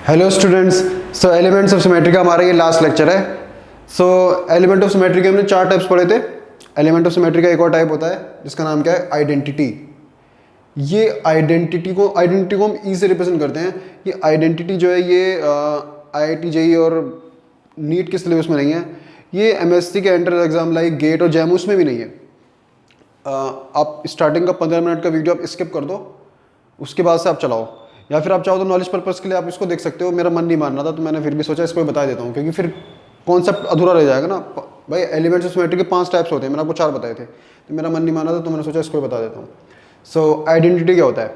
Hello students, so elements of symmetry का हमारा ये लास्ट लेक्चर है। सो एलिमेंट ऑफ सिमेट्री के हमने 4 टाइप्स पढ़े थे। एलिमेंट ऑफ सिमेट्री का एक और टाइप होता है जिसका नाम क्या है, आइडेंटिटी। ये आइडेंटिटी को हम ई से रिप्रेजेंट करते हैं। ये आइडेंटिटी जो है ये IIT JEE और नीट के सिलेबस में नहीं है। ये MSc के एंट्रेंस एग्जाम लाइक गेट और जैम उसमें भी नहीं है। आप स्टार्टिंग का 15 मिनट का वीडियो आप स्किप कर दो, उसके बाद से आप चलाओ, या फिर आप चाहो तो नॉलेज पर्पस के लिए आप इसको देख सकते हो। मेरा मन नहीं मान रहा था तो मैंने फिर भी सोचा इसको बता देता हूँ, क्योंकि फिर कॉन्सेप्ट अधूरा रह जाएगा ना भाई। एलिमेंट्स ऑफ सिमेट्री के 5 टाइप्स होते हैं, मैंने आपको 4 बताए थे, तो मेरा मन नहीं मान रहा था तो मैंने सोचा इसको बता देता हूँ। सो आइडेंटिटी क्या होता है,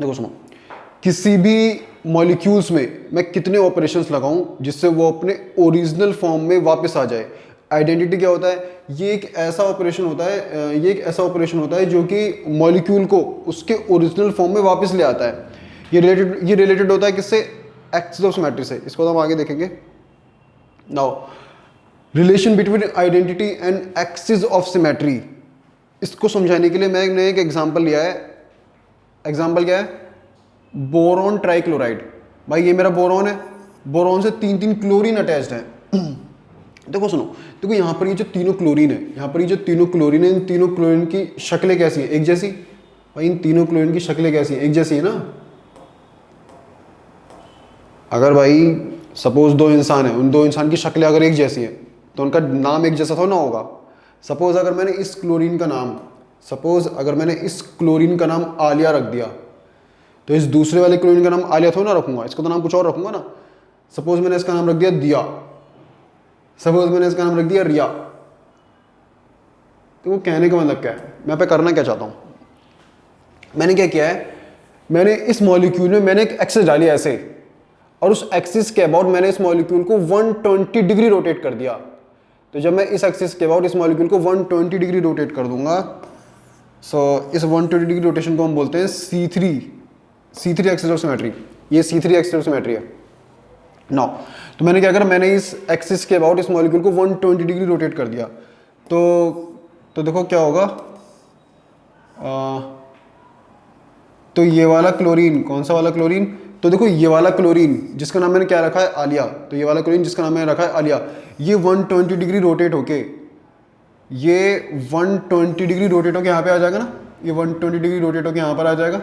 देखो सुनो। किसी भी मॉलिक्यूल्स में मैं कितने ऑपरेशंस लगाऊं जिससे वो अपने ओरिजिनल फॉर्म में वापस आ जाए। आइडेंटिटी क्या होता है, ये एक ऐसा ऑपरेशन होता है जो कि मॉलिक्यूल को उसके ओरिजिनल फॉर्म में वापस ले आता है। ये रिलेटेड होता है किससे, एक्सिस ऑफ सिमेट्री से। इसको तो हम आगे देखेंगे। Now relation between identity and axis of symmetry, इसको समझाने के लिए मैंने एक एग्जांपल लिया है। एग्जांपल क्या है, बोरॉन ट्राइक्लोराइड। भाई ये मेरा बोरॉन है, बोरॉन से 3 क्लोरीन अटैच्ड है। देखो सुनो, देखो यहाँ पर ये जो तीनों क्लोरीन है, इन तीनों क्लोरीन की शक्लें कैसी हैं, एक जैसी। भाई इन तीनों क्लोरीन की शक्लें कैसी हैं, एक जैसी है ना। अगर भाई सपोज 2 इंसान है, उन 2 इंसान की शक्लें अगर एक जैसी हैं तो उनका नाम एक जैसा थोड़ा ना होगा। सपोज अगर मैंने इस क्लोरीन का नाम आलिया रख दिया, तो इस दूसरे वाले क्लोरीन का नाम आलिया थोड़ा ना रखूंगा, इसका तो नाम कुछ और रखूंगा ना। सपोज मैंने इसका नाम रख दिया दिया, सपोज मैंने इसका नाम रख दिया रिया। तो वो कहने का मतलब क्या है, मैं पे करना क्या चाहता हूं। मैंने क्या किया है, मैंने इस मॉलिक्यूल में मैंने एक एक्सिस डाली ऐसे, और उस एक्सिस के अबाउट मैंने इस मॉलिक्यूल को 120 डिग्री रोटेट कर दिया। तो जब मैं इस एक्सिस के अबाउट इस मॉलिक्यूल को 120 डिग्री रोटेट कर दूंगा, सो इस 120 डिग्री रोटेशन को हम बोलते हैं C3 एक्सिस ऑफ सिमेट्री। ये C3 एक्सिस ऑफ सिमेट्री है। नाउ तो मैंने क्या करा, मैंने इस एक्सिस के अबाउट इस मॉलिक्यूल को 120 डिग्री रोटेट कर दिया। तो देखो क्या होगा, तो ये वाला क्लोरीन, कौन सा वाला क्लोरीन, तो देखो ये वाला क्लोरीन जिसका नाम मैंने क्या रखा है, आलिया। तो ये वाला क्लोरीन जिसका नाम मैंने रखा है आलिया, ये 120 डिग्री रोटेट होके यहाँ पे आ जाएगा ना। ये 120 डिग्री रोटेट होके यहाँ पर आ जाएगा।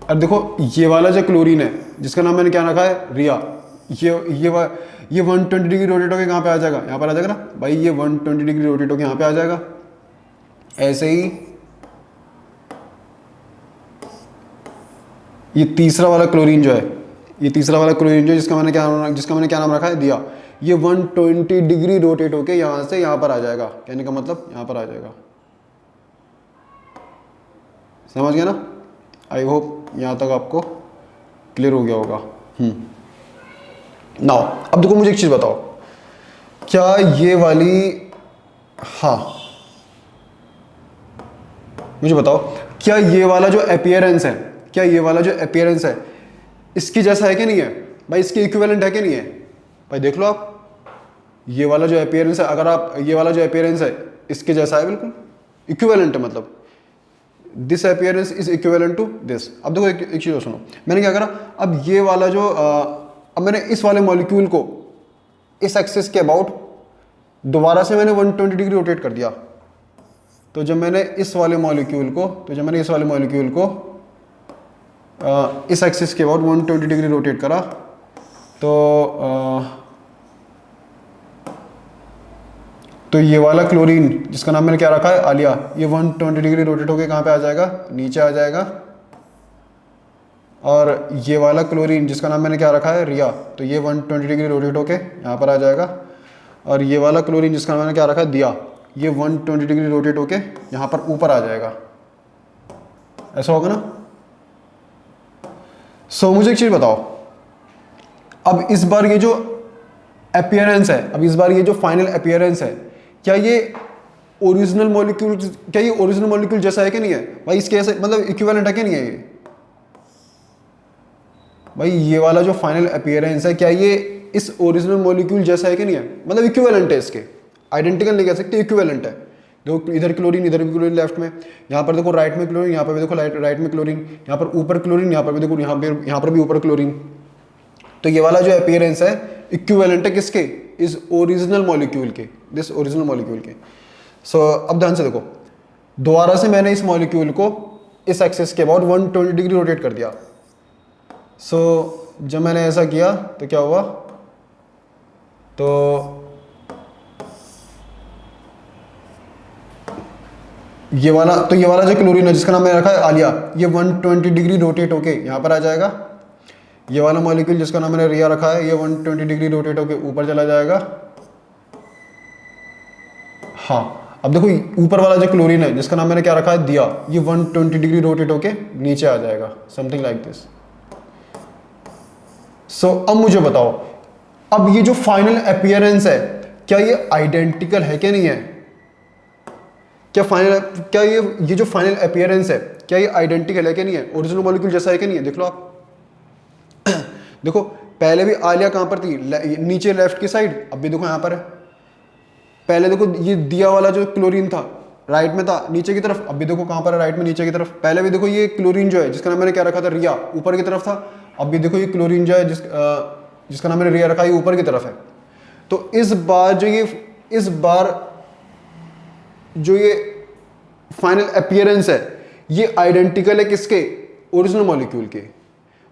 अब देखो ये वाला जो क्लोरीन है जिसका नाम मैंने क्या रखा है, रिया, ये 120 डिग्री रोटेट होके कहाँ पे आ जाएगा, यहाँ पर आ जाएगा ना। भाई ये 120 डिग्री रोटेट होके यहाँ पे आ जाएगा। ऐसे ही ये तीसरा वाला क्लोरीन जो जिसका मैंने क्या नाम रखा है, दिया, ये 120 डिग्री रोटेट होके यहाँ से यहाँ पर आ जाएगा। कहने का मतलब यहाँ पर आ जाएगा। समझ गया ना। आई होप यहाँ तक आपको क्लियर हो गया होगा। नाउ अब देखो, मुझे एक चीज़ बताओ, क्या ये वाली, हाँ मुझे बताओ, क्या ये वाला जो अपीयरेंस है इसकी जैसा है कि नहीं है। भाई इसके इक्विवेलेंट है कि नहीं है। भाई देख लो आप, ये वाला जो अपीयरेंस है, अगर आप ये वाला जो अपीयरेंस है इसके जैसा है, बिल्कुल इक्विवेलेंट है। मतलब this appearance is equivalent to this. अब देखो एक चीज़ सुनो, मैंने क्या करा, अब ये वाला जो अब मैंने इस वाले मॉलिक्यूल को इस एक्सिस के अबाउट दोबारा से मैंने 120 डिग्री रोटेट कर दिया। तो जब मैंने इस वाले मॉलिक्यूल को इस एक्सिस के अबाउट 120 डिग्री रोटेट करा, तो ये वाला क्लोरीन जिसका नाम मैंने क्या रखा है, आलिया, ये 120 डिग्री रोटेट होके कहाँ पे आ जाएगा, नीचे आ जाएगा। और ये वाला क्लोरीन जिसका नाम मैंने क्या रखा है, रिया, तो ये 120 डिग्री रोटेट होके यहाँ पर आ जाएगा। और ये वाला क्लोरीन जिसका नाम मैंने क्या रखा है, दिया, ये 120 डिग्री रोटेट होके यहाँ पर ऊपर आ जाएगा। ऐसा होगा ना। सो मुझे एक चीज़ बताओ, अब इस बार ये जो अपीयरेंस है, फाइनल अपीयरेंस है, क्या ये ओरिजिनल मॉलिक्यूल जैसा है कि नहीं है। भाई इसके ऐसे मतलब इक्विवेलेंट है कि नहीं है ये। भाई ये वाला जो फाइनल अपीयरेंस है, क्या ये इस ओरिजिनल मॉलिक्यूल जैसा है कि नहीं है। मतलब इक्विवेलेंट है इसके, आइडेंटिकल नहीं कह सकते, इक्विवेलेंट है। देखो इधर क्लोरीन, इधर भी क्लोरीन लेफ्ट में, यहाँ पर देखो राइट में क्लोरीन, यहाँ पर भी देखो राइट में क्लोरीन, यहाँ पर ऊपर क्लोरीन, यहाँ पर भी देखो यहाँ पर भी ऊपर क्लोरीन। तो ये वाला जो अपीयरेंस है इक्विवेलेंट है किसके, इस ओरिजिनल मॉलिक्यूल के, दिस ओरिजिनल मॉलिक्यूल के। सो अब ध्यान से देखो, दोबारा से मैंने इस मॉलिक्यूल को इस एक्सिस के अबाउट 120 डिग्री रोटेट कर दिया। सो जब मैंने ऐसा किया तो क्या हुआ, तो ये वाला जो क्लोरीन है जिसका नाम मैंने रखा है आलिया, ये 120 डिग्री रोटेट होके यहाँ पर आ जाएगा। ये वाला मॉलिक्यूल जिसका नाम मैंने रिया रखा है, ये 120 डिग्री रोटेट होके ऊपर चला जाएगा। हाँ, अब देखो ऊपर वाला जो क्लोरीन है जिसका नाम मैंने क्या रखा है दिया, ये 120 डिग्री रोटेट होके नीचे आ जाएगा, समथिंग लाइक दिस। सो अब मुझे बताओ, अब ये जो फाइनल अपीयरेंस है क्या ये आइडेंटिकल है क्या नहीं है, क्या ये जो फाइनल अपीयरेंस है क्या ये आइडेंटिकल है क्या नहीं है, ओरिजिनल मॉलिक्यूल जैसा है क्या नहीं है। देख लो आप, देखो पहले भी आलिया कहां पर थी, नीचे लेफ्ट की साइड, अब भी देखो यहां पर है। पहले देखो ये दिया वाला जो क्लोरीन था राइट में था नीचे की तरफ, अब भी देखो कहां पर है, राइट में नीचे की तरफ। पहले भी देखो ये क्लोरीन जो है जिसका नाम मैंने क्या रखा था रिया, ऊपर की तरफ था, अब भी देखो ये क्लोरीन जो है जिसका नाम मैंने रिया रखा है ऊपर की तरफ है। तो इस बार जो ये फाइनल अपीयरेंस है ये आइडेंटिकल है किसके, ओरिजिनल मॉलिक्यूल के।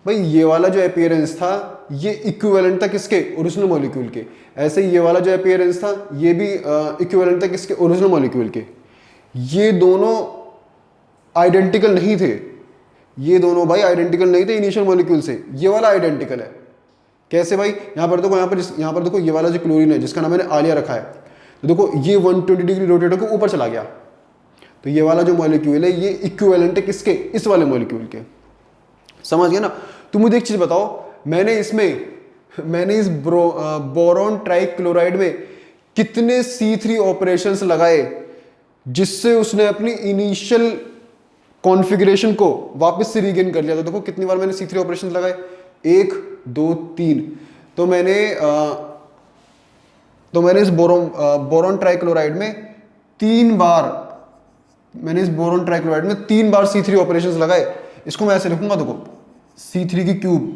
भाई ये वाला जो अपीयरेंस था ये इक्विवेलेंट था किसके, ओरिजिनल मॉलिक्यूल के। ऐसे ये वाला जो अपीयरेंस था ये भी इक्विवेलेंट था किसके, ओरिजिनल मॉलिक्यूल के। ये दोनों आइडेंटिकल नहीं थे, ये दोनों भाई आइडेंटिकल नहीं थे इनिशियल मॉलिक्यूल से। ये वाला आइडेंटिकल है कैसे भाई, यहाँ पर देखो, यहाँ पर देखो ये वाला जो क्लोरीन है जिसका नाम मैंने आलिया रखा है, तो देखो ये 120 डिग्री रोटेट होकर ऊपर चला गया। तो ये वाला जो मॉलिक्यूल है ये इक्विवेलेंट है किसके, इस वाले मॉलिक्यूल के। समझ गया ना। तुम मुझे एक चीज बताओ, मैंने इस बोरॉन ट्राइक्लोराइड में कितने C3 ऑपरेशंस लगाए जिससे उसने अपनी इनिशियल कॉन्फ़िगरेशन को वापस से रीगेन कर लिया। तो देखो कितनी बार मैंने C3 ऑपरेशंस लगाए, 1 2 3। तो मैंने इस बोरॉन ट्राइक्लोराइड में 3 बार C3 ऑपरेशंस लगाए। इसको मैं ऐसे लिखूंगा, देखो C3 की क्यूब,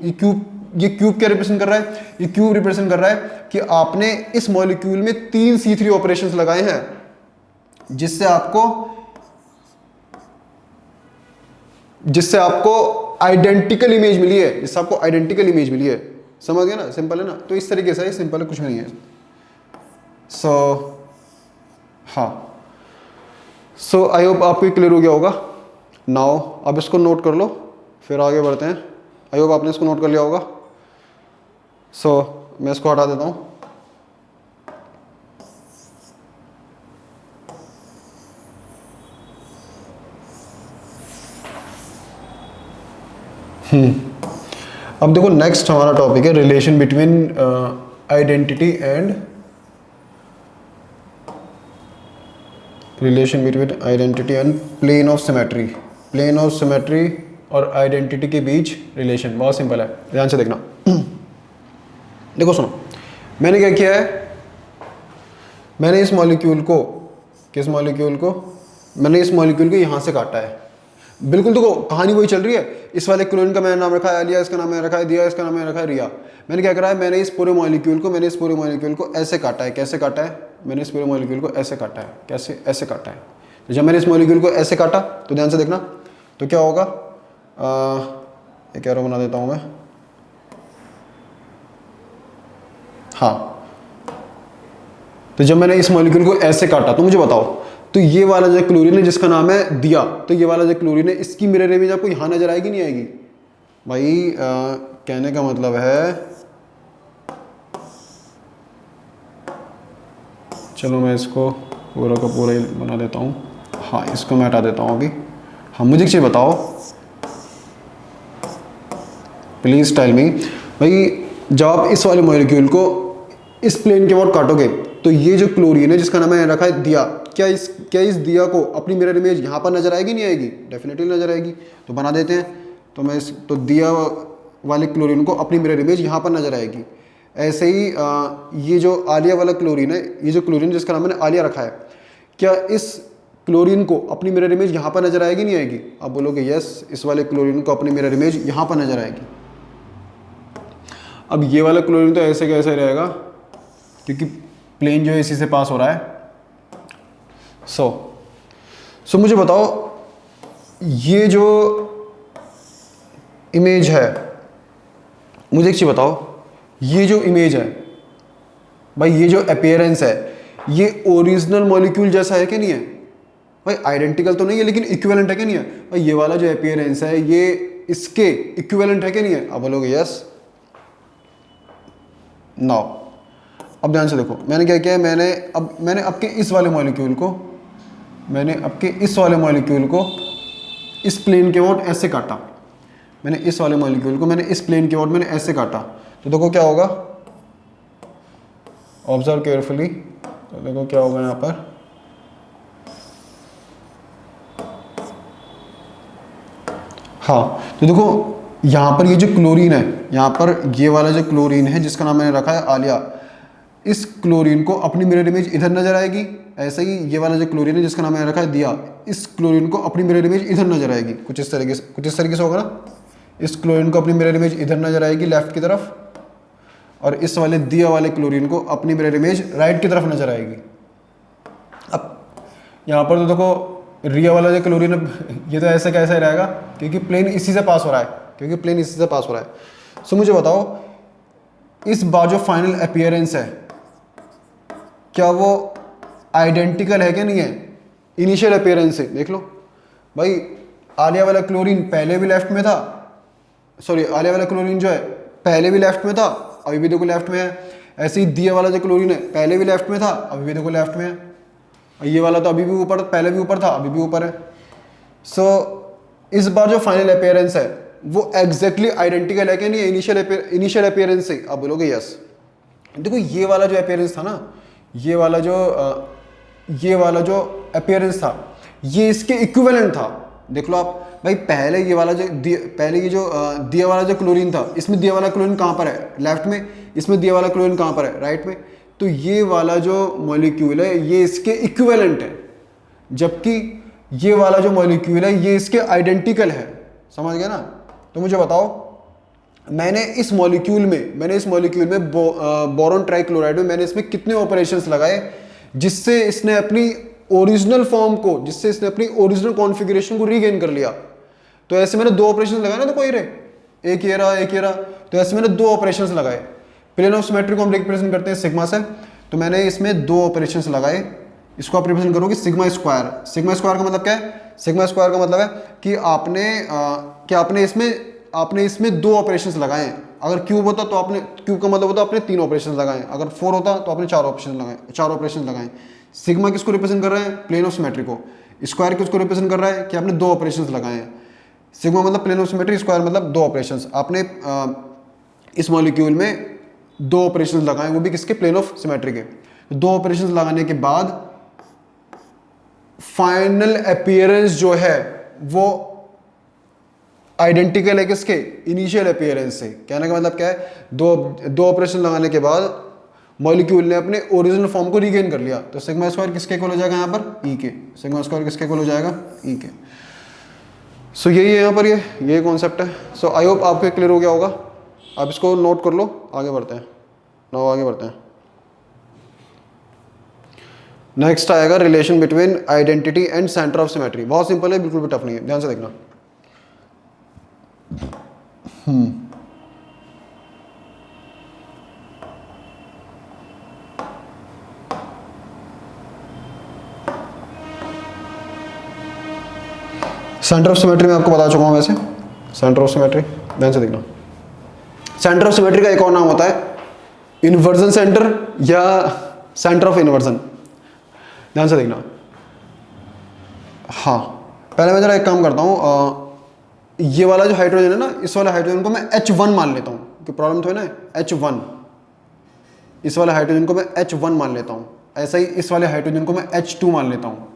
ये क्यूब क्या रिप्रेजेंट कर रहा है, ये क्यूब रिप्रेजेंट कर रहा है कि आपने इस मॉलिक्यूल में 3 C3 ऑपरेशंस लगाए हैं जिससे आपको आइडेंटिकल इमेज मिली है, समझ गया ना। सिंपल है ना, तो इस तरीके से सिंपल है, कुछ भी नहीं है। सो आई होप आपको क्लियर हो गया होगा। नाउ अब इसको नोट कर लो, फिर आगे बढ़ते हैं। आई होप आपने इसको नोट कर लिया होगा। सो मैं इसको हटा देता हूँ। अब देखो नेक्स्ट हमारा टॉपिक है relation between identity and plane of symmetry और आइडेंटिटी के बीच रिलेशन बहुत सिंपल है, ध्यान से देखना। देखो सुनो, मैंने क्या किया है, मैंने इस मॉलिक्यूल को यहाँ से काटा है। बिल्कुल देखो कहानी वही चल रही है। इस वाले क्लोरीन का मैंने नाम रखा है आलिया, इसका नाम मैंने रखा है दिया, इसका नाम मैंने रखा है रिया। मैंने क्या करा है, मैंने इस पूरे मॉलिक्यूल को ऐसे काटा है। कैसे काटा है, मैंने इस पूरे मॉलिक्यूल को ऐसे काटा है। कैसे, ऐसे काटा है। तो जब मैंने इस मॉलिक्यूल को ऐसे काटा तो ध्यान से देखना, तो क्या होगा, एक एरो बना देता हूँ मैं। हाँ, तो जब मैंने इस मॉलिक्यूल को ऐसे काटा तो मुझे बताओ, तो ये वाला जो क्लोरीन है जिसका नाम है दिया, तो ये वाला जो क्लोरीन है इसकी मिरर इमेज आपको यहाँ नजर आएगी नहीं आएगी भाई। कहने का मतलब है, चलो मैं इसको पूरा का पूरा ही बना देता हूँ। हाँ, इसको मैं हटा देता हूँ अभी। हाँ, मुझे एक चीज़ बताओ प्लीज़ टेल मी भाई, जब आप इस वाले मॉलिक्यूल को इस प्लेन के बाद काटोगे तो ये जो क्लोरीन है जिसका नाम है रखा है दिया, क्या इस दिया को अपनी मिरर इमेज यहाँ पर नजर आएगी नहीं आएगी? डेफिनेटली नजर आएगी। तो बना देते हैं। तो दिया वाले क्लोरीन को अपनी मिरर इमेज यहाँ पर नजर आएगी। ऐसे ही ये जो आलिया वाला क्लोरीन है, ये जो क्लोरीन जिसका नाम मैंने आलिया रखा है, क्या इस क्लोरीन को अपनी मिरर इमेज यहाँ पर नजर आएगी नहीं आएगी? आप बोलोगे यस, इस वाले क्लोरीन को अपनी मिरर इमेज यहाँ पर नजर आएगी। अब ये वाला क्लोरीन तो ऐसे कैसे रहेगा, क्योंकि प्लेन जो है इसी से पास हो रहा है। सो मुझे बताओ, ये जो इमेज है, मुझे एक चीज बताओ, ये जो इमेज है भाई, ये जो अपीयरेंस है, ये ओरिजिनल मॉलिक्यूल जैसा है कि नहीं है भाई? आइडेंटिकल तो नहीं है लेकिन इक्विवेलेंट है कि नहीं है भाई? ये वाला जो अपीयरेंस है ये इसके इक्विवेलेंट है कि नहीं है? आप बोलोगे यस। नाउ अब ध्यान से देखो, मैंने क्या किया है, मैंने आपके इस वाले मॉलिक्यूल को इस प्लेन के ओर ऐसे काटा। मैंने इस वाले मॉलिक्यूल को इस प्लेन के ओर मैंने ऐसे काटा, तो देखो क्या होगा, ऑब्जर्व केयरफुली, तो देखो क्या होगा यहाँ पर। हाँ, तो देखो यहाँ पर ये जो क्लोरीन है, यहाँ पर ये वाला जो क्लोरीन है जिसका नाम मैंने रखा है आलिया, इस क्लोरीन को अपनी मिरर इमेज इधर नजर आएगी। ऐसे ही ये वाला जो क्लोरीन है जिसका नाम मैंने रखा है दिया, इस क्लोरीन को अपनी मिरर इमेज इधर नजर आएगी। कुछ इस तरीके से होगा ना। इस क्लोरीन को अपनी मिरर इमेज इधर नजर आएगी लेफ्ट की तरफ, और इस वाले दिया वाले क्लोरीन को अपनी मिरर इमेज राइट की तरफ नजर आएगी। अब यहाँ पर तो देखो रिया वाला जो क्लोरीन है, ये तो ऐसे कैसे रहेगा, क्योंकि प्लेन इसी से पास हो रहा है, सो मुझे बताओ, इस बार जो फाइनल अपीयरेंस है क्या वो आइडेंटिकल है कि नहीं है इनिशियल अपीयरेंस से? देख लो भाई, आलिया वाला क्लोरीन पहले भी लेफ्ट में था, आलिया वाला क्लोरीन जो है पहले भी लेफ्ट में था, अभी भी देखो लेफ्ट में है। ऐसे ही दिया वाला जो क्लोरीन है पहले भी लेफ्ट में था, अभी भी देखो लेफ्ट में है। ये वाला तो अभी भी ऊपर, पहले भी ऊपर था, अभी भी ऊपर है। सो इस बार जो फाइनल अपीयरेंस है वो एग्जैक्टली आइडेंटिकल है कि नहीं इनिशियल अपीयरेंस से? आप बोलोगे यस। देखो ये वाला जो अपीयरेंस था ना, ये वाला जो अपीयरेंस था, ये इसके इक्विवेलेंट था। देख लो आप भाई, पहले ये जो दिया वाला जो क्लोरीन था, इसमें दिया वाला क्लोरीन कहाँ पर है? लेफ्ट में। इसमें दिया वाला क्लोरीन कहाँ पर है? राइट में। तो ये वाला जो मॉलिक्यूल है ये इसके इक्विवेलेंट है, जबकि ये वाला जो मॉलिक्यूल है ये इसके आइडेंटिकल है। समझ गया ना? तो मुझे बताओ, मैंने इस मॉलिक्यूल में बोरॉन ट्राइक्लोराइड में मैंने इसमें कितने ऑपरेशंस लगाए जिससे इसने अपनी ओरिजिनल फॉर्म को, जिससे इसने अपनी ओरिजिनल कॉन्फ़िगरेशन को रीगेन कर लिया। तो ऐसे मैंने 2 ऑपरेशन लगाए ना, तो कोई रे एक ये रहा, तो ऐसे मैंने 2 ऑपरेशंस लगाए। प्लेन ऑफ सिमेट्री को हम रिप्रेजेंट करते हैं सिग्मा से, तो मैंने इसमें 2 ऑपरेशंस लगाए। इसको आप रिप्रेजेंट करोगे सिग्मा स्क्वायर। सिग्मा स्क्वायर का मतलब क्या है? सिग्मा स्क्वायर का मतलब है कि आपने इसमें 2 ऑपरेशंस लगाए हैं। अगर क्यूब होता तो आपने, क्यूब का मतलब होता आपने 3 ऑपरेशंस लगाए, अगर 4 होता तो आपने 4 ऑपरेशंस लगाए। सिग्मा किसको रिप्रेजेंट कर रहा है? प्लेन ऑफ सिमेट्री को। स्क्वायर किसको रिप्रेजेंट कर रहा है? कि आपने 2 ऑपरेशंस लगाए हैं। सिग्मा मतलब प्लेन ऑफ सिमेट्री, स्क्वायर मतलब 2 ऑपरेशंस। आपने इस मॉलिक्यूल में 2 ऑपरेशंस लगाए, वो भी किसके? प्लेन ऑफ सिमेट्री के। 2 ऑपरेशंस लगाने के बाद फाइनल अपीयरेंस जो है वो आइडेंटिकल है किसके? इनिशियल अपीयरेंस से। कहने का मतलब क्या है? 2 ऑपरेशन लगाने के बाद मॉलिक्यूल ने अपने ओरिजिनल फॉर्म को रीगेन कर लिया। तो सिग्मा स्क्वायर किसके इक्वल हो जाएगा यहाँ पर? ई के। सिग्मा स्क्वायर किसके इक्वल हो जाएगा? ई के। सो यही है यहाँ पर, ये कॉन्सेप्ट है। सो आई होप आपको क्लियर हो गया होगा। आप इसको नोट कर लो, आगे बढ़ते हैं। नेक्स्ट आएगा relation between identity and centre of symmetry. बहुत सिंपल है, बिल्कुल भी टफ नहीं है, ध्यान से देखना। सेंटर ऑफ सिमेट्री में आपको बता चुका हूं वैसे। सेंटर ऑफ सिमेट्री ध्यान से देखना। सेंटर ऑफ सिमेट्री का एक और नाम होता है इन्वर्जन सेंटर या सेंटर ऑफ इन्वर्जन। ध्यान से देखना। हाँ, पहले मैं जरा एक काम करता हूँ, ये वाला जो हाइड्रोजन है ना, इस वाले हाइड्रोजन को मैं H1 मान लेता हूँ, क्योंकि प्रॉब्लम तो है ना H1। इस वाले हाइड्रोजन को मैं H1 मान लेता हूँ। ऐसा ही इस वाले हाइड्रोजन को मैं H2 मान लेता हूँ।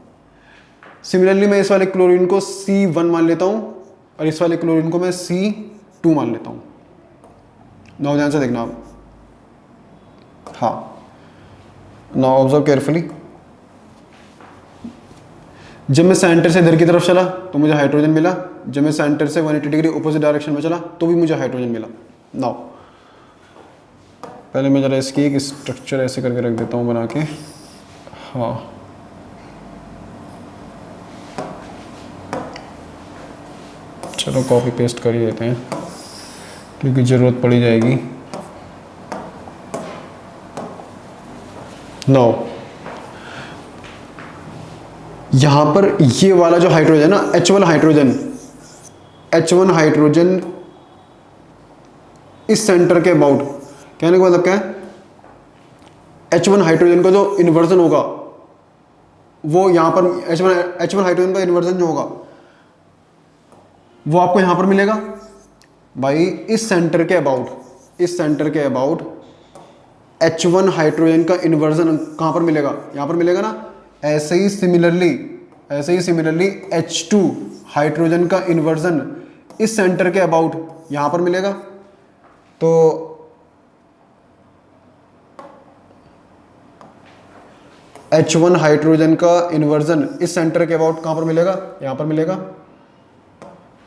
सिमिलरली मैं इस वाले क्लोरीन को C1 मान लेता हूँ और इस वाले क्लोरीन को मैं C2 मान लेता हूँ। नाउ ध्यान से देखना आप। हाँ, नाउ ऑब्जर्व केयरफुली। जब मैं सेंटर से इधर की तरफ चला तो मुझे हाइड्रोजन मिला, जब मैं सेंटर से 180 डिग्री अपोजिट डायरेक्शन में चला तो भी मुझे हाइड्रोजन मिला। नाउ पहले मैं ज़रा इसकी एक स्ट्रक्चर ऐसे करके रख देता हूँ बना के। हाँ, चलो कॉपी पेस्ट कर ही देते हैं क्योंकि ज़रूरत पड़ी जाएगी। नाउ यहाँ पर ये वाला जो हाइड्रोजन ना H1 हाइड्रोजन इस सेंटर के अबाउट, कहने का मतलब क्या है, H1 हाइड्रोजन का जो इन्वर्जन होगा वो यहाँ पर H1 हाइड्रोजन का इन्वर्जन जो होगा वो आपको यहाँ पर मिलेगा भाई, इस सेंटर के अबाउट H1 हाइड्रोजन का इन्वर्जन कहाँ पर मिलेगा, यहाँ पर मिलेगा ना। ऐसे ही सिमिलरली H2 हाइड्रोजन का इन्वर्जन इस सेंटर के अबाउट यहाँ पर मिलेगा। तो H1 हाइड्रोजन का इन्वर्जन इस सेंटर के अबाउट कहाँ पर मिलेगा, यहाँ पर मिलेगा।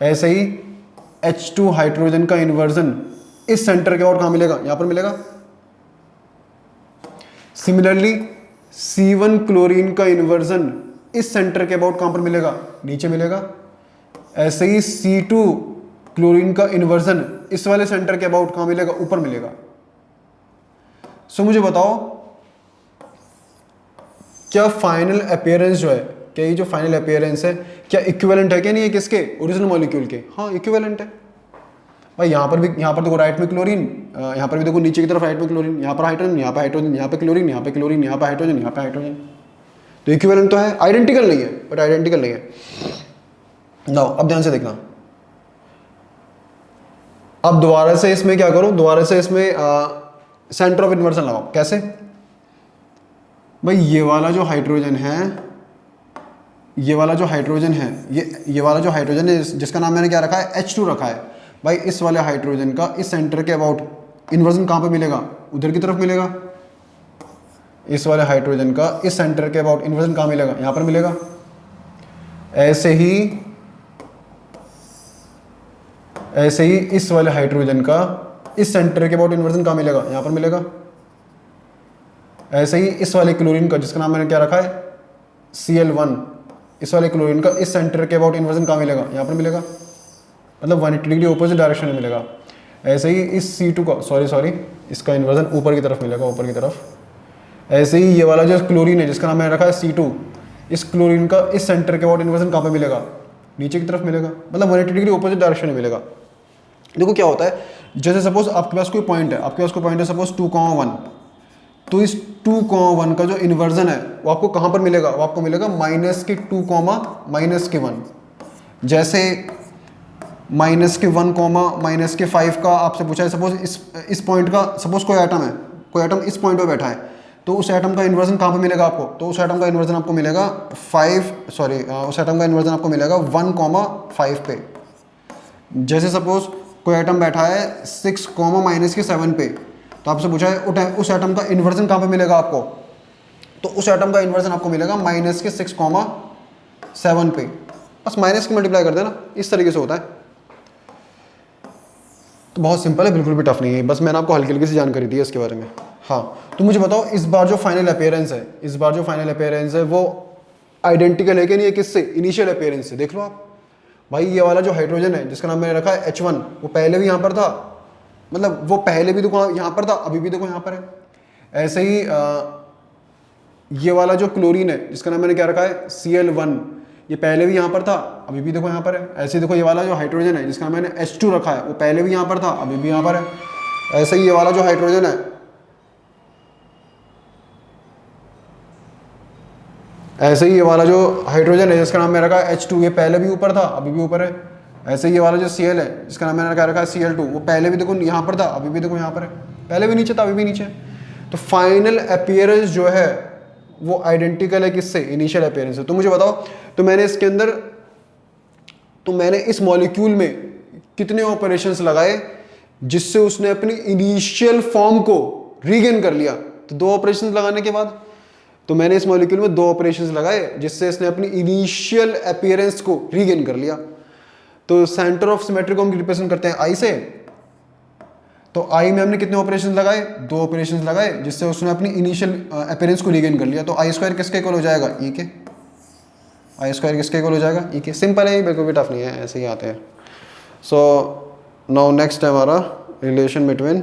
ऐसे ही H2 हाइड्रोजन का इन्वर्जन इस सेंटर के अबाउट कहाँ मिलेगा, यहाँ पर मिलेगा। सिमिलरली C1 क्लोरीन का इन्वर्जन इस सेंटर के अबाउट कहाँ पर मिलेगा, नीचे मिलेगा। ऐसे ही C2 क्लोरीन का इन्वर्जन इस वाले सेंटर के अबाउट कहाँ मिलेगा, ऊपर मिलेगा। सो मुझे बताओ क्या फाइनल अपीयरेंस जो है, क्या ये जो फाइनल अपीयरेंस है क्या इक्विवेलेंट है क्या नहीं है किसके, ओरिजिनल मॉलिक्यूल के। हाँ इक्विवेलेंट है भाई। यहाँ पर देखो राइट में क्लोरीन, यहाँ पर भी देखो नीचे की तरफ राइट में क्लोरीन, यहाँ पर हाइड्रोजन, यहाँ पे हाइड्रोजन, यहाँ पे क्लोरीन, यहाँ पे क्लोरीन, यहाँ पे हाइड्रोजन, यहाँ पे हाइड्रोजन। तो इक्विवेलेंट तो है, आइडेंटिकल नहीं है, बट आइडेंटिकल नहीं है। नाउ अब ध्यान से देखना, अब दोबारा से इसमें क्या करो, दोबारा से इसमें सेंटर ऑफ इन्वर्जन लगाओ। कैसे भाई, ये वाला जो हाइड्रोजन है, ये वाला जो हाइड्रोजन है जिसका नाम मैंने क्या रखा है, H2 रखा है भाई। इस वाले हाइड्रोजन का इस सेंटर के अबाउट इन्वर्जन कहाँ पे मिलेगा, उधर की तरफ मिलेगा। इस वाले हाइड्रोजन का इस सेंटर के अबाउट इन्वर्जन कहाँ मिलेगा, यहाँ पर मिलेगा। ऐसे ही इस वाले हाइड्रोजन का इस सेंटर के अबाउट इन्वर्जन कहाँ मिलेगा, यहाँ पर मिलेगा। ऐसे ही इस वाले क्लोरीन का जिसका नाम मैंने क्या रखा है Cl1, इस वाले क्लोरीन का इस सेंटर के अबाउट इन्वर्जन कहाँ मिलेगा, यहाँ पर मिलेगा, मतलब 180 डिग्री ऑपोजिट डायरेक्शन में मिलेगा। ऐसे ही इस C2 का सॉरी इसका इन्वर्जन ऊपर की तरफ मिलेगा, ऊपर की तरफ। ऐसे ही ये वाला जो क्लोरीन है जिसका नाम मैंने रखा है C2, इस क्लोरीन का इस सेंटर के अबाउट इन्वर्जन कहाँ पर मिलेगा, नीचे की तरफ मिलेगा, मतलब 180 डिग्री ऑपोजिट डायरेक्शन में मिलेगा। देखो क्या होता है, जैसे सपोज आपके पास कोई पॉइंट है, सपोज 2,1, तो इस 2,1 का जो इन्वर्जन है वो आपको कहाँ पर मिलेगा, वो आपको मिलेगा -2, -1। जैसे -1, -5 का आपसे पूछा है, सपोज इस पॉइंट का, सपोज कोई एटम इस पॉइंट पे बैठा है, तो उस एटम का इन्वर्जन कहाँ पे मिलेगा आपको, तो उस एटम का इन्वर्जन आपको मिलेगा 1,5 पे। जैसे सपोज कोई एटम बैठा है 6, -7 पे, तो आपसे पूछा है उस एटम का इन्वर्जन कहाँ पे मिलेगा आपको, तो उस एटम का इन्वर्जन आपको मिलेगा -6,7 पे। बस माइनस की मल्टीप्लाई कर देना, इस तरीके से होता है। तो बहुत सिंपल है, बिल्कुल भी टफ नहीं है, बस मैंने आपको हल्की हल्की सी जानकारी दी है इसके बारे में। हाँ, तो मुझे बताओ इस बार जो फाइनल अपीयरेंस है वो आइडेंटिकल है कि नहीं है किससे, इनिशियल अपीयरेंस से। देख लो आप भाई, ये वाला जो हाइड्रोजन है जिसका नाम मैंने रखा है H1, वो पहले भी यहाँ पर था, मतलब वो पहले भी देखो यहाँ पर था, अभी भी देखो यहाँ पर है। ऐसे ही ये वाला जो क्लोरीन है जिसका नाम मैंने क्या रखा है Cl1, ये पहले भी यहाँ पर था, अभी भी देखो यहाँ पर है। ऐसे ही देखो ये वाला जो हाइड्रोजन है जिसका नाम मैंने H2 रखा है, वो पहले भी यहाँ पर था, अभी भी यहाँ पर है। ऐसे ही ये वाला जो हाइड्रोजन है, जिसका नाम मैंने रखा है H2, ये पहले भी ऊपर था, अभी भी ऊपर है। ऐसे ही ये वाला जो Cl है जिसका नाम मैंने क्या रखा है Cl2, वो पहले भी देखो यहाँ पर था, अभी भी देखो यहाँ पर है, पहले भी नीचे था, अभी भी नीचे। तो फाइनल अपीयरेंस जो है वो आइडेंटिकल है किससे, इनिशियल अपीयरेंस से। तो मुझे बताओ, तो मैंने इसके अंदर, तो मैंने इस मॉलिक्यूल में कितने ऑपरेशंस लगाए जिससे उसने अपनी इनिशियल फॉर्म को रीगेन कर लिया। तो 2 ऑपरेशंस लगाने के बाद तो मैंने इस मॉलिक्यूल में 2 ऑपरेशंस लगाए जिससे इसने अपनी इनिशियल अपीयरेंस को रीगेन कर लिया। तो सेंटर ऑफ सिमेट्री को हम रिप्रेजेंट करते हैं आई से, तो आई में हमने कितने ऑपरेशंस लगाए, 2 ऑपरेशंस लगाए जिससे उसने अपनी इनिशियल अपीयरेंस को रीगेन कर लिया। तो आई स्क्वायर किसके इक्वल हो जाएगा, ई के। आई स्क्वायर किसके इक्वल हो जाएगा, ई के। सिंपल है, बिल्कुल भी टफ नहीं है, ऐसे ही आते हैं। सो नाउ नेक्स्ट है हमारा रिलेशन बिटवीन,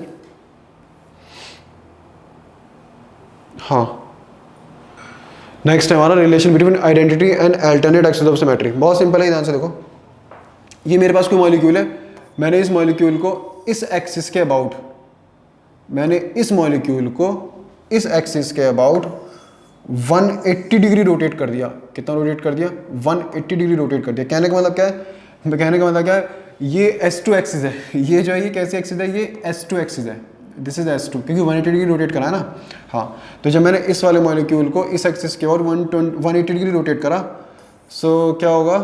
हाँ नेक्स्ट है हमारा relation between identity and alternate axis of symmetry. बहुत सिंपल है, ध्यान से देखो। ये मेरे पास कोई मॉलिक्यूल है, मैंने इस मॉलिक्यूल को इस एक्सिस के अबाउट, मैंने इस मॉलिक्यूल को इस एक्सिस के अबाउट 180 डिग्री रोटेट कर दिया। कितना रोटेट कर दिया, 180 डिग्री रोटेट कर दिया। कहने का मतलब क्या है, कहने का मतलब क्या है, ये S2 एक्सिस है, ये जो है ये कैसी एक्सिस है, ये S2 एक्सिस है, दिस इज S2, क्योंकि 180 डिग्री रोटेट करा है ना। हाँ, तो जब मैंने इस वाले मॉलिक्यूल को इस एक्सिस के और 180 डिग्री रोटेट करा, सो क्या होगा,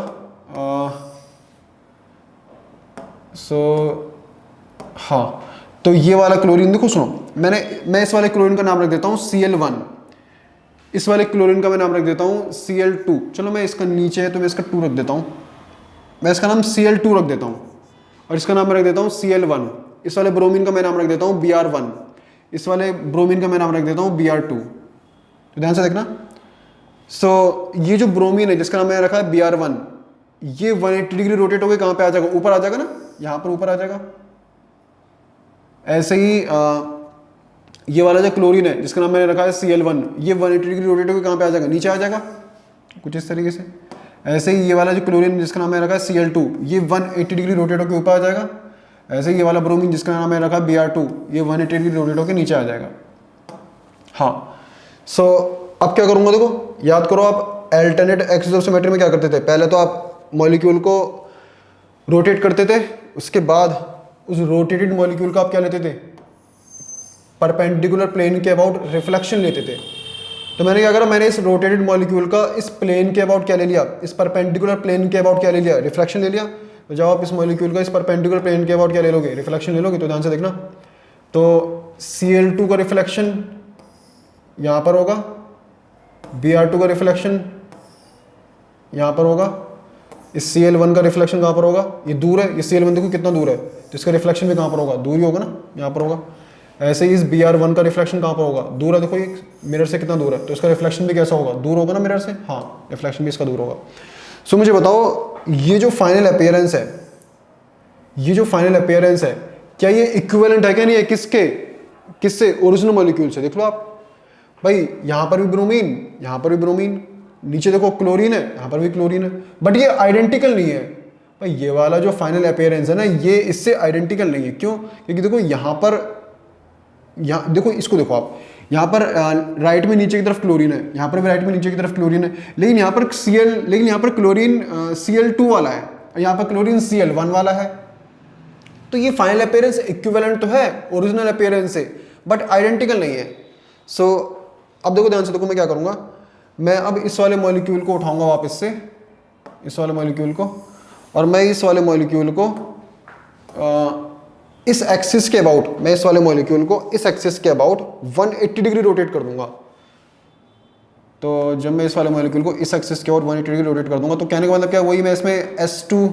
हाँ, तो ये वाला क्लोरीन देखो, सुनो, मैं इस वाले क्लोरीन का नाम रख देता हूँ Cl1, इस वाले क्लोरीन का मैं नाम रख देता हूँ Cl2। चलो मैं इसका नीचे है तो मैं इसका 2 रख देता हूँ, मैं इसका नाम Cl2 रख देता हूँ, और इसका नाम मैं रख देता हूँ Cl1। इस वाले ब्रोमीन का मैं नाम रख देता हूँ Br1, इस वाले ब्रोमीन का मैं नाम रख देता हूँ Br2। तो ध्यान से देखना। सो ये जो ब्रोमीन है जिसका नाम मैंने रखा है Br1, ये 180 डिग्री रोटेट होकर कहाँ पे आ जाएगा, ऊपर आ जाएगा ना, यहाँ पर ऊपर आ जाएगा। ऐसे ही ये वाला जो क्लोरीन है जिसका नाम मैंने रखा है Cl1, ये 180 डिग्री रोटेट होकर कहाँ पे आ जाएगा, नीचे आ जाएगा, कुछ इस तरीके से। ऐसे ही ये वाला जो क्लोरीन जिसका नाम मैंने रखा है Cl2, ये 180 डिग्री रोटेट होकर ऊपर आ जाएगा। ऐसे ही ये वाला ब्रोमीन जिसका नाम मैंने रखा है Br2, ये 180 डिग्री रोटेट होकर नीचे आ जाएगा। हाँ, सो अब क्या करूँगा, देखो याद करो, आप अल्टरनेट एक्सिस ऑफ सिमेट्री में क्या करते थे, पहले तो आप मॉलिक्यूल को रोटेट करते थे, उसके बाद उस रोटेटेड मॉलिक्यूल का आप क्या लेते थे, परपेंडिकुलर प्लेन के अबाउट रिफ्लेक्शन लेते थे। तो मैंने क्या करा, मैंने इस रोटेटेड मॉलिक्यूल का इस प्लेन के अबाउट क्या ले लिया, इस परपेंडिकुलर प्लेन के अबाउट क्या ले लिया, रिफ्लेक्शन ले लिया। तो जब आप इस मॉलिक्यूल का इस परपेंडिकुलर प्लेन के अबाउट क्या ले लोगे, रिफ्लेक्शन ले लोगे। तो ध्यान से देखना, तो Cl2 का रिफ्लेक्शन यहाँ पर होगा, Br2 का रिफ्लेक्शन यहाँ पर होगा, इस Cl1 का रिफ्लेक्शन कहाँ पर होगा, ये दूर है, ये Cl1 देखो कितना दूर है, तो इसका रिफ्लेक्शन भी कहाँ पर होगा, दूर ही होगा ना, यहाँ पर होगा। ऐसे ही इस Br1 का रिफ्लेक्शन कहाँ पर होगा, दूर है, देखो ये मिरर से कितना दूर है, तो इसका रिफ्लेक्शन भी कैसा होगा, दूर होगा ना मिरर से। हाँ, रिफ्लेक्शन भी इसका दूर होगा। सो मुझे बताओ, ये जो फाइनल अपीयरेंस है, ये जो फाइनल अपीयरेंस है, क्या ये इक्विवेलेंट है क्या नहीं है, किससे, ओरिजिनल मॉलिक्यूल से। देख लो आप भाई, यहाँ पर भी ब्रोमीन, यहाँ पर भी ब्रोमीन, नीचे देखो क्लोरीन है, यहाँ पर भी क्लोरीन है, बट ये आइडेंटिकल नहीं है भाई। ये वाला जो फाइनल अपीयरेंस है ना, ये इससे आइडेंटिकल नहीं है। क्यों, क्योंकि देखो यहाँ पर, यहाँ देखो, इसको देखो आप, यहाँ पर राइट में नीचे की तरफ क्लोरीन है, यहाँ पर भी राइट में नीचे की तरफ क्लोरीन है, लेकिन यहाँ पर लेकिन यहाँ पर क्लोरीन Cl2 वाला है, और यहाँ पर क्लोरीन Cl1 वाला है। तो ये फाइनल अपीयरेंस इक्विवेलेंट तो है ओरिजिनल अपीयरेंस से, बट आइडेंटिकल नहीं है। सो अब देखो, ध्यान से देखो, मैं क्या करूँगा, मैं अब इस वाले मॉलिक्यूल को उठाऊंगा वापस से, इस वाले मॉलिक्यूल को, और मैं इस वाले मॉलिक्यूल को इस एक्सिस के अबाउट, मैं इस वाले मॉलिक्यूल को इस एक्सिस के अबाउट 180 डिग्री रोटेट कर दूंगा। तो जब मैं इस वाले मॉलिक्यूल को इस एक्सिस के और 180 डिग्री रोटेट कर दूंगा, तो कहने का मतलब क्या, वही मैं इसमें S2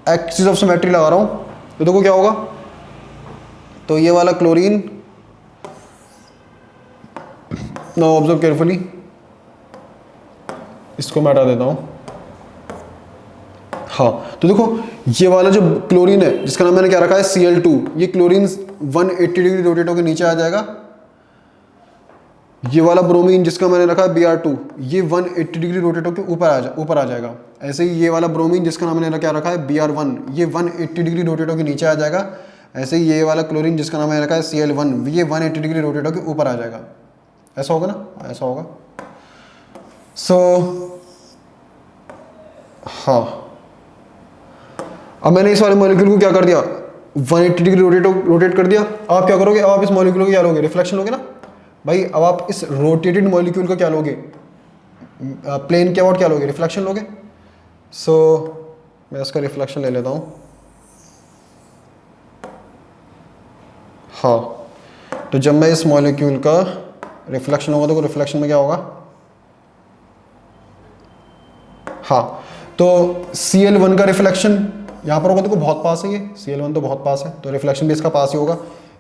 एक्सिस ऑफ सिमेट्री लगा रहा हूँ। तो देखो क्या होगा, तो ये वाला क्लोरीन, नाउ ऑब्जर्व केयरफुली, इसको मैं हटा देता हूँ। हाँ, तो देखो ये वाला जो क्लोरीन है जिसका नाम मैंने क्या रखा है Cl2, ये क्लोरीन 180 डिग्री रोटेट होकर नीचे आ जाएगा। ये वाला ब्रोमीन जिसका मैंने रखा है Br2, ये 180 डिग्री रोटेट होकर ऊपर आ जाएगा। ऐसे ही ये वाला ब्रोमीन जिसका नाम मैंने क्या रखा है Br1, ये 180 डिग्री रोटेट होकर नीचे आ जाएगा। ऐसे ही ये वाला क्लोरीन जिसका नाम मैंने रखा है Cl1, ये 180 डिग्री रोटेट होकर ऊपर आ जाएगा। ऐसा होगा ना, ऐसा होगा। सो हाँ, अब मैंने इस वाले मॉलिक्यूल को क्या कर दिया, 180 डिग्री रोटेट कर दिया। अब आप क्या करोगे, अब आप इस मॉलिक्यूल को क्या लोगे, रिफ्लेक्शन लोगे ना भाई। अब आप इस रोटेटेड मॉलिक्यूल को क्या लोगे, प्लेन के अबाउट क्या लोगे, रिफ्लेक्शन लोगे। सो मैं इसका रिफ्लेक्शन ले लेता हूँ। हाँ, तो जब मैं इस मॉलिक्यूल का रिफ्लेक्शन होगा, देखो रिफ्लेक्शन में क्या होगा, हाँ, तो Cl1 का रिफ्लेक्शन यहाँ पर होगा, देखो बहुत पास है ये, Cl1 तो बहुत पास है, तो रिफ्लेक्शन भी इसका पास ही होगा।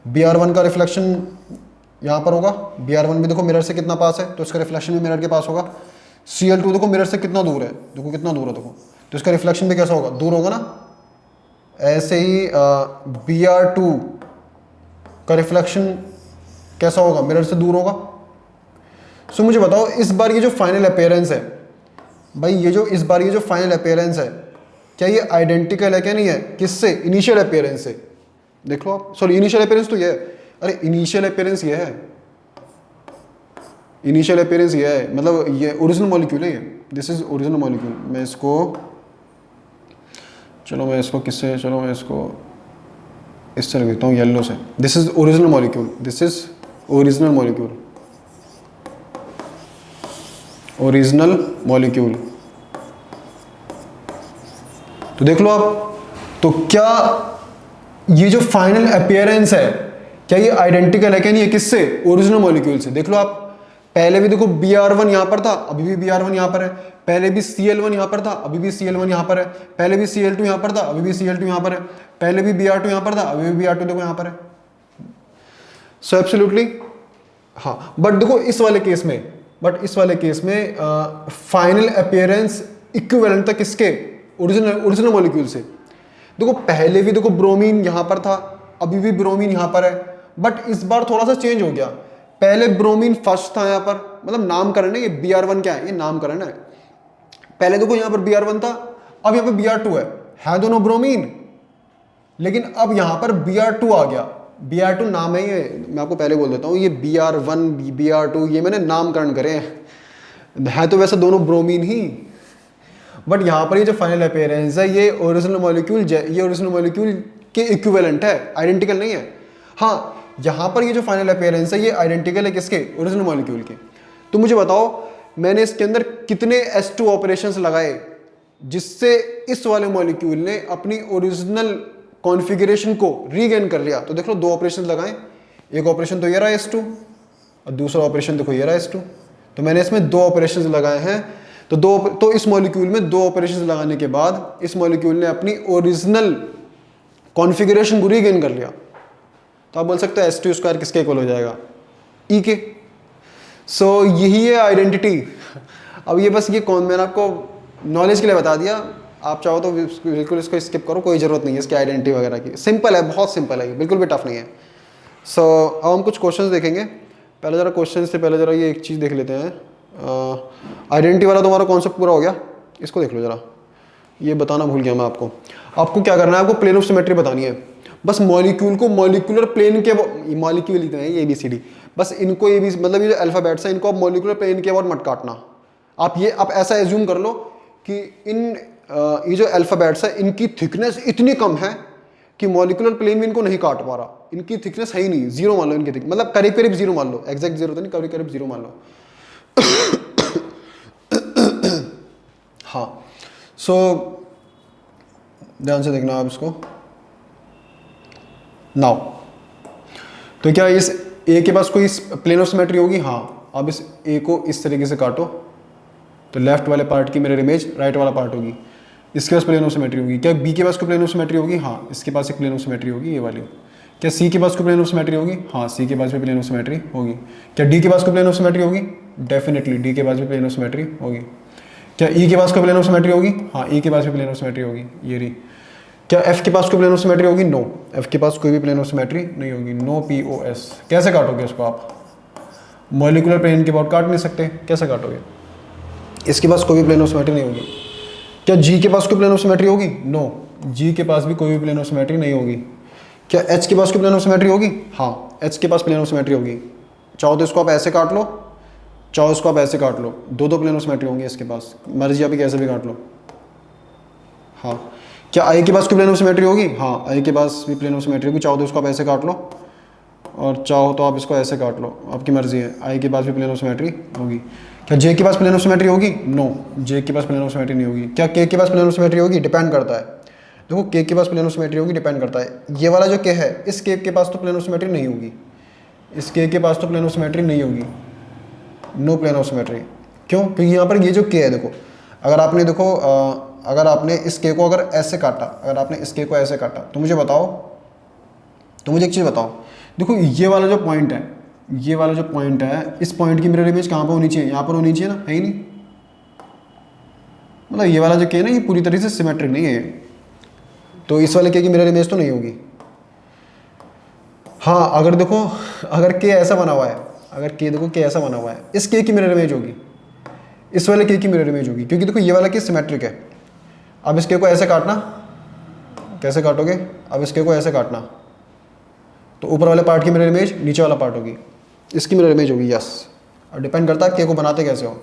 Br1 का रिफ्लेक्शन यहाँ पर होगा, Br1 भी देखो मिरर से कितना पास है, तो इसका रिफ्लेक्शन भी मिरर के पास होगा। Cl2 देखो मिरर से कितना दूर है, देखो कितना दूर है, देखो तो इसका रिफ्लेक्शन भी कैसा होगा, दूर होगा ना। ऐसे ही Br2 का रिफ्लेक्शन कैसा होगा, मिरर से दूर होगा। सो मुझे बताओ इस बार ये जो फाइनल अपीयरेंस है भाई, ये जो इस बार ये जो फाइनल अपीयरेंस है, क्या ये आइडेंटिकल है क्या नहीं है, किससे, इनिशियल अपीयरेंस से। देख लो आप, सॉरी इनिशियल अपीयरेंस तो ये है, अरे इनिशियल अपीयरेंस ये है, इनिशियल अपीयरेंस ये है, मतलब ये ओरिजिनल मॉलिक्यूल है, ये दिस इज ओरिजिनल मॉलिक्यूल। मैं इसको, चलो मैं इसको किससे, चलो मैं इसको इससे लिख देता हूँ येलो से। This is original molecule, this is original molecule, original molecule. तो देख लो आप, तो क्या ये जो फाइनल अपीयरेंस है, क्या ये आइडेंटिकल है क्या नहीं है, किससे, ओरिजिनल मॉलिक्यूल से। देख लो आप, पहले भी देखो Br1 यहां पर था, अभी भी Br1 यहां पर है, पहले भी Cl1 यहां पर था, अभी भी Cl1 यहां पर है, पहले भी Cl2 यहां पर था, अभी भी Cl2 यहां पर है, पहले भी Br2 यहां पर था, अभी भी Br2 देखो यहां पर है। सो एब्सोल्युटली हाँ, बट देखो इस वाले केस में, फाइनल अपीयरेंस इक्विवेलेंट था किसके, ओरिजिनल मॉलिक्यूल से। देखो पहले भी देखो ब्रोमीन यहां पर था, अभी भी ब्रोमीन यहां पर है, बट इस बार थोड़ा सा चेंज हो गया। पहले ब्रोमीन फर्स्ट था यहां पर, मतलब नामकरण है ये, Br1 क्या है, ये नामकरण है। पहले देखो यहां पर Br1 था, अब यहां पर Br2 है दोनों ब्रोमीन, लेकिन अब यहां पर Br2 आ गया। Br2 नाम है ये, मैं आपको पहले बोल देता हूं, ये Br1 Br2 ये मैंने नामकरण करे है तो वैसे दोनों ब्रोमीन ही, बट यहां पर ये जो फाइनल अपीयरेंस है, ये ओरिजिनल मॉलिक्यूल के इक्विवेलेंट है, आइडेंटिकल नहीं है। हाँ, यहां पर ये जो फाइनल अपीयरेंस है, ये आइडेंटिकल है किसके, ओरिजिनल मॉलिक्यूल के। तो मुझे बताओ मैंने इसके अंदर कितने s2 ऑपरेशंस लगाए जिससे इस वाले मॉलिक्यूल ने अपनी ओरिजिनल कॉन्फ़िगरेशन को रीगेन कर लिया। तो देख लो 2 ऑपरेशन लगाए, एक ऑपरेशन तो ये रहा s2 और दूसरा ऑपरेशन देखो ये रहा s2। तो मैंने इसमें 2 ऑपरेशन लगाए हैं, तो इस मॉलिक्यूल में 2 ऑपरेशन लगाने के बाद इस मॉलिक्यूल ने अपनी ओरिजिनल कॉन्फ़िगरेशन को रीगेन कर लिया। तो आप बोल सकते हैं s2² किसके इक्वल हो जाएगा, E के। सो यही है आइडेंटिटी। अब ये बस ये कौन, मैंने आपको नॉलेज के लिए बता दिया, आप चाहो तो बिल्कुल इसको स्किप करो, कोई ज़रूरत नहीं है इसकी आइडेंटिटी वगैरह की। सिंपल है, बहुत सिंपल है, बिल्कुल भी टफ नहीं है। सो अब हम कुछ क्वेश्चंस देखेंगे। पहले ज़रा क्वेश्चन से पहले ज़रा ये एक चीज़ देख लेते हैं। आइडेंटिटी वाला तुम्हारा कॉन्सेप्ट पूरा हो गया, इसको देख लो ज़रा, ये बताना भूल गया मैं आपको। आपको क्या करना है, आपको प्लेन ऑफ सिमेट्री बतानी है। बस मॉलिक्यूल को मॉलिक्यूलर प्लेन के, मॉलिक्यूल लिखते हैं ये ABCD, बस इनको ये भी, मतलब ये जो अल्फ़ाबेट्स हैं इनको आप मॉलिक्यूलर प्लेन के अबाउट मत काटना। आप ऐसा एज्यूम कर लो कि ये जो अल्फ़ाबेट्स है इनकी थिकनेस इतनी कम है कि मॉलिक्यूलर प्लेन में इनको नहीं काट पा रहा, इनकी थिकनेस है ही नहीं, 0 मान लो इनकी थिकनेस, मतलब करीब करीब 0 मान लो, एग्जैक्ट 0 तो नहीं, करीब करीब 0 मान लो। हाँ, सो ध्यान से देखना आप इसको नाउ। तो क्या इस ए के पास कोई प्लेन ऑफ सिमेट्री होगी, हाँ। अब इस ए को इस तरीके से काटो तो लेफ्ट वाले पार्ट की मिरर इमेज राइट वाला पार्ट होगी, इसके पास प्लेन ऑफ सिमेट्री होगी। क्या बी के पास कोई प्लेन ऑफ सिमेट्री होगी, हाँ, इसके पास एक प्लेन ऑफ सिमेट्री होगी ये वाली। क्या सी के पास कोई प्लेन ऑफ सिमेट्री होगी, हाँ, सी के पास भी प्लेन ऑफ सिमेट्री होगी। क्या डी के पास कोई प्लेन ऑफ सिमेट्री होगी, डेफिनेटली डी के पास भी प्लेन ऑफ सिमेट्री होगी। क्या ई के पास कोई प्लेन ऑफ सिमेट्री होगी, हाँ, ई के पास भी प्लेन ऑफ सिमेट्री होगी, ये रही। क्या एफ के पास कोई प्लेन ऑफ सिमेट्री होगी, नो, एफ के पास कोई भी प्लेन ऑफ सिमेट्री नहीं होगी, नो POS। कैसे काटोगे उसको आप, मॉलिक्यूलर प्लेन के अबाउट काट नहीं सकते, कैसे काटोगे, इसके पास कोई भी प्लेन ऑफ सिमेट्री नहीं होगी। क्या जी के पास कोई प्लेन ऑफ सिमेट्री होगी, नो, जी के पास भी कोई भी प्लेन ऑफ सिमेट्री नहीं होगी। क्या एच के पास कोई प्लेन ऑफ सिमेट्री होगी, हाँ, एच के पास प्लेन ऑफ सिमेट्री होगी। चाहो तो इसको आप ऐसे काट लो, चाहो इसको आप ऐसे काट लो, 2 प्लेन ऑफ सिमेट्री होंगी इसके पास, मर्जी आप कैसे भी काट लो। हाँ, क्या आई के पास कोई प्लेन ऑफ सिमेट्री होगी, हाँ, आई के पास भी प्लेन ऑफ सिमेट्री होगी। चाहो तो इसको आप ऐसे काट लो और चाहो तो आप इसको ऐसे काट लो, आपकी मर्जी है। आई के पास भी प्लेन ऑफ सिमेट्री होगी। क्या जे के पास प्लेन ऑफ सिमेट्री होगी, नो, जे के पास प्लेन ऑफ सिमेट्री नहीं होगी। क्या के के पास प्लेन ऑफ सिमेट्री होगी, डिपेंड करता है। देखो के के पास प्लेन ऑफ सिमेट्री होगी, डिपेंड करता है। ये वाला जो के है, इस के पास तो प्लेन ऑफ सिमेट्री नहीं होगी, इस के पास तो प्लेन ऑफ सिमेट्री नहीं होगी। No plane of symmetry. क्यों? क्योंकि यहाँ पर ये जो के है, देखो अगर आपने देखो अगर आपने इस के को अगर ऐसे काटा, अगर आपने इस के को ऐसे काटा, तो मुझे बताओ, तो मुझे एक चीज़ बताओ, देखो ये वाला जो पॉइंट है, ये वाला जो पॉइंट है, इस पॉइंट की मिरर इमेज कहाँ पर होनी चाहिए? यहाँ पर होनी चाहिए ना, है ही नहीं। मतलब ये वाला जो के है ना, ये पूरी तरीके से सिमेट्रिक नहीं है, तो इस वाले के की मिरर इमेज तो नहीं होगी। हाँ अगर देखो, अगर के ऐसा बना हुआ है, अगर के देखो के ऐसा बना हुआ है, इस के की मिरर इमेज होगी, इस वाले के की मिरर इमेज होगी, क्योंकि देखो ये वाला के सिमेट्रिक है। अब इस के को ऐसे काटना, कैसे काटोगे? अब इस के को ऐसे काटना, तो ऊपर वाले पार्ट की मिरर इमेज नीचे वाला पार्ट होगी, इसकी मिरर इमेज होगी, यस। और डिपेंड करता है के को बनाते कैसे हो।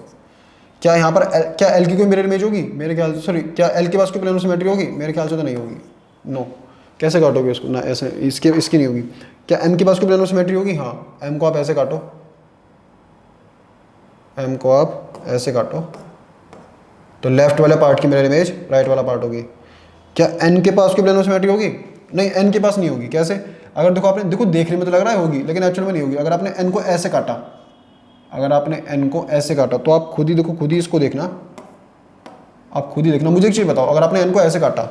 क्या यहाँ पर क्या एल की कोई मिरर इमेज होगी? मेरे ख्याल से, सॉरी, क्या एल के पास कोई प्लेन ऑफ सिमेट्री होगी? मेरे ख्याल से तो नहीं होगी, नो। कैसे काटोगे उसको? ना ऐसे, इसकी नहीं होगी। क्या एम के पास कोई प्लेन ऑफ सिमेट्री होगी? हाँ, एम को आप ऐसे काटो, एम को आप ऐसे काटो, तो लेफ्ट वाले पार्ट की मिरर इमेज राइट वाला पार्ट होगी। क्या एन के पास कोई प्लेन ऑफ सिमेट्री होगी? नहीं, एन के पास नहीं होगी। कैसे? अगर देखो आपने, देखो देखने में तो लग रहा है होगी, लेकिन एक्चुअल में नहीं होगी। अगर आपने एन को ऐसे काटा, अगर आपने एन को ऐसे काटा, तो आप खुद ही देखो, खुद ही इसको देखना, आप खुद ही देखना। मुझे एक चीज़ बताओ, अगर आपने एन को ऐसे काटा,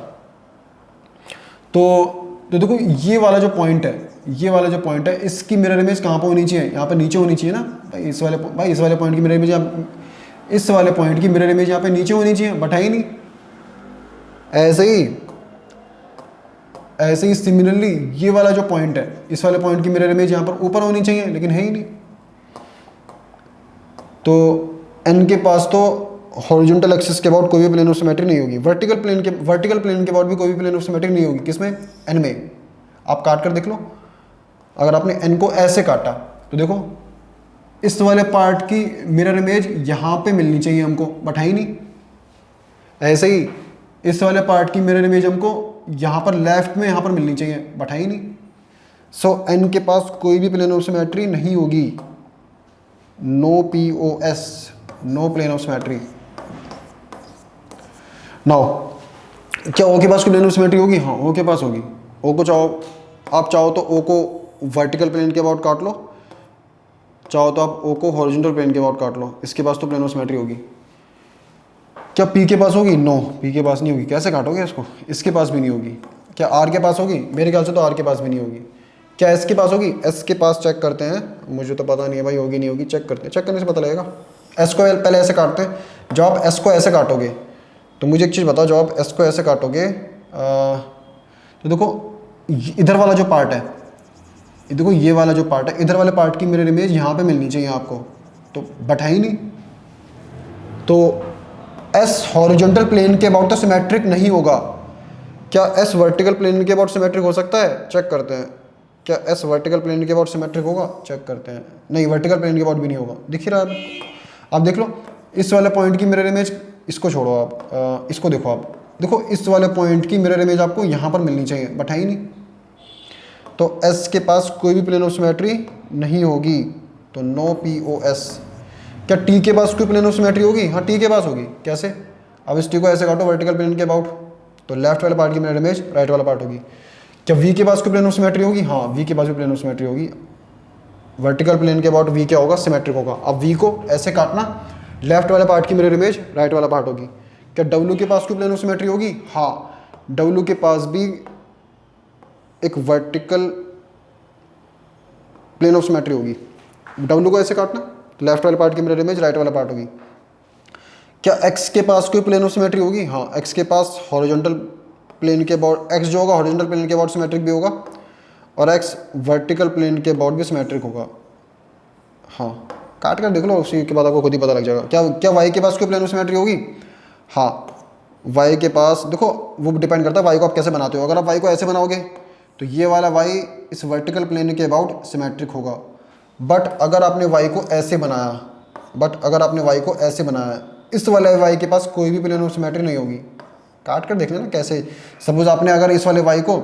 तो देखो ये वाला जो पॉइंट है, ये वाला जो पॉइंट है, इसकी मिरर इमेज कहाँ पर होनी चाहिए? यहाँ पर नीचे होनी चाहिए ना भाई। इस वाले पॉइंट की मिरर इमेज, इस वाले पॉइंट की मिरर इमेज यहाँ पे नीचे होनी चाहिए, बट है ही नहीं। ऐसे ही सिमिलरली ये वाला जो पॉइंट है, इस वाले पॉइंट की मिरर इमेज यहाँ पर ऊपर होनी चाहिए, लेकिन है ही नहीं। तो एन के पास तो हॉरिजॉन्टल एक्सिस के अबाउट कोई भी प्लेन ऑफ सिमेट्री नहीं होगी, वर्टिकल प्लेन के अबाउट भी कोई भी प्लेन ऑफ सिमेट्री नहीं होगी। किसमें? एन में। आप काट कर देख लो, अगर आपने एन को ऐसे काटा, तो देखो इस वाले पार्ट की मिरर इमेज यहाँ पे मिलनी चाहिए हमको, बट है ही नहीं। ऐसे ही इस वाले पार्ट की मिरर इमेज हमको यहाँ पर लेफ्ट में यहाँ पर मिलनी चाहिए, बट है ही नहीं। सो एन के पास कोई भी प्लेन ऑफ सिमेट्री नहीं होगी, no POS, no plane of symmetry. Now क्या ओ के पास कोई प्लेन ऑफ सिमेट्री होगी? हाँ, ओ के पास होगी। ओ को आप चाहो तो ओ को वर्टिकल प्लेन के अबाउट काट लो, चाहो तो आप ओ को हॉरिजॉन्टल प्लेन के अबाउट काट लो, इसके पास तो प्लेन ऑफ सिमेट्री होगी। क्या पी के पास होगी? नो, पी के पास नहीं होगी। कैसे काटोगे इसको? इसके पास भी नहीं होगी। क्या आर के पास होगी? मेरे ख्याल से तो आर के पास भी नहीं होगी। क्या एस के पास होगी? एस के पास चेक करते हैं, मुझे तो पता नहीं है भाई, होगी नहीं होगी, चेक करते हैं, चेक करने से पता लगेगा। एस को पहले ऐसे काटते हैं, जब आप एस को ऐसे काटोगे, तो मुझे एक चीज़ बताओ, जब आप एस को ऐसे काटोगे तो देखो इधर वाला जो पार्ट है, देखो ये वाला जो पार्ट है, इधर वाले पार्ट की मिरर इमेज यहाँ पे मिलनी चाहिए आपको, तो बट है ही नहीं। तो एस हॉरिजॉन्टल प्लेन के अबाउट तो सिमेट्रिक नहीं होगा। क्या एस वर्टिकल प्लेन के अबाउट सिमेट्रिक हो सकता है? चेक करते हैं। क्या एस वर्टिकल प्लेन के अबाउट सिमेट्रिक होगा? चेक करते हैं। नहीं, वर्टिकल प्लेन के अबाउट भी नहीं होगा। दिख ही रहा है, आप देख लो। इस वाले पॉइंट की मिरर इमेज, इसको छोड़ो आप, इसको देखो आप, देखो इस वाले पॉइंट की मिरर इमेज आपको यहाँ पर मिलनी चाहिए, बट है ही नहीं। तो एस के पास कोई भी प्लेन ऑफ सिमेट्री नहीं होगी, तो नो POS। क्या टी के पास कोई प्लेन ऑफ सिमेट्री होगी? हाँ, टी के पास होगी। कैसे? अब इस टी को ऐसे काटो वर्टिकल प्लेन के अबाउट, तो लेफ्ट वाले पार्ट की मिरर इमेज राइट वाला पार्ट होगी। क्या वी के पास कोई प्लेन ऑफ सिमेट्री होगी? हाँ, वी के पास भी प्लेन ऑफ सिमेट्री होगी। वर्टिकल प्लेन के अबाउट वी क्या होगा? सिमेट्रिक होगा। अब वी को ऐसे काटना, लेफ्ट वाले पार्ट की मिरर इमेज राइट वाला पार्ट होगी। क्या डब्ल्यू के पास कोई प्लेन ऑफ सिमेट्री होगी? हाँ, डब्ल्यू के पास भी एक वर्टिकल प्लेन ऑफ सिमेट्री होगी। डब्ल्यू को ऐसे काटना, लेफ्ट वाले पार्ट की मिरर इमेज राइट वाला पार्ट होगी। क्या एक्स के पास कोई प्लेन ऑफ सिमेट्री होगी? हाँ, एक्स के पास हॉरिजॉन्टल प्लेन के अबाउट, एक्स जो होगा हॉरिजॉन्टल प्लेन के अबाउट सिमेट्रिक भी होगा, और एक्स वर्टिकल प्लेन के अबाउट भी सिमेट्रिक होगा। हाँ, काट कर देख लो, उसी के बाद आपको खुद ही पता लग जाएगा। क्या वाई के पास कोई प्लेन ऑफ सिमेट्री होगी? हाँ, वाई के पास, देखो वो डिपेंड करता है वाई को आप कैसे बनाते हो। अगर आप वाई को ऐसे बनाओगे, तो ये वाला वाई इस वर्टिकल प्लेन के अबाउट सिमेट्रिक होगा। बट अगर आपने वाई को ऐसे बनाया, इस वाले वाई के पास कोई भी प्लेन ऑफ सिमेट्री नहीं होगी। काट कर देख लेना कैसे। सपोज आपने अगर इस वाले वाई को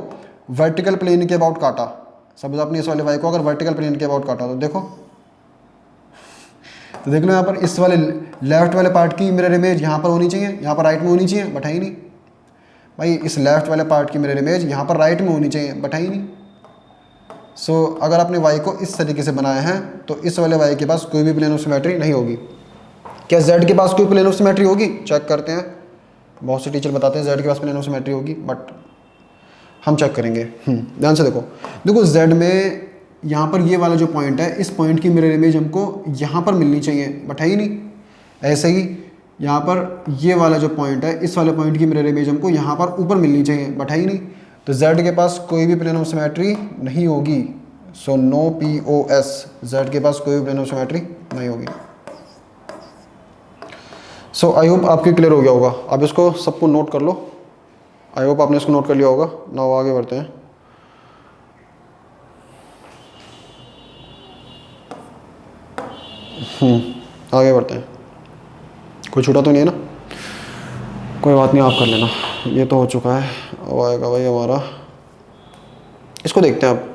वर्टिकल प्लेन के अबाउट काटा, तो देखो, तो देख लो यहाँ पर इस वाले लेफ्ट वाले पार्ट की मिरर इमेज यहाँ पर होनी चाहिए, यहाँ पर राइट में होनी चाहिए, बट है ही नहीं भाई। इस लेफ्ट वाले पार्ट की मिरर इमेज यहाँ पर राइट में होनी चाहिए, बट है ही नहीं। सो अगर आपने y को इस तरीके से बनाया है तो इस वाले y के पास कोई भी प्लेन ऑफ सिमेट्री नहीं होगी। क्या z के पास कोई प्लेन ऑफ सिमेट्री होगी? चेक करते हैं। बहुत से टीचर बताते हैं z के पास प्लेन ऑफ सिमेट्री होगी, बट हम चेक करेंगे। ध्यान से देखो, देखो z में यहाँ पर ये वाला जो पॉइंट है, इस पॉइंट की मिरर इमेज हमको यहाँ पर मिलनी चाहिए, बट है ही नहीं। ऐसे ही यहाँ पर ये वाला जो पॉइंट है, इस वाले पॉइंट की मिरर इमेज हमको यहाँ पर ऊपर मिलनी चाहिए, बट है ही नहीं। तो z के पास कोई भी प्लेन ऑफ सिमेट्री नहीं होगी। सो नो POS, z के पास कोई भी प्लेन ऑफ सिमेट्री नहीं होगी। सो आई होप आपके क्लियर हो गया होगा। आप इसको सबको नोट कर लो। आई होप आपने इसको नोट कर लिया होगा। नाउ आगे बढ़ते हैं। आगे बढ़ते हैं। कोई छूटा तो नहीं है ना? कोई बात नहीं, आप कर लेना, ये तो हो चुका है। अब आएगा भाई हमारा, इसको देखते हैं अब।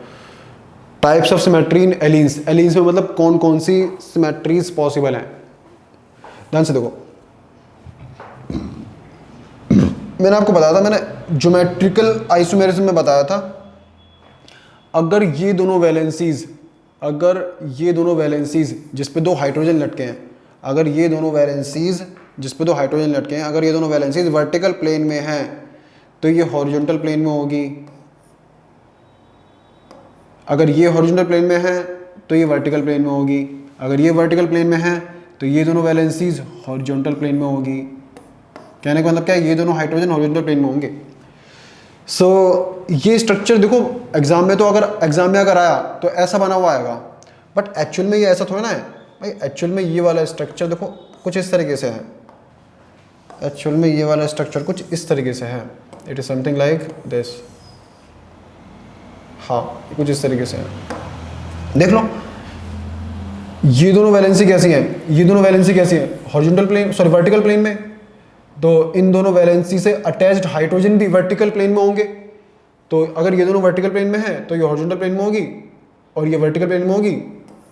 टाइप्स ऑफ सिमेट्री इन एलीन्स। एलीन्स में मतलब कौन कौन सी सिमेट्रीज पॉसिबल हैं। ध्यान से देखो, मैंने आपको बताया था, मैंने ज्योमेट्रिकल आइसोमेरिज्म में बताया था, अगर ये दोनों वैलेंसीज जिस पे दो हाइड्रोजन लटके हैं, अगर ये दोनों वैलेंसीज जिस पे दो हाइड्रोजन लटके हैं, अगर ये दोनों वैलेंसीज वर्टिकल प्लेन में हैं तो ये हॉरिजॉन्टल प्लेन में होगी। अगर ये हॉरिजॉन्टल प्लेन में है तो ये वर्टिकल प्लेन में होगी। अगर ये वर्टिकल प्लेन में है तो ये दोनों वैलेंसीज हॉरिजॉन्टल प्लेन में होगी। कहने का मतलब क्या है, ये दोनों हाइड्रोजन हॉरिजॉन्टल प्लेन में होंगे। सो ये स्ट्रक्चर देखो एग्जाम में, तो अगर एग्जाम में अगर आया तो ऐसा बना हुआ आएगा, बट एक्चुअल में ये ऐसा थोड़ा ना है भाई। एक्चुअल में ये वाला स्ट्रक्चर देखो कुछ इस तरीके से है। एक्चुअल में ये वाला स्ट्रक्चर कुछ इस तरीके से है। It is something like this. हाँ, कुछ इस तरीके से है। देख लो, ये दोनों वैलेंसी कैसी है, ये दोनों वैलेंसी कैसी है, horizontal plane, sorry vertical plane में। तो इन दोनों वैलेंसी से अटैच्ड हाइड्रोजन भी वर्टिकल प्लेन में होंगे। तो अगर ये दोनों वर्टिकल प्लेन में है तो ये हॉरिजॉन्टल प्लेन में होगी, और ये वर्टिकल प्लेन में होगी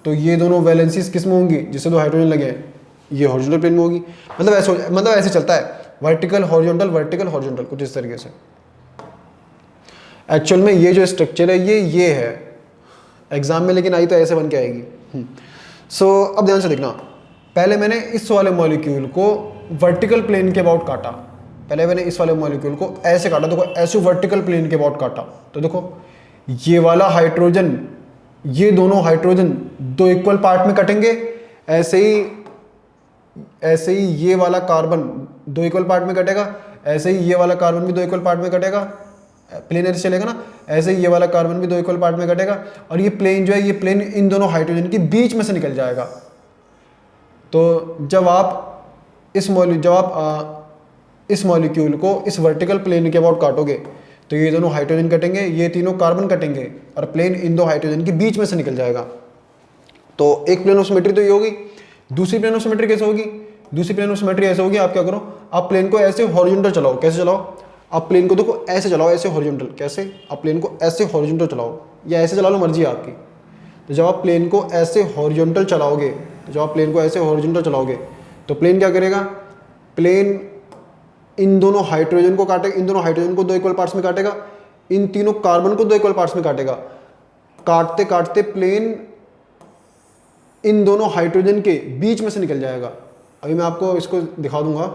तो ये दोनों वैलेंसीज किस में होंगी, जिससे दो हाइड्रोजन लगे हैं, ये हॉरिजॉन्टल प्लेन में होगी। मतलब ऐसे चलता है, वर्टिकल हॉरिजॉन्टल कुछ इस तरीके से। एक्चुअल में ये जो स्ट्रक्चर है ये है एग्जाम में, लेकिन आई तो ऐसे बन के आएगी। सो अब ध्यान से देखना, पहले मैंने इस वाले मॉलिक्यूल को वर्टिकल प्लेन के अबाउट काटा। पहले मैंने इस वाले मॉलिक्यूल को ऐसे काटा, देखो ऐसे वर्टिकल प्लेन के अबाउट काटा। तो देखो ये वाला हाइड्रोजन, ये दोनों हाइड्रोजन दो इक्वल पार्ट में कटेंगे। ऐसे ही ये वाला कार्बन दो इक्वल पार्ट में कटेगा, ऐसे ही ये वाला कार्बन भी दो इक्वल पार्ट में कटेगा। प्लेन ऐसे चलेगा ना, ऐसे ही ये वाला कार्बन भी दो इक्वल पार्ट में कटेगा, और ये प्लेन जो है, ये प्लेन इन दोनों हाइड्रोजन के बीच में से निकल जाएगा। तो जब आप इस मॉलिक्यूल को इस वर्टिकल प्लेन के अबाउट काटोगे तो ये दोनों हाइड्रोजन कटेंगे, ये तीनों कार्बन कटेंगे, और प्लेन इन दो हाइड्रोजन के बीच में से निकल जाएगा। तो एक प्लेन ऑफ सिमेट्री तो ये होगी। दूसरी प्लेन ऑफ सिमेट्री कैसे होगी? दूसरी प्लेन ऑफ सिमेट्री ऐसे होगी, आप क्या करो, आप प्लेन को ऐसे हॉरिजॉन्टल चलाओ। कैसे चलाओ? आप प्लेन को देखो ऐसे चलाओ, ऐसे हॉरिजॉन्टल। कैसे? आप प्लेन को ऐसे हॉरिजॉन्टल चलाओ, या ऐसे चला लो, मर्जी है आपकी। तो जब आप प्लेन को ऐसे हॉरिजॉन्टल चलाओगे, तो प्लेन क्या करेगा? प्लेन इन दोनों हाइड्रोजन को काटेगा, इन दोनों हाइड्रोजन को दो इक्वल पार्ट्स में काटेगा, इन तीनों कार्बन को दो इक्वल पार्ट्स में काटेगा। काटते काटते प्लेन इन दोनों हाइड्रोजन के बीच में से निकल जाएगा। अभी मैं आपको इसको दिखा दूंगा,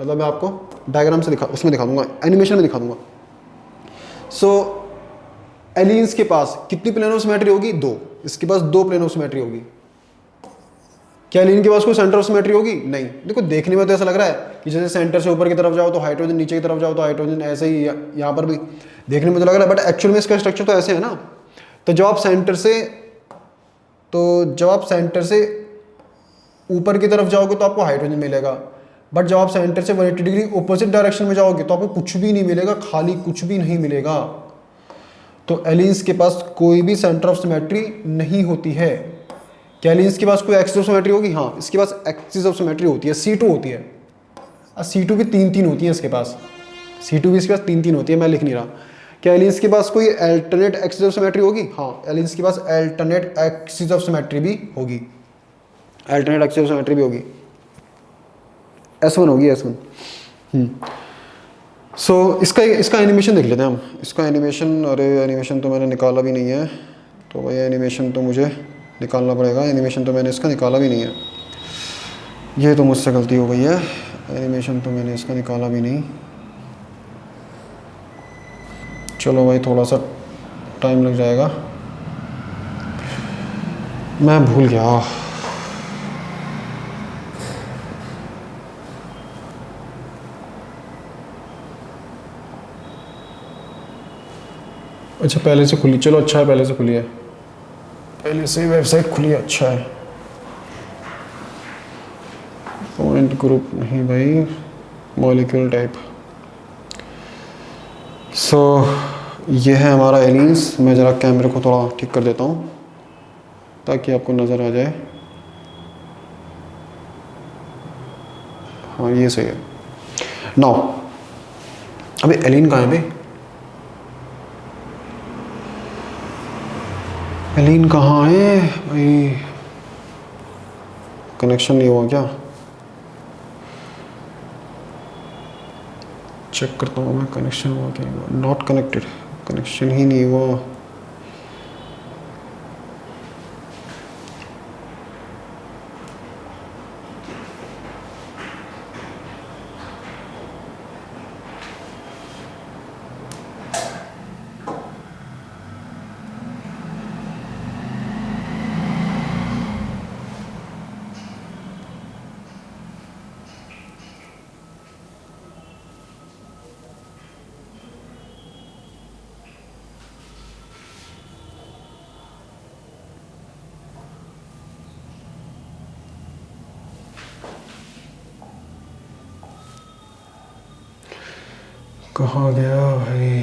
मतलब मैं आपको डायग्राम से उसमें दिखा दूंगा, एनिमेशन में दिखा दूंगा। सो एलीन्स के पास कितनी प्लेन ऑफ सिमेट्री होगी? दो। इसके पास दो प्लेन ऑफ सिमेट्री होगी। क्या एलीन के पास कोई सेंटर ऑफ सिमेट्री होगी? नहीं। देखो देखने में तो ऐसा लग रहा है कि जैसे सेंटर से ऊपर की तरफ जाओ तो हाइड्रोजन, नीचे की तरफ जाओ तो हाइड्रोजन, ऐसे ही यहाँ पर भी देखने में तो लग रहा है, बट एक्चुअल में इसका स्ट्रक्चर तो ऐसे है ना। तो जब आप सेंटर से ऊपर की तरफ जाओगे तो आपको हाइड्रोजन मिलेगा, बट जब आप सेंटर से 180 डिग्री ऑपोजिट डायरेक्शन में जाओगे तो आपको कुछ भी नहीं मिलेगा, खाली कुछ भी नहीं मिलेगा। तो एलीन्स के पास कोई भी सेंटर ऑफ सिमेट्री नहीं होती है। क्या एलीन्स के पास कोई एक्सिस ऑफ सिमेट्री होगी? हाँ, इसके पास एक्सिस ऑफ सिमेट्री होती है, C2 होती है। C2 भी तीन होती है इसके पास, C2 भी इसके पास तीन होती है, मैं लिख नहीं रहा। क्या एलीन्स के पास कोई अल्टरनेट एक्सिस ऑफ सिमेट्री होगी? हाँ, एलीन्स के पास अल्टरनेट एक्सिस ऑफ सिमेट्री भी होगी, अल्टरनेट एक्सिस ऑफ सिमेट्री भी होगी। S1 होगी, S1। सो इसका एनिमेशन देख लेते हैं हम। इसका एनिमेशन, अरे एनिमेशन तो मैंने निकाला भी नहीं है, तो भाई एनिमेशन तो मुझे निकालना पड़ेगा। एनिमेशन तो मैंने इसका निकाला भी नहीं है, ये तो मुझसे गलती हो गई है। एनिमेशन तो मैंने इसका निकाला भी नहीं। चलो भाई थोड़ा सा टाइम लग जाएगा, मैं भूल गया। अच्छा पहले से खुली, चलो अच्छा है पहले से खुली है, पहले से वेबसाइट खुली है, अच्छा है। पॉइंट ग्रुप नहीं भाई, मॉलिक्यूल टाइप। सो ये है हमारा एलिन्स। मैं ज़रा कैमरे को थोड़ा ठीक कर देता हूँ ताकि आपको नज़र आ जाए। हाँ ये सही है। नाउ अबे एलिन कहाँ है भाई? एलिन कहाँ है भाई? कनेक्शन नहीं हुआ क्या? चेक करता हूँ मैं, कनेक्शन हुआ क्या? नॉट कनेक्टेड, कनेक्शन ही नहीं हुआ। कहाँ गया भाई?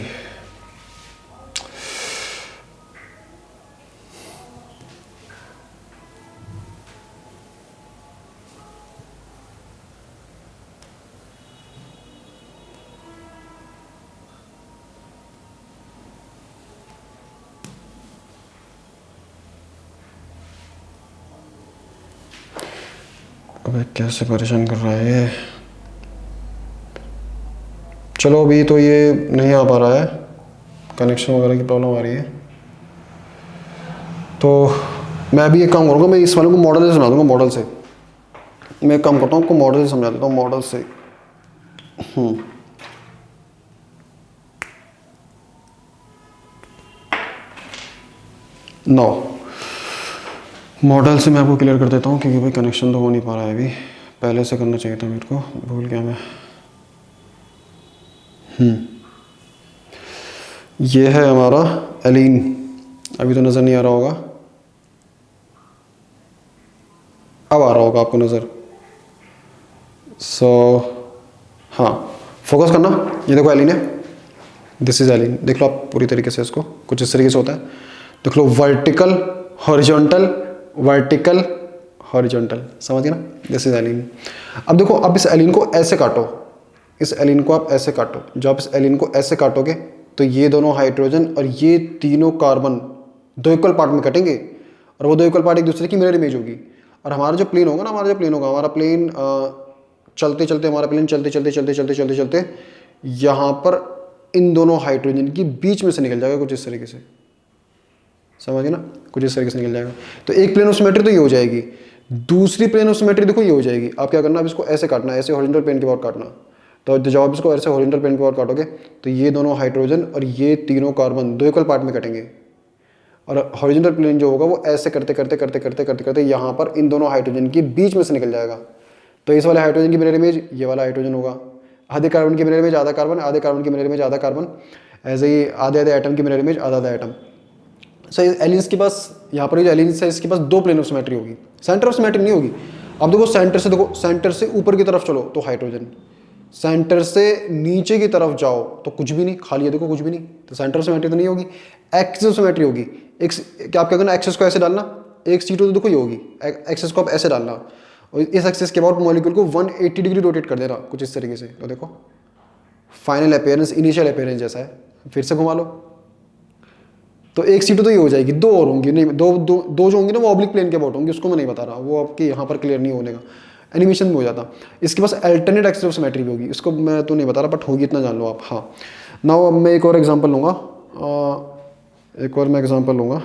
अबे कैसे परेशान कर रहा है ये? चलो अभी तो ये नहीं आ पा रहा है, कनेक्शन वगैरह की प्रॉब्लम आ रही है। तो मैं अभी एक काम करूँगा, मैं इस वाले को मॉडल से समझा दूँगा। मॉडल से मैं एक काम करता हूँ, आपको मॉडल से समझा देता हूँ, मॉडल से। नो मॉडल से मैं आपको क्लियर कर देता हूँ, क्योंकि भाई कनेक्शन तो हो नहीं पा रहा है अभी। पहले से करना चाहिए था मेरे को, भूल गया मैं। ये है हमारा एलीन। अभी तो नज़र नहीं आ रहा होगा, अब आ रहा होगा आपको नज़र। हाँ फोकस करना, ये देखो एलीन है, दिस इज एलीन। देख लो आप पूरी तरीके से इसको, कुछ इस तरीके से होता है। देख लो वर्टिकल हॉरिजॉन्टल, वर्टिकल हॉरिजॉन्टल, समझ गए ना? दिस इज एलीन। अब देखो, अब इस एलीन को ऐसे काटो, इस एलीन को आप ऐसे काटो। जब आप इस एलीन को ऐसे काटोगे तो ये दोनों हाइड्रोजन और ये तीनों कार्बन दो इक्वल पार्ट में कटेंगे, और वो दो इक्वल पार्ट एक दूसरे की मिरर इमेज होगी। और हमारा जो प्लेन होगा ना, हमारा जो प्लेन होगा, हमारा प्लेन चलते चलते, हमारा प्लेन चलते चलते चलते चलते चलते चलते यहाँ पर इन दोनों हाइड्रोजन की बीच में से निकल जाएगा, कुछ इस तरीके से, समझ गए ना? कुछ इस तरीके से निकल जाएगा। तो एक प्लेन ऑफ सिमेट्री तो ये हो जाएगी। दूसरी प्लेन ऑफ सिमेट्री देखो ये हो जाएगी। आप क्या करना, अब इसको ऐसे काटना, ऐसे हॉरिजॉन्टल प्लेन के बाहर काटना। तो जब आप इसको ऐसे हॉरिजॉन्टल प्लेन के बाहर काटोगे तो ये दोनों हाइड्रोजन और ये तीनों कार्बन दो इक्वल पार्ट में कटेंगे, और हॉरिजॉन्टल प्लेन जो होगा वो ऐसे करते करते करते करते करते करते यहाँ पर इन दोनों हाइड्रोजन के बीच में से निकल जाएगा। तो इस वाले हाइड्रोजन की मिरर इमेज ये वाला हाइड्रोजन होगा, आधे कार्बन की मिरर इमेज आधा कार्बन, आधे कार्बन की मिरर इमेज आधा कार्बन, ऐसे ही आधे आधे एटम की मिरर इमेज आधा आधा एटम। सो एलियंस के पास, यहाँ पर जो एलियंस है इसके पास दो प्लेन ऑफ सिमेट्री होगी, सेंटर ऑफ सिमेट्री नहीं होगी। अब देखो सेंटर से, देखो सेंटर से ऊपर की तरफ चलो तो हाइड्रोजन, सेंटर से नीचे की तरफ जाओ तो कुछ भी नहीं, खाली है देखो, कुछ भी नहीं। तो सेंटर ऑफ सिमेट्री तो नहीं होगी, एक्सिस ऑफ सिमेट्री होगी। क्या आप क्या करना, एक्सिस को ऐसे डालना, एक सीट तो देखो ये होगी, एक्सिस को आप ऐसे डालना, और इस एक्सिस के बाद मॉलिक्यूल को 180 डिग्री रोटेट कर देना, कुछ इस तरीके से। तो देखो फाइनल अपीयरेंस, इनिशियल अपीयरेंस जैसा है। फिर से घुमा लो तो एक सीट तो ये हो जाएगी, दो और होंगी, नहीं दो जो होंगी ना वो ऑब्लिक प्लेन के अबाउट होंगी, उसको मैं नहीं बता रहा, वो आपके यहाँ पर क्लियर नहीं होने का, एनिमेशन में हो जाता। इसके पास अल्टरनेट एक्सिस ऑफ सिमेट्री भी होगी, इसको मैं तो नहीं बता रहा, बट होगी इतना जान लो आप। हाँ नाउ अब मैं एक और एग्जांपल लूँगा, एक और मैं एग्जांपल लूँगा।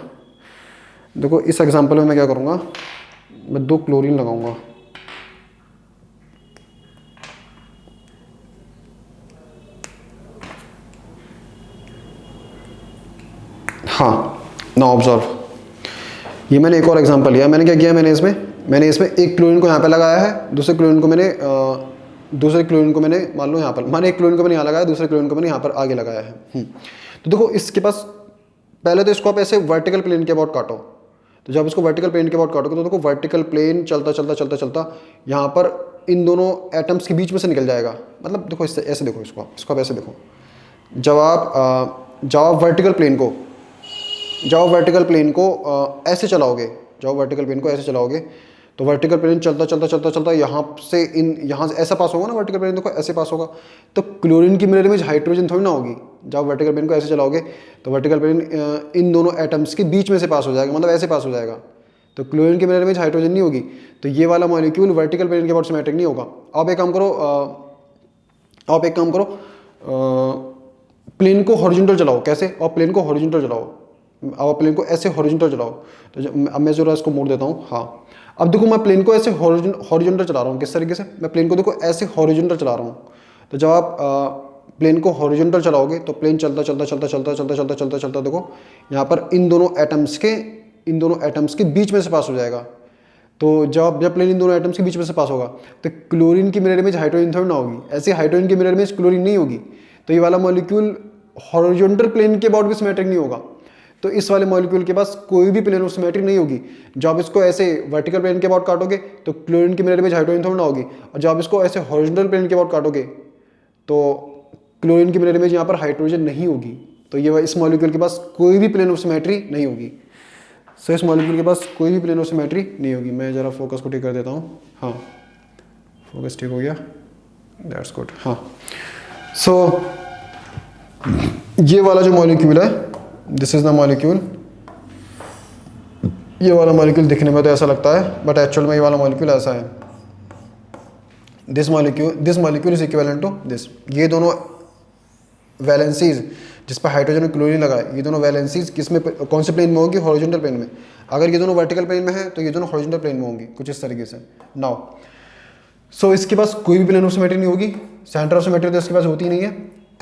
देखो इस एग्जांपल में मैं क्या करूँगा, मैं 2 क्लोरीन लगाऊंगा। हाँ, ना ऑब्जर्व, ये मैंने एक और एग्जांपल लिया। मैंने क्या किया, मैंने इसमें एक क्लोरीन को यहाँ पे लगाया है, दूसरे क्लोरीन को मैंने मान लो यहाँ पर, माने एक क्लोरीन को मैंने यहाँ लगाया, दूसरे क्लोरीन को मैंने यहाँ पर आगे लगाया है। तो देखो इसके पास, पहले तो इसको आप ऐसे वर्टिकल प्लेन के अबाउट काटो। तो जब इसको वर्टिकल प्लेन के अबाउट काटोगे तो देखो वर्टिकल प्लेन चलता चलता चलता चलता यहाँ पर इन दोनों एटम्स के बीच में से निकल जाएगा। मतलब देखो इससे ऐसे देखो, इसको आप ऐसे देखो। जब आप वर्टिकल प्लेन को ऐसे चलाओगे, तो वर्टिकल प्लेन चलता चलता चलता चलता यहाँ से ऐसा पास होगा ना, वर्टिकल प्लेन देखो ऐसे पास होगा। तो क्लोरीन की मिरर इमेज हाइड्रोजन थोड़ी ना होगी। जब वर्टिकल प्लेन को ऐसे चलाओगे तो वर्टिकल प्लेन इन दोनों एटम्स के बीच में से पास हो जाएगा, मतलब ऐसे पास हो जाएगा। तो क्लोरीन की मिरर इमेज हाइड्रोजन नहीं होगी, तो ये वाला मॉलिक्यूल वर्टिकल प्लेन के अबाउट सिमेट्रिक नहीं होगा। आप एक काम करो, प्लेन को हॉरिजॉन्टल चलाओ। कैसे? और प्लेन को हॉरिजॉन्टल चलाओ, अब प्लेन को ऐसे हॉरिजॉन्टल चलाओ। तो अब मैं जरा इसको मोड़ देता हूँ। हाँ, अब देखो मैं प्लेन को ऐसे हॉरिजॉन्टल चला रहा हूँ। किस तरीके से? मैं प्लेन को देखो ऐसे हॉरिजॉन्टल चला रहा हूँ। तो जब आप प्लेन को हॉरिजॉन्टल चलाओगे तो प्लेन चलता चलता चलता चलता चलता चलता चलता चलता देखो यहाँ पर इन दोनों एटम्स के बीच में से पास हो जाएगा। तो जब प्लेन इन दोनों एटम्स के बीच में से पास होगा तो क्लोरीन की मिरर इमेज हाइड्रोजन थोड़ी ना होगी, ऐसे हाइड्रोजन की मिरर इमेज क्लोरीन नहीं होगी। तो ये वाला मॉलिक्यूल हॉरिजॉन्टल प्लेन के अबाउट भी सिमेट्रिक नहीं होगा। तो इस वाले मॉलिक्यूल के पास कोई भी प्लेन ऑफ सिमेट्री नहीं होगी। जब आप इसको ऐसे वर्टिकल प्लेन के अबाउट काटोगे तो क्लोरीन की मिरर इमेज हाइड्रोजन थोड़ी ना होगी, और जब आप इसको ऐसे हॉरिजॉन्टल प्लेन के अबाउट काटोगे तो क्लोरीन की मिरर इमेज यहाँ पर हाइड्रोजन नहीं होगी। तो ये इस मॉलिक्यूल के पास कोई भी प्लेन ऑफ सिमेट्री नहीं होगी। सो इस मॉलिक्यूल के पास कोई भी प्लेन ऑफ सिमेट्री नहीं होगी। मैं ज़रा फोकस को ठीक कर देता हूँ। हाँ, फोकस ठीक हो गया, दैट्स गुड। हाँ, सो ये वाला जो मॉलिक्यूल है, दिस इज द मॉलिक्यूल। ये वाला मॉलिक्यूल दिखने में तो ऐसा लगता है, बट एक्चुअल में ये वाला मॉलिक्यूल ऐसा है। This molecule is equivalent to this. ये दोनों वैलेंसीज जिस पर हाइड्रोजन और क्लोरीन लगा है, ये दोनों वैलेंसीज किस में, कौन से प्लेन में होगी? हॉरिजॉन्टल प्लेन में। अगर ये दोनों वर्टिकल प्लेन में है तो ये दोनों हॉरिजॉन्टल प्लेन में होंगी, कुछ इस तरीके से। नाउ सो इसके पास कोई भी प्लेन ऑफ सिमेट्री नहीं होगी। सेंटर ऑफ सिमेट्री तो इसके पास होती ही नहीं है।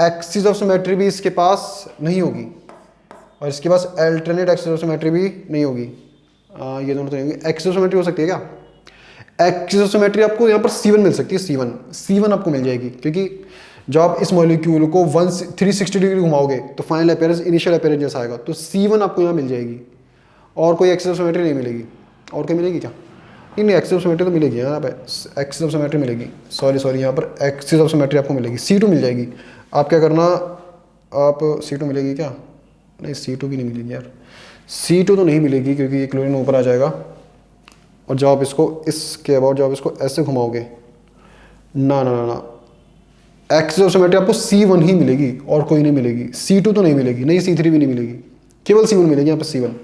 एक्सिस ऑफ सिमेट्री भी इसके पास नहीं होगी, और इसके पास अल्टरनेट एक्सिस ऑफ सिमेट्री भी नहीं होगी। ये दोनों तो नहीं होगी। एक्सिस ऑफ सिमेट्री हो सकती है क्या? एक्सिस ऑफ सिमेट्री आपको यहाँ पर C1 मिल सकती है। C1 आपको मिल जाएगी, क्योंकि जब आप इस मॉलिक्यूल को 360 डिग्री घुमाओगे तो फाइनल अपीयरेंस इनिशियल अपीयरेंस जैसा आएगा। तो C1 आपको यहाँ मिल जाएगी, और कोई एक्सिस ऑफ सिमेट्री नहीं मिलेगी। और कोई मिलेगी क्या? नहीं, एक्सिस ऑफ सिमेट्री तो मिलेगी यहाँ पे, एक्सिस ऑफ सिमेट्री मिलेगी। सॉरी, यहाँ पर एक्सिस ऑफ सिमेट्री आपको मिलेगी। C2 मिल जाएगी। आप क्या करना, आप C2 मिलेगी क्या? नहीं, C2 भी नहीं मिलेगी यार। C2 तो नहीं मिलेगी, क्योंकि ये क्लोरीन ऊपर आ जाएगा। और जब आप इसको इसके अबाउट जब आप इसको ऐसे घुमाओगे, ना, एक्सिस ऑफ सिमेट्री आपको C1 ही मिलेगी, और कोई नहीं मिलेगी। C2 तो नहीं मिलेगी, नहीं C3 भी नहीं मिलेगी, केवल C1 मिलेगी यहाँ पर। C1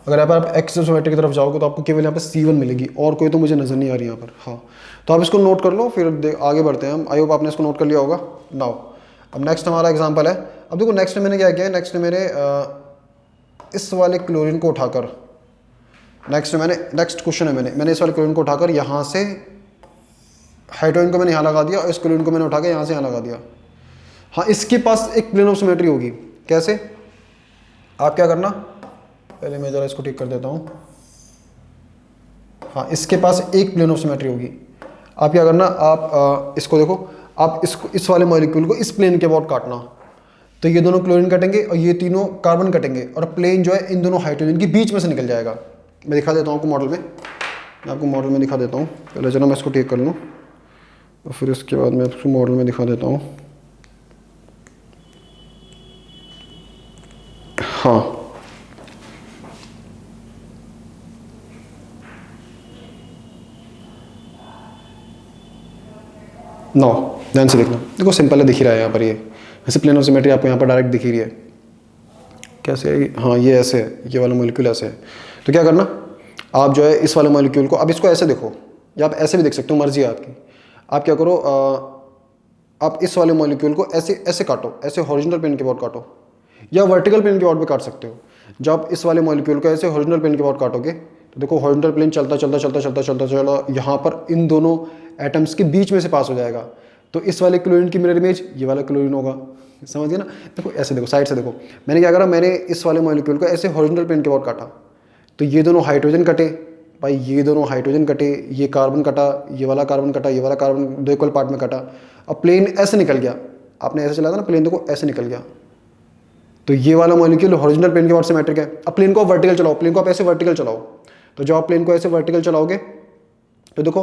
अगर यहाँ पर आप एक्सिस ऑफ सिमेट्री की तरफ जाओगे तो आपको केवल यहाँ पर C1 मिलेगी, और कोई तो मुझे नज़र नहीं आ रही यहाँ पर। हाँ, तो आप इसको नोट कर लो, फिर आगे बढ़ते हैं हम। आई होप आपने इसको नोट कर लिया होगा। नाउ अब नेक्स्ट हमारा एग्जाम्पल है। अब देखो नेक्स्ट में मैंने क्या किया, नेक्स्ट में मैंने इस वाले क्लोरीन को उठाकर, नेक्स्ट क्वेश्चन है, मैंने इस वाले क्लोरीन को उठाकर यहाँ से हाइड्रोजन को मैंने यहाँ लगा दिया, और इस क्लोरीन को मैंने उठा के यहाँ से यहाँ लगा दिया। हाँ, इसके पास एक प्लेन ऑफ सिमेट्री होगी। कैसे? आप क्या करना, पहले मैं जरा इसको ठीक कर देता हूँ। हाँ, इसके पास एक प्लेन ऑफ सिमेट्री होगी। आप क्या करना, आप इसको देखो, आप इस वाले मॉलिक्यूल को इस प्लेन के अबाउट काटना। तो ये दोनों क्लोरीन कटेंगे और ये तीनों कार्बन कटेंगे, और प्लेन जो है इन दोनों हाइड्रोजन के बीच में से निकल जाएगा। मैं दिखा देता हूँ आपको मॉडल में, दिखा देता हूँ। पहले चलो मैं इसको ठीक कर लूँ, और फिर उसके बाद मैं आपको मॉडल में दिखा देता हूँ। हाँ, नो, ध्यान से देखना। देखो सिंपल है, दिख ही रहा है यहाँ पर। ये ऐसे प्लेन ऑफ सिमेट्री आपको यहाँ पर डायरेक्ट दिख ही रही है। कैसे? हाँ, ये ऐसे है, ये वाला मॉलिक्यूल ऐसे है। तो क्या करना, आप जो है इस वाले मॉलिक्यूल को, अब इसको ऐसे देखो, या आप ऐसे भी देख सकते हो, मर्जी है आपकी। आप क्या करो, आप इस वाले मॉलिक्यूल को ऐसे काटो, ऐसे हॉरिजॉन्टल प्लेन के अबाउट काटो, या वर्टिकल प्लेन के अबाउट भी काट सकते हो। जब आप इस वाले मॉलिक्यूल को ऐसे हॉरिजॉन्टल प्लेन के अबाउट काटोगे तो देखो हॉरिजॉन्टल प्लेन चलता चलता चलता चलता चलता चलता यहाँ पर इन दोनों एटम्स के बीच में से पास हो जाएगा। तो इस वाले क्लोरीन की मिरर इमेज ये वाला क्लोरीन होगा, समझ गए ना। देखो ऐसे देखो साइड से देखो, मैंने क्या करा, मैंने इस वाले मॉलिक्यूल को ऐसे हॉरिजॉन्टल प्लेन के अबाउट काटा तो ये दोनों हाइड्रोजन कटे भाई, ये दोनों हाइड्रोजन कटे, ये कार्बन कटा, ये वाला कार्बन कटा, ये वाला कार्बन, दो इक्वल पार्ट में कटा। अब प्लेन ऐसे निकल गया, आपने ऐसे चला था ना प्लेन, देखो ऐसे निकल गया। तो ये वाला मॉलिक्यूल हॉरिजॉन्टल प्लेन के अबाउट सिमेट्रिक है। अब प्लेन को आप वर्टिकल चलाओ, प्लेन को आप ऐसे वर्टिकल चलाओ, तो जब आप प्लेन को ऐसे वर्टिकल चलाओगे तो देखो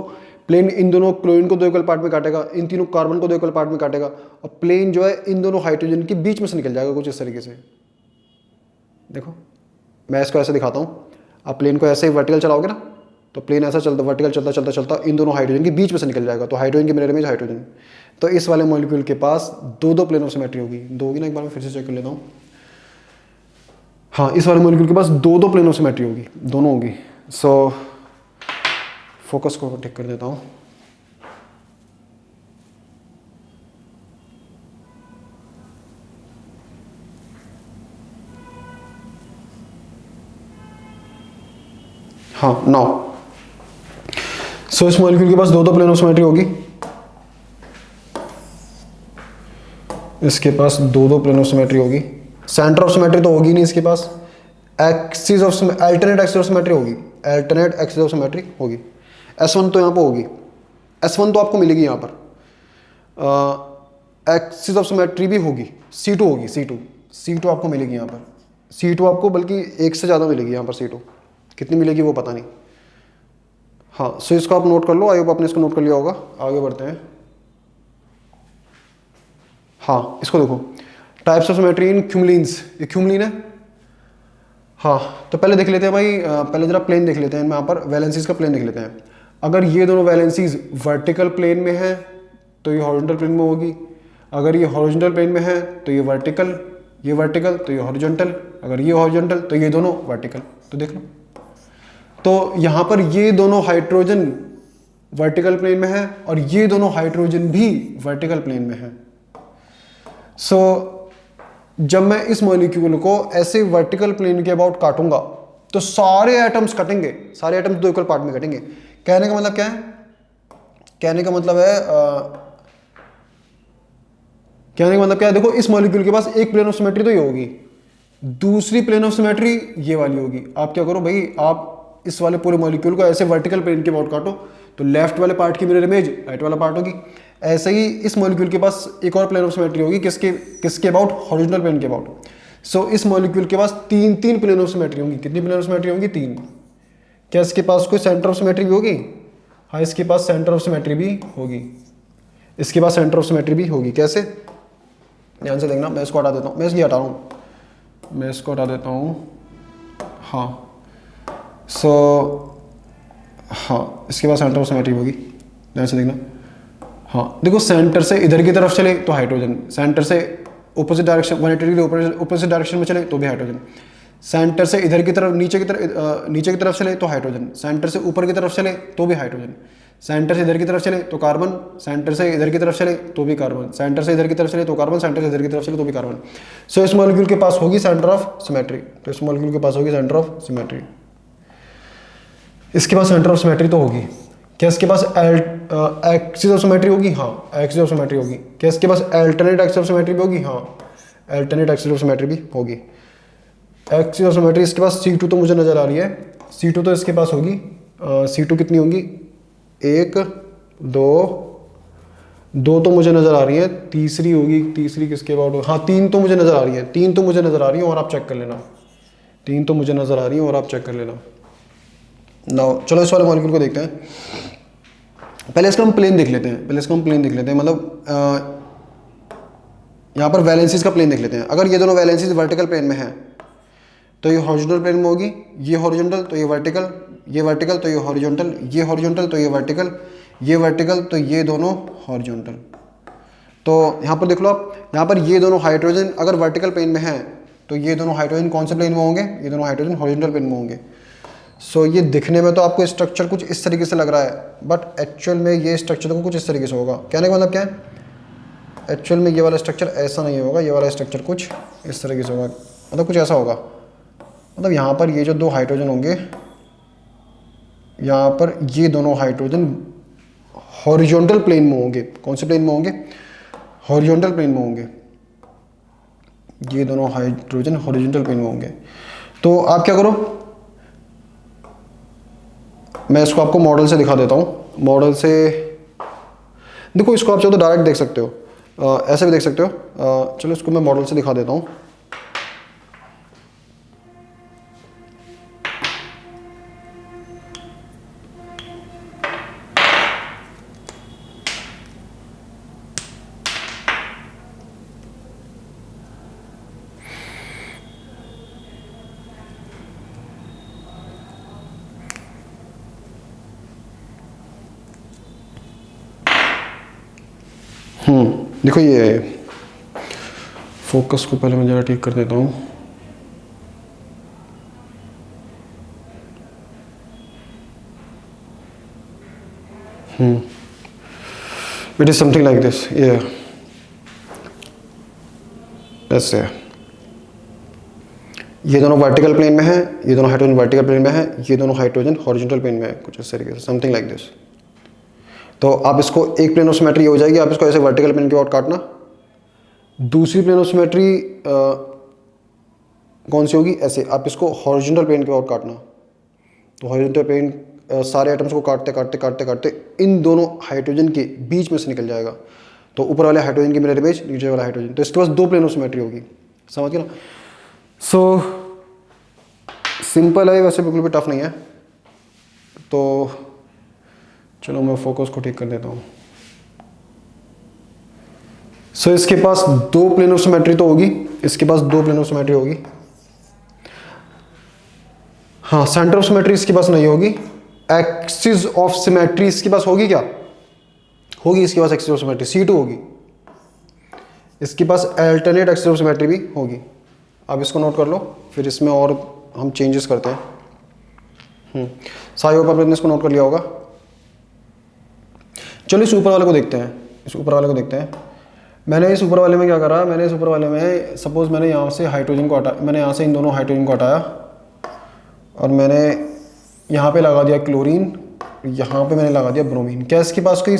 प्लेन इन दोनों क्लोरीन को दो इक्वल पार्ट में काटेगा, इन तीनों कार्बन को दो इक्वल पार्ट में काटेगा, और प्लेन जो है इन दोनों हाइड्रोजन के बीच में से निकल जाएगा कुछ इस तरीके से। देखो मैं इसको ऐसे दिखाता हूँ, आप प्लेन को ऐसे ही वर्टिकल चलाओगे ना तो प्लेन ऐसा चलता वर्टिकल चलता चलता चलता इन दोनों हाइड्रोजन के बीच में से निकल जाएगा। तो हाइड्रोजन की मिरर इमेज हाइड्रोजन। तो इस वाले मॉलिक्यूल के पास दो दो प्लेन ऑफ सिमेट्री होगी, दो होगी ना, एक बार मैं फिर से चेक कर लेता हूँ। हाँ, इस वाले मॉलिक्यूल के पास दो दो प्लेन ऑफ सिमेट्री होगी, दोनों होगी। सो फोकस को ठीक कर देता हूँ। हाँ नाउ सो इस मॉलिक्यूल के पास दो दो प्लेन ऑफ सिमेट्री होगी, इसके पास दो दो प्लेन ऑफ सिमेट्री होगी। सेंटर ऑफ सिमेट्री तो होगी नहीं इसके पास, axis of alternate axis of symmetry होगी, अल्टरनेट एक्सिस ऑफ सिमेट्री होगी। S1 तो यहाँ पर होगी, S1 तो आपको मिलेगी यहाँ पर। एक्सिस ऑफ सिमेट्री भी होगी, C2 होगी, C2 आपको मिलेगी यहाँ पर। C2 आपको बल्कि एक से ज़्यादा मिलेगी यहाँ पर, C2 कितनी मिलेगी वो पता नहीं। हाँ सो इसको आप नोट कर लो, आई होप आपने इसको नोट कर लिया होगा। आगे बढ़ते हैं। हाँ इसको देखो, टाइप्स ऑफ सिमेट्री इन क्यूमुलिन्स, ये क्यूमुलिन है। हाँ तो पहले देख लेते हैं भाई, पहले जरा प्लेन देख लेते हैं, यहाँ पर वैलेंसीज का प्लेन देख लेते हैं। अगर ये दोनों वैलेंसीज वर्टिकल प्लेन में है तो ये हॉरिजॉन्टल प्लेन में होगी, अगर ये हॉरिजॉन्टल प्लेन में है तो ये वर्टिकल तो ये हॉरिजॉन्टल, अगर ये हॉरिजॉन्टल तो ये दोनों वर्टिकल। तो देख लो, तो यहाँ पर ये दोनों हाइड्रोजन वर्टिकल प्लेन में है और ये दोनों हाइड्रोजन भी वर्टिकल प्लेन में है। सो जब मैं इस मॉलिक्यूल को ऐसे वर्टिकल प्लेन के अबाउट काटूंगा तो सारे एटम्स कटेंगे, सारे एटम्स दो इक्वल पार्ट में कटेंगे। कहने का मतलब क्या है, कहने का मतलब क्या है, देखो इस मॉलिक्यूल के पास एक प्लेन ऑफ सिमेट्री तो ये होगी, दूसरी प्लेन ऑफ सिमेट्री ये वाली होगी। आप क्या करो भाई, आप इस वाले पूरे मॉलिक्यूल को ऐसे वर्टिकल प्लेन के अबाउट काटो तो लेफ्ट वाले पार्ट की मिरर इमेज राइट वाला पार्ट होगी। ऐसे ही इस मॉलिक्यूल के पास एक और प्लेन ऑफ सिमेट्री होगी, किसके अबाउट, हॉरिजॉन्टल प्लेन के अबाउट। सो इस मॉलिक्यूल के पास तीन तीन प्लेन ऑफ सिमेट्री होंगी। कितनी प्लेन ऑफ सिमेट्री होंगी, तीन। क्या इसके पास कोई सेंटर ऑफ सिमेट्री भी होगी? हाँ इसके पास सेंटर ऑफ सिमेट्री भी होगी, इसके पास सेंटर ऑफ सिमेट्री भी होगी। कैसे, ध्यान से देखना, मैं इसको हटा देता हूँ, मैं इसकी हटा रहा हूँ, मैं इसको हटा देता हूँ। हाँ सो हाँ इसके पास सेंटर ऑफ सिमेट्री होगी, ध्यान से देखना। हाँ देखो, सेंटर से इधर की तरफ चले तो हाइड्रोजन, सेंटर से opposite direction 180 degree opposite direction में चले तो भी हाइड्रोजन, सेंटर से इधर की तरफ नीचे की तरफ चले तो हाइड्रोजन, सेंटर से ऊपर की तरफ चले तो भी हाइड्रोजन, सेंटर से इधर की तरफ चले तो कार्बन, सेंटर से इधर की तरफ चले तो भी कार्बन, सेंटर से इधर की तरफ चले तो कार्बन, सेंटर से इधर की तरफ चले तो भी कार्बन। सो इस मॉलिक्यूल के पास होगी सेंटर ऑफ सिमेट्री, तो इस मॉलिक्यूल के पास होगी सेंटर ऑफ सिमेट्री। इसके पास सेंटर ऑफ सिमेट्री तो होगी। क्या इसके पास एक्सिस ऑफ सिमेट्री होगी? हाँ एक्सिस ऑफ सिमेट्री होगी। क्या इसके पास अल्टरनेट एक्सिस ऑफ सिमेट्री भी होगी? हाँ अल्टरनेट एक्सिस ऑफ सिमेट्री भी होगी। एक्सिस ऑफ सिमेट्री इसके पास C2 तो मुझे नजर आ रही है, C2 तो इसके पास होगी। C2 कितनी होंगी? एक, दो तो मुझे नजर आ रही है, तीसरी होगी, तीसरी किसके अबाउट? हाँ तीन तो मुझे नजर आ रही है, तीन तो मुझे नजर आ रही है और आप चेक कर लेना, तीन तो मुझे नजर आ रही है और आप चेक कर लेना। नाउ चलो इस वाले मॉलिक्यूल को देखते हैं। पहले इसका हम प्लेन देख लेते हैं, मतलब यहाँ पर वैलेंसीज का प्लेन देख लेते हैं। अगर ये दोनों वैलेंसीज वर्टिकल प्लेन में हैं तो ये हॉरिजॉन्टल प्लेन में होगी, ये हॉरिजॉन्टल तो ये वर्टिकल, ये वर्टिकल तो ये हॉरिजॉन्टल, ये हॉरिजॉन्टल तो ये वर्टिकल, ये वर्टिकल तो ये दोनों हॉरिजॉन्टल। तो यहाँ पर देख लो आप, यहाँ पर ये दोनों हाइड्रोजन अगर वर्टिकल प्लेन में हैं तो ये दोनों हाइड्रोजन कौन से प्लेन में होंगे? ये दोनों हाइड्रोजन हॉरिजॉन्टल प्लेन में होंगे। सो ये दिखने में तो आपको स्ट्रक्चर कुछ इस तरीके से लग रहा है, बट एक्चुअल में ये स्ट्रक्चर को कुछ इस तरीके से होगा। कहने का मतलब क्या है, एक्चुअल में ये वाला स्ट्रक्चर ऐसा नहीं होगा, ये वाला स्ट्रक्चर कुछ इस तरीके से होगा, मतलब कुछ ऐसा होगा। मतलब यहाँ पर ये जो दो हाइड्रोजन होंगे, यहाँ पर ये दोनों हाइड्रोजन हॉरिजॉन्टल प्लेन में होंगे। कौन से प्लेन में होंगे? हॉरिजॉन्टल प्लेन में होंगे। ये दोनों हाइड्रोजन हॉरिजॉन्टल प्लेन में होंगे। तो आप क्या करो, मैं इसको आपको मॉडल से दिखा देता हूँ। मॉडल से देखो, इसको आप चाहो तो डायरेक्ट देख सकते हो, ऐसे भी देख सकते हो। चलो इसको मैं मॉडल से दिखा देता हूँ। देखो ये फोकस को पहले मैं ज़रा ठीक कर देता हूँ। It is something like this, ये ऐसे है। ये दोनों वर्टिकल प्लेन में है, ये दोनों हाइड्रोजन वर्टिकल प्लेन में है, ये दोनों हाइड्रोजन हॉरिजॉन्टल प्लेन में है, कुछ इस तरीके से, समथिंग लाइक दिस। तो आप इसको एक प्लेन ऑफ सिमेट्री हो जाएगी, आप इसको ऐसे वर्टिकल प्लेन के आउट काटना। दूसरी प्लेन ऑफ सिमेट्री कौन सी होगी? ऐसे आप इसको हॉरिजॉन्टल प्लेन के आउट काटना। तो हॉरिजॉन्टल प्लेन सारे एटम्स को काटते काटते काटते काटते इन दोनों हाइड्रोजन के बीच में से निकल जाएगा। तो ऊपर वाले हाइड्रोजन की मिरर इमेज, नीचे वाला हाइड्रोजन, तो इसके पास दो प्लेन ऑफ सिमेट्री होगी। समझ गए ना? सो सिंपल है, वैसे बिल्कुल भी टफ नहीं है। तो चलो मैं फोकस को ठीक कर देता हूँ। सो इसके पास दो प्लेन ऑफ सिमेट्री तो होगी, इसके पास दो प्लेन ऑफ सिमेट्री होगी। हाँ, सेंटर ऑफ सिमेट्री इसके पास नहीं होगी। एक्सिस ऑफ सिमेट्री इसके पास होगी क्या? होगी, इसके पास एक्सिस ऑफ सिमेट्री C2 होगी। इसके पास अल्टरनेट एक्सिस ऑफ सिमेट्री भी होगी। आप इसको नोट कर लो, फिर इसमें और हम चेंजेस करते हैं। साई होप आपने इसको नोट कर लिया होगा। चलो इस ऊपर वाले को देखते हैं, इस ऊपर वाले को देखते हैं। मैंने इस ऊपर वाले में क्या करा, मैंने इस ऊपर वाले में सपोज मैंने यहाँ से हाइड्रोजन को हटाया, मैंने यहाँ से इन दोनों हाइड्रोजन को हटाया और मैंने यहाँ पे लगा दिया क्लोरीन, यहाँ पे मैंने लगा दिया ब्रोमीन। क्या इसके पास कोई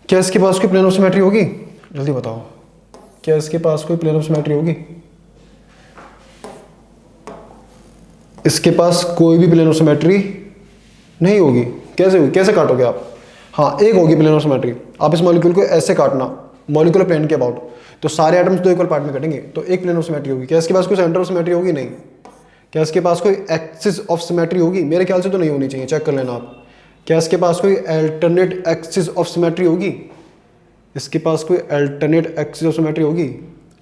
क्या इसके पास कोई प्लेन ऑफ सिमेट्री होगी? जल्दी बताओ, क्या इसके पास कोई प्लेन ऑफ सिमेट्री होगी? इसके पास कोई भी प्लेन ऑफ सिमेट्री नहीं होगी। कैसे होगी? कैसे काटोगे आप? हाँ, एक होगी प्लेन ऑफ सिमेट्री। आप इस मॉलिक्यूल को ऐसे काटना, मॉलिक्यूलर प्लेन के अबाउट, तो सारे एटम्स दो इक्वल पार्ट में कटेंगे, तो एक प्लेन ऑफ सिमेट्री होगी। क्या इसके पास कोई सेंटर ऑफ सिमेट्री होगी? नहीं। क्या इसके पास कोई एक्सिस ऑफ सिमेट्री होगी? मेरे ख्याल से तो नहीं होनी चाहिए, चेक कर लेना आप। क्या इसके पास कोई अल्टरनेट एक्सिस ऑफ सिमेट्री होगी? इसके पास कोई अल्टरनेट एक्सिस ऑफ सिमेट्री होगी?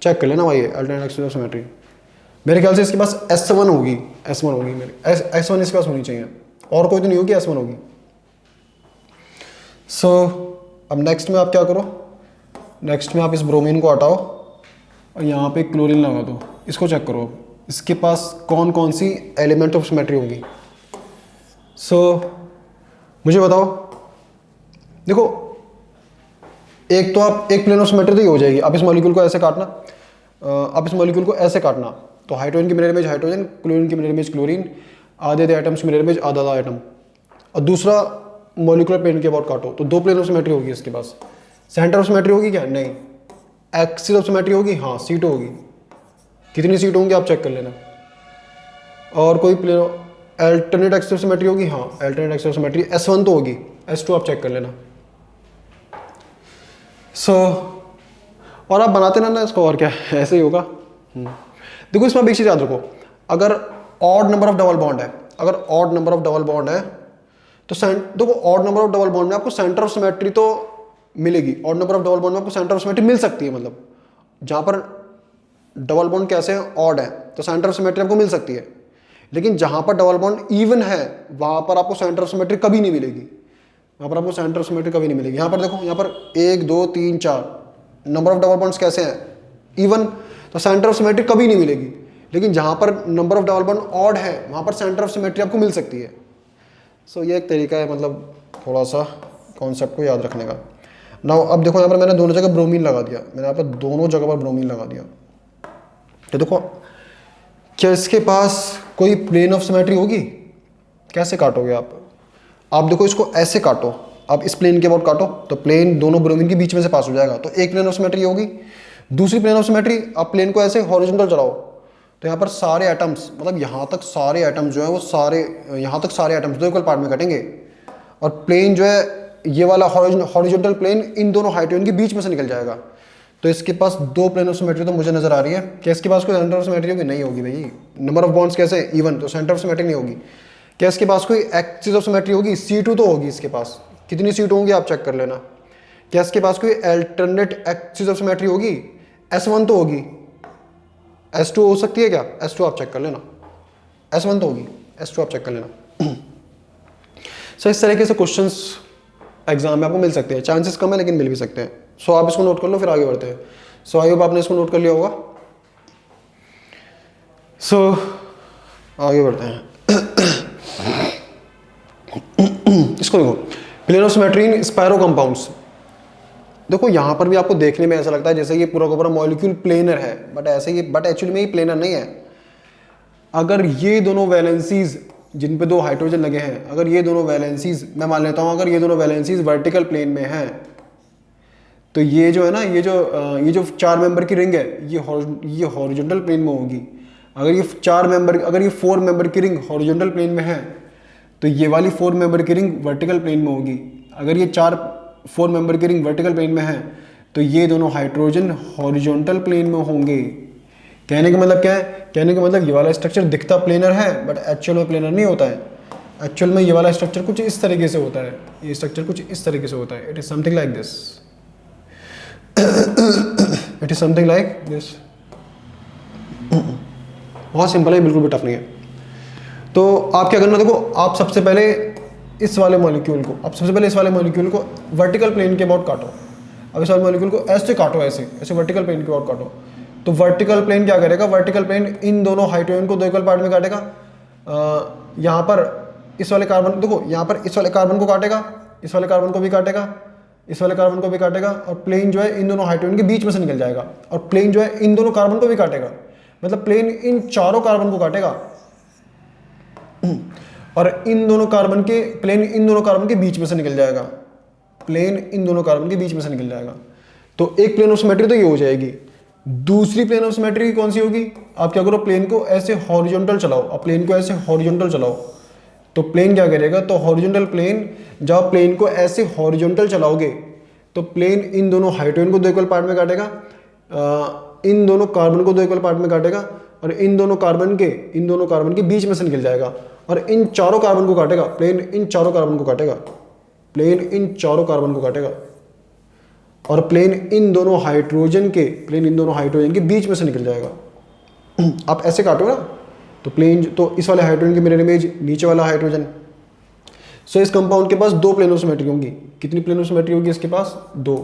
चेक कर लेना भाई, अल्टरनेट एक्सिस ऑफ सिमेट्री। मेरे ख्याल से इसके पास S1 होगी, S1 होगी, मेरे S1 इसके पास होनी चाहिए, और कोई तो नहीं होगी, S1 होगी। सो अब नेक्स्ट में आप क्या करो, नेक्स्ट में आप इस ब्रोमीन को हटाओ और यहाँ पे क्लोरीन लगा दो। इसको चेक करो, इसके पास कौन कौन सी एलिमेंट ऑफ सिमेट्री होगी। सो मुझे बताओ, देखो एक तो आप एक प्लेन ऑफ सिमेट्री तो ही हो जाएगी। आप इस मॉलिक्यूल को ऐसे काटना, आप इस मॉलिक्यूल को ऐसे काटना, तो हाइड्रोजन की मिरर इमेज हाइड्रोजन, क्लोरीन की मिरर इमेज क्लोरीन, आधे आधे एटम्स मिरर इमेज आधा आधा एटम, और दूसरा मॉलिक्यूलर प्लेन के अबाउट काटो, तो दो प्लेन ऑफ सिमेट्री होगी इसके पास। सेंटर ऑफ सिमेट्री होगी क्या? नहीं। एक्सिस ऑफ सिमेट्री होगी? हाँ, C2 होगी। कितनी सीट होंगी आप चेक कर लेना। और कोई plane alternate axis of symmetry होगी? हाँ, alternate axis of symmetry S1 तो होगी, S2 आप चेक कर लेना। और आप बनाते ना इसको, और क्या ऐसे ही होगा। देखो इसमें एक चीज याद रखो, अगर odd number of double bond है, अगर odd number of double bond है तो देखो odd number of double bond में आपको सेंटर ऑफ सिमेट्री तो मिलेगी। Odd number of double bond में आपको सेंटर ऑफ सिमेट्री मिल सकती है, मतलब जहां पर डबल बॉन्ड कैसे है, ऑड है, तो सेंटर ऑफ सिमेट्री आपको मिल सकती है। लेकिन जहां पर डबल बॉन्ड इवन है वहां पर आपको सेंटर ऑफ सिमेट्री कभी नहीं मिलेगी, वहां पर आपको सेंटर ऑफ सिमेट्री कभी नहीं मिलेगी। यहां पर देखो, यहां पर 1 2 3 4 नंबर ऑफ डबल बॉन्ड्स कैसे हैं, इवन, तो सेंटर ऑफ सिमेट्री कभी नहीं मिलेगी। लेकिन जहां पर number of double bond odd है वहां पर सेंटर ऑफ सिमेट्री आपको मिल सकती है। सो ये एक तरीका है, मतलब थोड़ा सा कॉन्सेप्ट को याद रखने का। नाउ अब देखो, यहाँ पर मैंने दोनों जगह ब्रोमीन लगा दिया, मैंने यहाँ पर दोनों जगह पर ब्रोमीन लगा दिया। तो देखो क्या इसके पास कोई प्लेन ऑफ सिमेट्री होगी? कैसे काटोगे आप देखो इसको ऐसे काटो, आप इस प्लेन के अबाउट काटो तो प्लेन दोनों ब्रोमीन के बीच में से पास हो जाएगा, तो एक प्लेन ऑफ सिमेट्री होगी। दूसरी प्लेन ऑफ सिमेट्री, आप प्लेन को ऐसे हॉरिजॉन्टल चलाओ तो यहाँ पर सारे एटम्स, मतलब यहाँ तक सारे एटम्स जो है वो सारे, यहाँ तक सारे एटम्स दो इक्वल पार्ट में कटेंगे, और प्लेन जो है ये वाला हॉरिजॉन्टल प्लेन इन दोनों हाइड्रोजन के बीच में से निकल जाएगा। तो इसके पास दो प्लेन ऑफ सिमेट्री तो मुझे नजर आ रही है। क्या इसके पास कोई सेंटर ऑफ सिमेट्री होगी? नहीं होगी भाई, नंबर ऑफ बॉन्ड्स कैसे इवन, तो सेंटर ऑफ सिमेट्री नहीं होगी। क्या इसके पास कोई एक्सिस ऑफ सिमेट्री होगी? C2 तो होगी इसके पास, कितनी C2 होंगी आप चेक कर लेना। क्या इसके पास कोई अल्टरनेट एक्सिस ऑफ सिमेट्री होगी? S1 तो होगी, S2 हो सकती है क्या? S2 आप चेक कर लेना, S1 तो होगी, S2 आप चेक कर लेना। सो इस तरीके से क्वेश्चंस एग्जाम में आपको मिल सकते हैं, चांसेस कम है लेकिन मिल भी सकते हैं। सो आप इसको नोट कर लो, फिर आगे बढ़ते हैं। सो आई होप आपने इसको नोट कर लिया होगा। सो आगे बढ़ते हैं। इसको देखो, plane of symmetry in spiro compounds. देखो यहाँ पर भी आपको देखने में ऐसा लगता है जैसे ये पूरा का पूरा मॉलिक्यूल प्लेनर है, बट एक्चुअली में ये प्लेनर नहीं है। अगर ये दोनों वैलेंसीज जिन पे दो हाइड्रोजन लगे हैं, अगर ये दोनों वैलेंसीज, मैं मान लेता हूँ अगर ये दोनों वैलेंसीज वर्टिकल प्लेन में हैं, तो ये जो है ना, ये जो 4 मेंबर की रिंग है ये हॉरिजॉन्टल प्लेन में होगी। अगर ये 4 मेंबर की रिंग हॉरिजॉन्टल प्लेन में है तो ये वाली 4 मेंबर की रिंग वर्टिकल प्लेन में होगी। अगर ये 4 मेंबर की रिंग वर्टिकल प्लेन में है तो ये दोनों हाइड्रोजन हॉरिजॉन्टल प्लेन में होंगे। कहने का मतलब क्या है? कहने का मतलब ये वाला स्ट्रक्चर दिखता प्लेनर है बट एक्चुअल में प्लेनर नहीं होता है। एक्चुअल में ये वाला स्ट्रक्चर कुछ इस तरीके से होता है, ये स्ट्रक्चर कुछ इस तरीके से होता है। It is something like this, it is something like this. बहुत सिंपल है, बिल्कुल भी टफ नहीं है। तो आप क्या करना, देखो आप सबसे पहले इस वाले मॉलिक्यूल को वर्टिकल प्लेन के अबाउट काटो। अब इस वाले मॉलिक्यूल को ऐसे काटो, ऐसे वर्टिकल प्लेन के अबाउट काटो। तो वर्टिकल प्लेन क्या करेगा? वर्टिकल प्लेन इन दोनों हाइड्रोजन को दो इक्वल पार्ट में काटेगा। यहाँ पर इस वाले कार्बन, देखो यहाँ पर इस वाले कार्बन को काटेगा, इस वाले कार्बन को भी काटेगा, इस वाले कार्बन को भी काटेगा, और प्लेन जो है इन दोनों हाइड्रोजन के बीच में से निकल जाएगा। और प्लेन जो है इन दोनों कार्बन को भी काटेगा, मतलब प्लेन इन चारों कार्बन को काटेगा, और प्लेन इन दोनों कार्बन के बीच में से निकल जाएगा। प्लेन इन दोनों कार्बन के बीच में से निकल जाएगा। तो एक प्लेन ऑफ सिमेट्री तो ये हो जाएगी। दूसरी प्लेन ऑफ सिमेट्री कौन सी होगी? आप क्या करो, प्लेन को ऐसे हॉरिजॉन्टल चलाओ। अब प्लेन को ऐसे हॉरिजॉन्टल चलाओ तो प्लेन क्या करेगा? तो हॉरिजॉन्टल प्लेन, जब प्लेन को ऐसे हॉरिजॉन्टल चलाओगे तो प्लेन इन दोनों हाइड्रोजन को दो इक्वल पार्ट में काटेगा, इन दोनों कार्बन को दो इक्वल पार्ट में काटेगा, और इन दोनों कार्बन के बीच में से निकल जाएगा, और इन चारों कार्बन को काटेगा। प्लेन इन चारों कार्बन को काटेगा, और प्लेन इन दोनों हाइड्रोजन के बीच में से निकल जाएगा। आप ऐसे काटो ना, तो प्लेन, तो इस वाले हाइड्रोजन की मिरर इमेज, नीचे वाला हाइड्रोजन। सो इस कंपाउंड के पास दो प्लेन ऑफ सिमेट्री होंगी। कितनी प्लेन ऑफ सिमेट्री होगी इसके पास? 2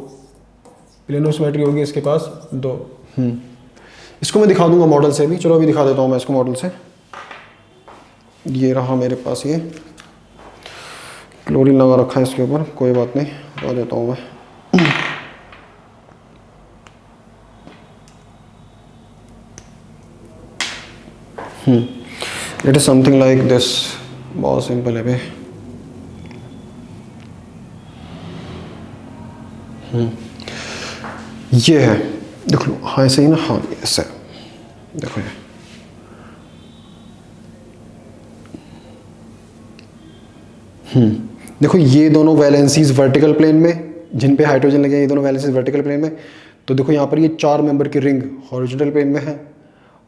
प्लेन ऑफ सिमेट्री होगी इसके पास, 2। इसको मैं दिखा दूंगा मॉडल से भी। चलो अभी दिखा देता हूँ मैं इसको मॉडल से। ये रहा मेरे पास, ये क्लोरीन लगा रखा है इसके ऊपर, कोई बात नहीं, लगा देता हूँ मैं। It is something like this. बहुत सिंपल है भाई। ये है, देख लो। हाँ ऐसे ही ना, हाँ ऐसे देखो। ये देखो, ये दोनों वैलेंसीज वर्टिकल प्लेन में, जिन पे हाइड्रोजन लगे हैं, ये दोनों वैलेंसीज वर्टिकल प्लेन में। तो देखो यहाँ पर ये 4 मेंबर की रिंग हॉरिजॉन्टल प्लेन में है,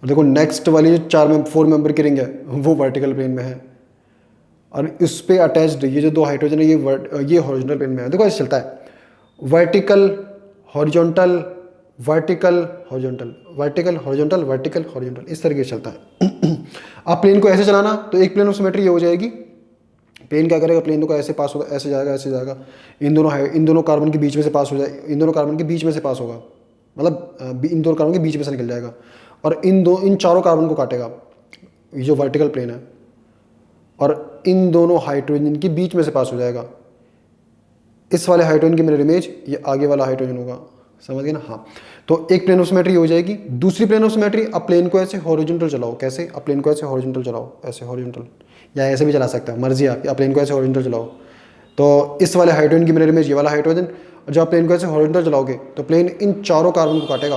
और देखो नेक्स्ट वाली जो 4 मेंबर की रिंग है वो वर्टिकल प्लेन में है, और इस पे अटैच्ड ये जो 2 हाइड्रोजन है ये हॉरिजॉन्टल प्लेन में है। देखो ऐसे चलता है, vertical horizontal, vertical horizontal, vertical horizontal, vertical horizontal, इस तरीके से चलता है। आप प्लेन को ऐसे चलाना तो एक प्लेन ऑफ सिमेट्री ये हो जाएगी। प्लेन क्या करेगा? प्लेन को ऐसे पास होगा, ऐसे जाएगा, ऐसे जाएगा, इन दोनों कार्बन के बीच में से पास हो जाए, इन दोनों कार्बन के बीच में से पास होगा, मतलब इन दोनों कार्बन के बीच में से निकल जाएगा, और इन चारों कार्बन को काटेगा, ये जो वर्टिकल प्लेन है, और इन दोनों हाइड्रोजन के बीच में से पास हो जाएगा। इस वाले हाइड्रोजन की मिरर इमेज, ये आगे वाला हाइड्रोजन होगा, समझ गए ना? हाँ। तो एक प्लेन ऑफ सिमेट्री हो जाएगी। दूसरी प्लेन ऑफ सिमेट्री, अब प्लेन को ऐसे हॉरिजॉन्टल चलाओ। कैसे? अब प्लेन को ऐसे हॉरिजॉन्टल चलाओ, ऐसे हॉरिजॉन्टल, या ऐसे भी चला सकते हो, मर्जी आपकी। अब प्लेन को ऐसे हॉरिजॉन्टल चलाओ तो इस वाले हाइड्रोजन की मिरर इमेज ये वाला हाइड्रोजन, और जब आप प्लेन को ऐसे हॉरिजॉन्टल चलाओगे तो प्लेन इन चारों कार्बन को काटेगा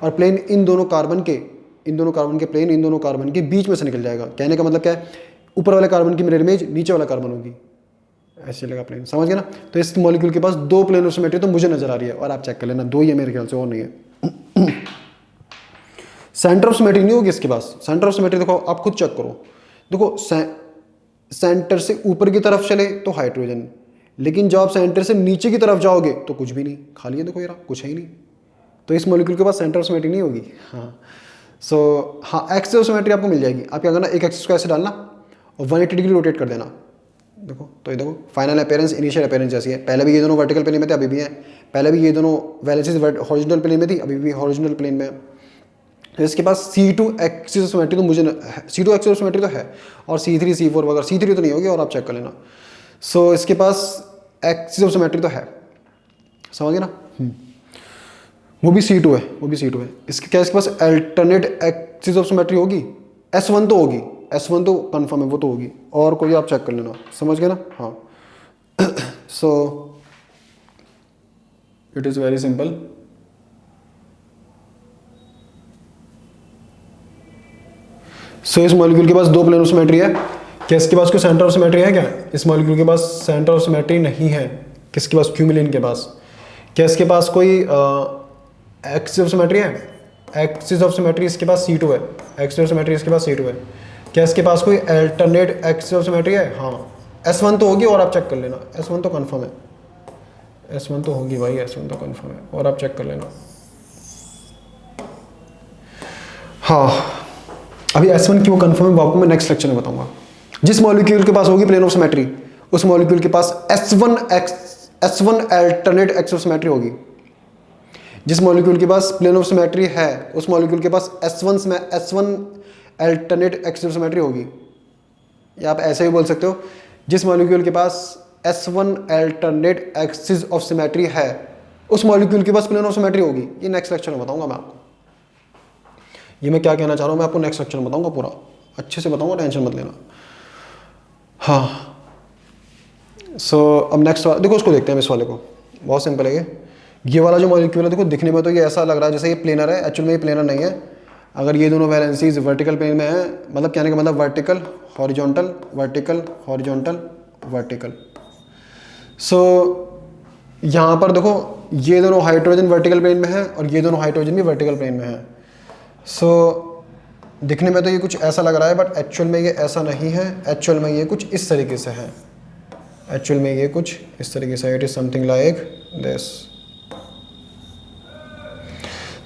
और प्लेन इन दोनों कार्बन के प्लेन इन दोनों कार्बन के बीच में से निकल जाएगा। कहने का मतलब क्या है, ऊपर वाले कार्बन की मिरर इमेज नीचे वाला कार्बन होगी, ऐसे लगा प्लेन, समझ गए ना। तो इस मॉलिक्यूल के पास दो प्लेन ऑफ सिमेट्री तो मुझे नजर आ रही है, और आप चेक कर लेना, दो ही है मेरे ख्याल से, और नहीं है। सेंटर ऑफ सिमेट्री नहीं होगी इसके पास। सेंटर ऑफ सिमेट्री देखो, आप खुद चेक करो, देखो सेंटर से ऊपर की तरफ चले तो हाइड्रोजन, लेकिन जब आप सेंटर से नीचे की तरफ जाओगे तो कुछ भी नहीं, खाली है। देखो यार, कुछ है ही नहीं। तो इस मॉलिक्यूल के पास सेंटर ऑफ सिमेट्री नहीं होगी। हाँ, सो हाँ, एक्सिस ऑफ सिमेट्री आपको मिल जाएगी। आप क्या करना, एक एक्सिस को ऐसे डालना और 180 डिग्री रोटेट कर देना। देखो, तो ये देखो, फाइनल अपीयरेंस इनिशियल अपीयरेंस जैसी है। पहले भी ये दोनों वर्टिकल प्लेन में थे, अभी भी हैं। पहले भी ये दोनों वैलेंसीज हॉरिजॉन्टल प्लेन में थी, अभी भी हॉरिजॉन्टल प्लेन में है। तो इसके पास C2 एक्सिस ऑफ सिमेट्री तो मुझे C2 एक्सिस ऑफ सिमेट्री तो है, और C3 C4 वगैरह, C3 तो नहीं होगी, और आप चेक कर लेना। सो इसके पास एक्सिस ऑफ सिमेट्री तो है, समझ गए ना। वो भी C2 है, वो भी C2 है। इसके क्या इसके पास अल्टरनेट एक्सिस ऑफ सिमेट्री होगी? S1 तो होगी, S1 तो कंफर्म है, वो तो होगी, और कोई आप चेक कर लेना, समझ गए ना। हाँ, so it is very simple. So इस मॉलिक्यूल के पास दो प्लेन ऑफ सिमेट्री है। क्या इसके पास कोई सेंटर ऑफ सिमेट्री है? क्या इस मॉलिक्यूल के पास सेंटर ऑफ सिमेट्री नहीं है? किसके पास? क्यूमिलिन के पास। क्या इसके पास कोई एक्सिस ऑफ सिमेट्री है? एक्सिस ऑफ सिमेट्री इसके पास C2 है। एक्सिस ऑफ सिमेट्री इसके पास C2 है। क्या इसके पास कोई अल्टरनेट एक्सिस ऑफ सिमेट्री है? हाँ, S1 तो होगी, और आप चेक कर लेना, S1 तो कंफर्म है, S1 तो होगी भाई, S1 तो कंफर्म है, और आप चेक कर लेना। हाँ, अभी S1 क्यों कंफर्म है वो आपको मैं नेक्स्ट लेक्चर में बताऊंगा। जिस मॉलिक्यूल के पास होगी प्लेन ऑफ सिमेट्री, उस मॉलिक्यूल के पास S1 alternate axis of symmetry होगी। जिस मॉलिक्यूल के पास प्लेन ऑफ सिमेट्री है, उस मॉलिक्यूल के पास S1 alternate axis of symmetry होगी। या आप ऐसे भी बोल सकते हो, जिस मॉलिक्यूल के पास S1 alternate axis of symmetry है, उस मॉलिक्यूल के पास प्लेन ऑफ सिमेट्री होगी। ये नेक्स्ट लेक्चर में बताऊंगा मैं आपको। ये मैं क्या कहना चाह रहा हूँ मैं आपको नेक्स्ट लेक्चर में बताऊंगा, पूरा अच्छे से बताऊंगा, टेंशन मत लेना। हाँ, सो अब नेक्स्ट देखो, उसको देखते हैं इस वाले को। बहुत सिंपल है ये वाला जो मॉलिक्यूल है, देखो दिखने में तो ये ऐसा लग रहा है जैसे ये प्लेनर है, एक्चुअल में ये प्लेनर नहीं है। अगर ये दोनों वैलेंसीज वर्टिकल प्लेन में है, मतलब कहने का मतलब vertical horizontal vertical horizontal vertical. So यहाँ पर देखो, ये दोनों हाइड्रोजन वर्टिकल प्लेन में है और ये दोनों हाइड्रोजन भी वर्टिकल प्लेन में है। सो दिखने में तो ये कुछ ऐसा लग रहा है, बट एक्चुअल में ये ऐसा नहीं है। एक्चुअल में ये कुछ इस तरीके से है, एक्चुअल में ये कुछ इस तरीके से, it is something like this.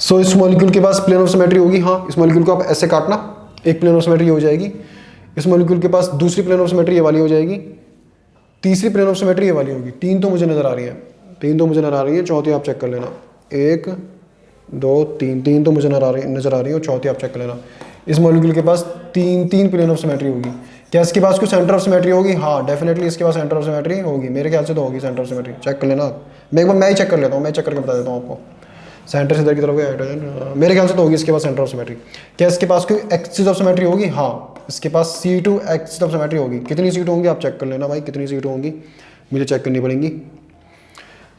So इस मॉलिक्यूल के पास प्लेन ऑफ सिमेट्री होगी। हाँ, इस मॉलिक्यूल को आप ऐसे काटना, एक प्लेन ऑफ सिमेट्री हो जाएगी। इस मॉलिक्यूल के पास दूसरी प्लेन ऑफ सिमेट्री ये वाली हो जाएगी, तीसरी प्लेन ऑफ सिमेट्री ये वाली होगी। तीन तो मुझे नजर आ रही है, तीन तो मुझे नजर आ रही है, चौथी आप चेक कर लेना। एक दो तीन, तीन तो मुझे नजर आ रही है, और चौथी आप चेक कर लेना। इस मॉलिक्यूल के पास तीन प्लेन ऑफ सिमेट्री होगी। क्या इसके पास कोई सेंटर ऑफ सिमेट्री होगी? हाँ, डेफिनेटली इसके पास सेंटर ऑफ सिमेट्री होगी, मेरे ख्याल से तो होगी सेंटर ऑफ सिमेट्री। चेक कर लेना, मैं एक बार मैं ही चेक कर लेता हूँ, मैं चेक करके बता देता हूँ आपको। सेंटर से इधर की तरफ गया हाइड्रोजन, मेरे ख्याल से तो होगी इसके पास सेंटर ऑफ सिमेट्री। क्या इसके पास कोई एक्सिस ऑफ सिमेट्री होगी? हाँ, इसके पास C2 एक्सिस ऑफ सिमेट्री होगी। कितनी C2 होंगी आप चेक कर लेना भाई, कितनी C2 होंगी मुझे चेक करनी पड़ेंगी।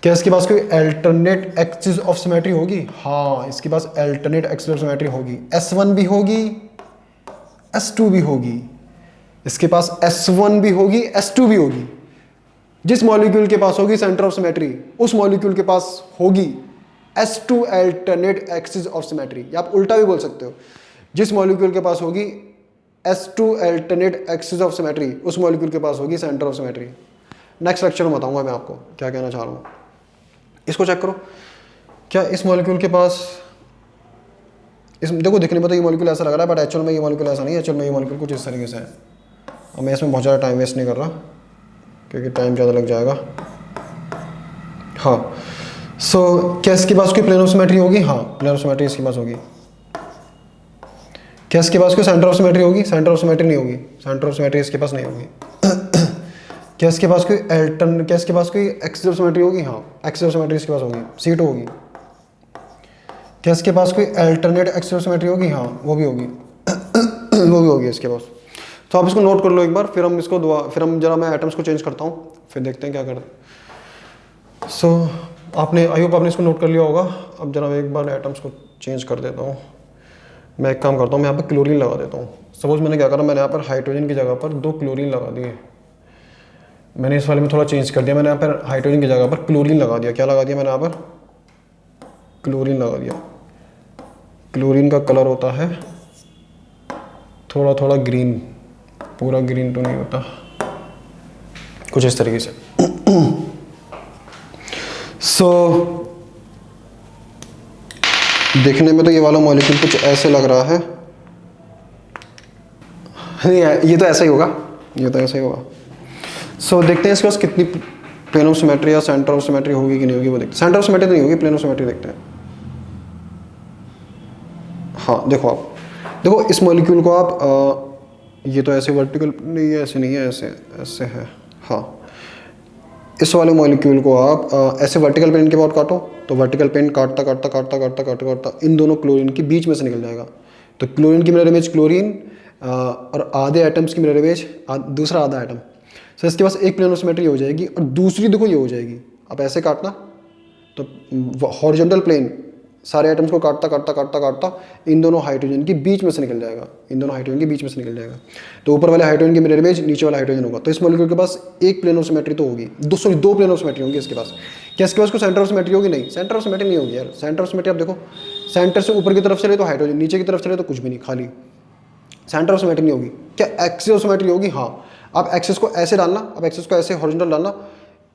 क्या इसके पास कोई अल्टरनेट एक्सिस ऑफ सिमेट्री होगी? हाँ, इसके पास अल्टरनेट एक्सिस ऑफ सिमेट्री होगी। S1 भी होगी, S2 भी होगी। इसके पास S1 भी होगी, S2 भी होगी। जिस मॉलिक्यूल के पास होगी सेंटर ऑफ सिमेट्री, उस मॉलिक्यूल के पास होगी S2 alternate axis of symmetry. या आप उल्टा भी बोल सकते हो, जिस मॉलिक्यूल के पास होगी S2 alternate axis of symmetry, उस मॉलिक्यूल के पास होगी centre of symmetry. Next lecture में बताऊंगा मैं आपको क्या कहना चाह रहा हूँ। इसको चेक करो, क्या इस मॉलिक्यूल के पास इस देखो दिखने में तो ये मॉलिक्यूल ऐसा लग रहा है, बट एक्चुअल में ये मॉलिक्यूल ऐसा नहीं है। एक्चुअल में ये मॉलिक्यूल कुछ इस तरीके से है। और मैं इसमें बहुत ज़्यादा टाइम वेस्ट नहीं कर रहा, क्योंकि टाइम ज़्यादा लग जाएगा। हाँ, सो क्या इसके पास कोई प्लेन ऑफ सिमेट्री होगी? हाँ, प्लेन ऑफ सिमेट्री इसके पास होगी। क्या इसके पास कोई सेंटर ऑफ सिमेट्री होगी? सेंटर ऑफ सिमेट्री नहीं होगी, सेंटर ऑफ सिमेट्री इसके पास नहीं होगी। क्या इसके पास कोई क्या इसके पास कोई एक्सिस ऑफ सिमेट्री होगी? हाँ, एक्सिस ऑफ सिमेट्री इसके पास होगी, C2 होगी। क्या इसके पास कोई अल्टरनेट एक्सिस ऑफ सिमेट्री होगी? हाँ वो भी होगी वो भी होगी इसके पास। तो आप इसको नोट कर लो एक बार, फिर हम इसको फिर हम जरा मैं एटम्स को चेंज करता हूँ, फिर देखते हैं क्या करते हैं। सो आपने, आई होप आपने इसको नोट कर लिया होगा। अब जरा एक बार एटम्स को चेंज कर देता हूँ। मैं एक काम करता हूँ, मैं यहाँ पर क्लोरीन लगा देता हूँ। सपोज मैंने क्या करा, मैंने यहाँ पर हाइड्रोजन की जगह पर 2 क्लोरीन लगा दिए। मैंने इस वाले में थोड़ा चेंज कर दिया, मैंने यहाँ पर हाइड्रोजन की जगह पर क्लोरीन लगा दिया। क्या लगा दिया मैंने यहाँ पर? क्लोरीन लगा दिया। क्लोरीन का कलर होता है थोड़ा थोड़ा ग्रीन, पूरा ग्रीन तो नहीं होता, कुछ इस तरीके से। सो देखने में तो ये वाला मॉलिक्यूल कुछ ऐसे लग रहा है। नहीं ये तो ऐसा ही होगा, ये तो ऐसा ही होगा। सो देखते हैं इसके पास कितनी प्लेन ऑफ सिमेट्री या सेंटर ऑफ सिमेट्री होगी कि नहीं होगी, वो देखते हैं। सेंटर ऑफ सिमेट्री तो नहीं होगी, प्लेन ऑफ सिमेट्री देखते हैं। हाँ देखो, आप देखो इस मॉलिक्यूल को आप ये तो ऐसे वर्टिकल नहीं है, ऐसे नहीं है, ऐसे ऐसे है। हाँ इस वाले मॉलिक्यूल को आप ऐसे वर्टिकल पेन के बाद काटो, तो वर्टिकल पेन काटता काटता काटता काटता काटता काटता इन दोनों क्लोरीन के बीच में से निकल जाएगा। तो क्लोरीन की मिरर इमेज क्लोरीन और आधे एटम्स की मिरर इमेज दूसरा आधा एटम। सो इसके पास एक प्लेन ऑफ सिमेट्री हो जाएगी, और दूसरी देखो ये हो जाएगी। आप ऐसे काटना तो हॉरिजॉन्टल प्लेन सारे एटम्स को काटता काटता काटता काटता इन दोनों हाइड्रोजन के बीच में से निकल जाएगा, इन दोनों हाइड्रोजन के बीच में से निकल जाएगा। तो ऊपर वाले हाइड्रोजन की मिरर इमेज नीचे वाला हाइड्रोजन होगा। तो इस मॉलिक्यूल के पास एक प्लेन ऑफ सिमेट्री तो होगी, दो प्लेन ऑफ सिमेट्री होंगी इसके पास। क्या इसके पास कोई सेंटर ऑफ सिमेट्री होगी? नहीं, सेंटर ऑफ सिमेट्री नहीं होगी यार। सेंटर ऑफ सिमेट्री आप देखो, सेंटर से ऊपर की तरफ चले तो हाइड्रोजन, नीचे की तरफ चले तो कुछ भी नहीं, खाली। सेंटर ऑफ सिमेट्री नहीं होगी। क्या एक्सिस ऑफ सिमेट्री होगी? हाँ, आप एक्सिस को ऐसे डालना, आप एक्सिस को ऐसे हॉरिजॉन्टल डालना,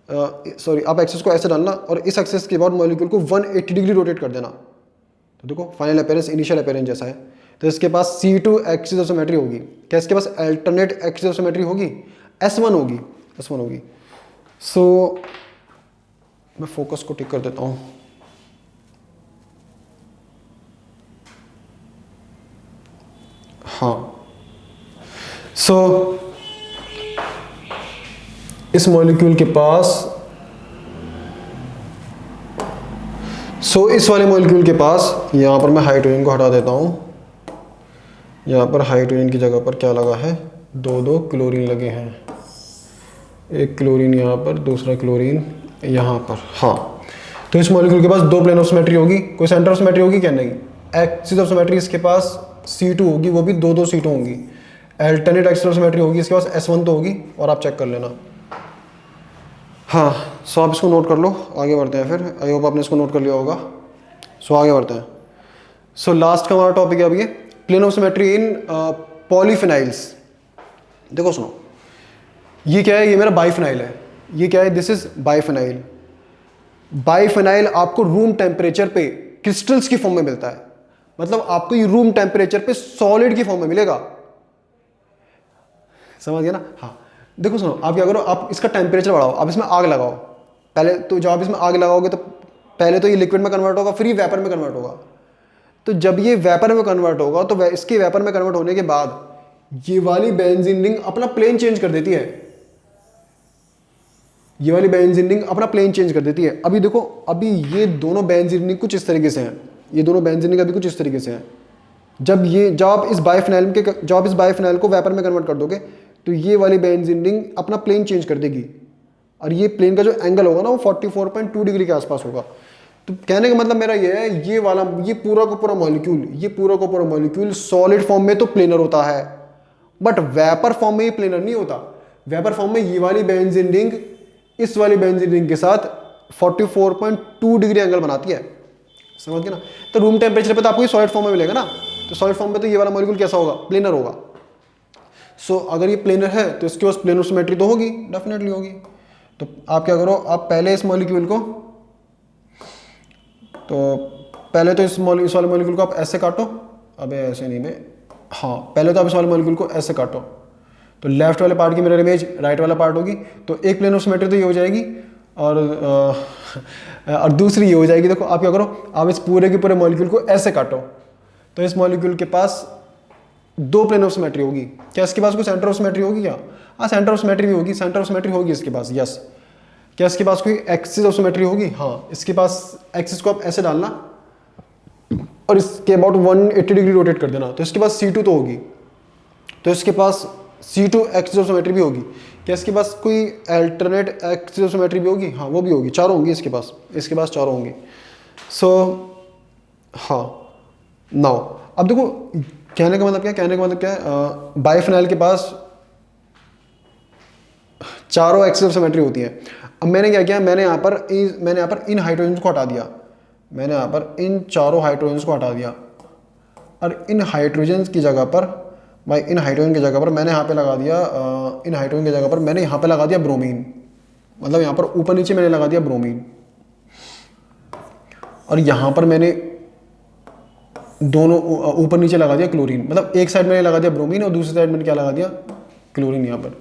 आप एक्सिस को ऐसे डालना और इस एक्सिस के बाद मॉलिक्यूल को 180 डिग्री रोटेट कर देना। तो देखो फाइनल अपीयरेंस इनिशियल अपीयरेंस जैसा है। तो इसके पास C2 एक्सिस ऑफ सिमेट्री होगी। क्या इसके पास अल्टरनेट एक्सिस ऑफ सिमेट्री होगी? S1 होगी, S1 होगी। सो मैं फोकस को टिक कर देता हूँ। हाँ सो इस मॉलिक्यूल के पास, इस वाले मॉलिक्यूल के पास यहाँ पर मैं हाइड्रोजन को हटा देता हूँ। यहाँ पर हाइड्रोजन की जगह पर क्या लगा है? दो क्लोरीन लगे हैं। एक क्लोरीन यहाँ पर, दूसरा क्लोरीन यहाँ पर। हाँ तो इस मॉलिक्यूल के पास 2 प्लेन ऑफ सिमेट्री होगी। कोई सेंटर ऑफ सिमेट्री होगी क्या? नहीं। एक्सिस ऑफ सिमेट्री इसके पास C2 होगी, वो भी 2 सीटों होंगी। अल्टरनेट एक्सिस ऑफ सिमेट्री होगी इसके पास S1 तो होगी, और आप चेक कर लेना। हाँ सो आप इसको नोट कर लो, आगे बढ़ते हैं फिर। आई होप आपने इसको नोट कर लिया होगा। सो आगे बढ़ते हैं। सो लास्ट का हमारा टॉपिक है अब ये प्लेन ऑफ सिमेट्री इन पॉलीफिनाइल्स। देखो सुनो, ये क्या है? ये मेरा बाइफिनाइल है। ये क्या है? This is biphenyl. बाइफिनाइल आपको रूम टेम्परेचर पे क्रिस्टल्स की फॉर्म में मिलता है। मतलब आपको ये रूम टेम्परेचर पे सॉलिड की फॉर्म में मिलेगा। समझ गया ना? हाँ देखो सुनो, आप क्या करो, आप इसका टेम्परेचर बढ़ाओ, आप इसमें आग लगाओ। पहले तो जब आप इसमें आग लगाओगे तो पहले तो ये लिक्विड में कन्वर्ट होगा, फिर ये वेपर में कन्वर्ट होगा। तो जब ये वेपर में कन्वर्ट होगा तो इसके वेपर में कन्वर्ट होने के बाद ये वाली बेंजीन रिंग अपना प्लेन चेंज कर देती है। ये वाली बेंजीन रिंग अपना प्लेन चेंज कर देती है। अभी देखो, अभी ये दोनों बेंजीन रिंग कुछ इस तरीके से हैं। ये दोनों बेंजीन रिंग अभी कुछ इस तरीके से हैं। जब आप इस बाइफिनाइल को वेपर में कन्वर्ट कर दोगे तो ये वाली बेंजीन रिंग अपना प्लेन चेंज कर देगी, और ये प्लेन का जो एंगल होगा ना वो 44.2 डिग्री के आसपास होगा। तो कहने का मतलब मेरा ये है, ये पूरा का पूरा मॉलिक्यूल सॉलिड फॉर्म में तो प्लेनर होता है, बट वेपर फॉर्म में ये प्लेनर नहीं होता। वेपर फॉर्म में ये वाली बेंजीन रिंग इस वाली बेंजीन रिंग के साथ 44.2 डिग्री एंगल बनाती है। समझ गए ना? तो रूम टेम्परेचर पे तो आपको ये सॉलिड फॉर्म में मिलेगा ना। तो सॉलिड फॉर्म में तो ये वाला मॉलिक्यूल कैसा होगा? प्लेनर होगा। सो अगर ये प्लेनर है तो इसके पास प्लेन ऑफ सिमेट्री तो होगी, डेफिनेटली होगी। तो आप क्या करो, आप पहले इस मॉलिक्यूल को, तो पहले तो इस वाले मॉलिक्यूल को आप ऐसे काटो। अबे ऐसे नहीं बे, हाँ पहले तो आप इस वाले मॉलिक्यूल को ऐसे काटो। तो लेफ्ट वाले पार्ट की मिरर इमेज राइट वाला पार्ट होगी। तो एक प्लेन ऑफ सिमेट्री तो ये हो जाएगी, और दूसरी ये हो जाएगी। देखो आप क्या करो, आप इस पूरे के पूरे मॉलिक्यूल को ऐसे काटो। तो इस मॉलिक्यूल के पास 2 प्लेन ऑफ सिमेट्री होगी। क्या इसके पास कोई सेंटर ऑफ सिमेट्री होगी क्या? हाँ सेंटर ऑफ सिमेट्री भी होगी, सेंटर ऑफ सिमेट्री होगी इसके पास, यस। क्या इसके पास कोई एक्सिस ऑफ सिमेट्री होगी? हाँ, इसके पास एक्सिस को आप ऐसे डालना, और इसके अबाउट 180 डिग्री रोटेट कर देना, तो इसके पास C2 तो होगी, तो इसके पास C2 एक्सिस ऑफ सिमेट्री भी होगी। क्या इसके पास कोई अल्टरनेट एक्सिस ऑफ सिमेट्री भी होगी? हाँ वो भी होगी, चारों होंगी इसके पास चारों होंगी। सो हाँ, नाउ अब देखो कहने का मतलब क्या है, बाइफिनाइल के पास चारों एक्सिस ऑफ सिमेट्री होती है। अब मैंने क्या किया, मैंने यहाँ पर इन हाइड्रोजन को हटा दिया, मैंने यहाँ पर इन चारों हाइड्रोजन को हटा दिया, और इन हाइड्रोजन की जगह पर इन हाइड्रोजन की जगह पर मैंने यहाँ पे लगा दिया इन हाइड्रोजन की जगह पर मैंने यहाँ पे लगा दिया ब्रोमीन। मतलब यहाँ पर ऊपर नीचे मैंने लगा दिया ब्रोमीन, और यहाँ पर मैंने दोनों ऊपर नीचे लगा दिया क्लोरीन। मतलब एक साइड मैंने लगा दिया ब्रोमीन और दूसरी साइड मैंने क्या लगा दिया, क्लोरीन यहाँ पर।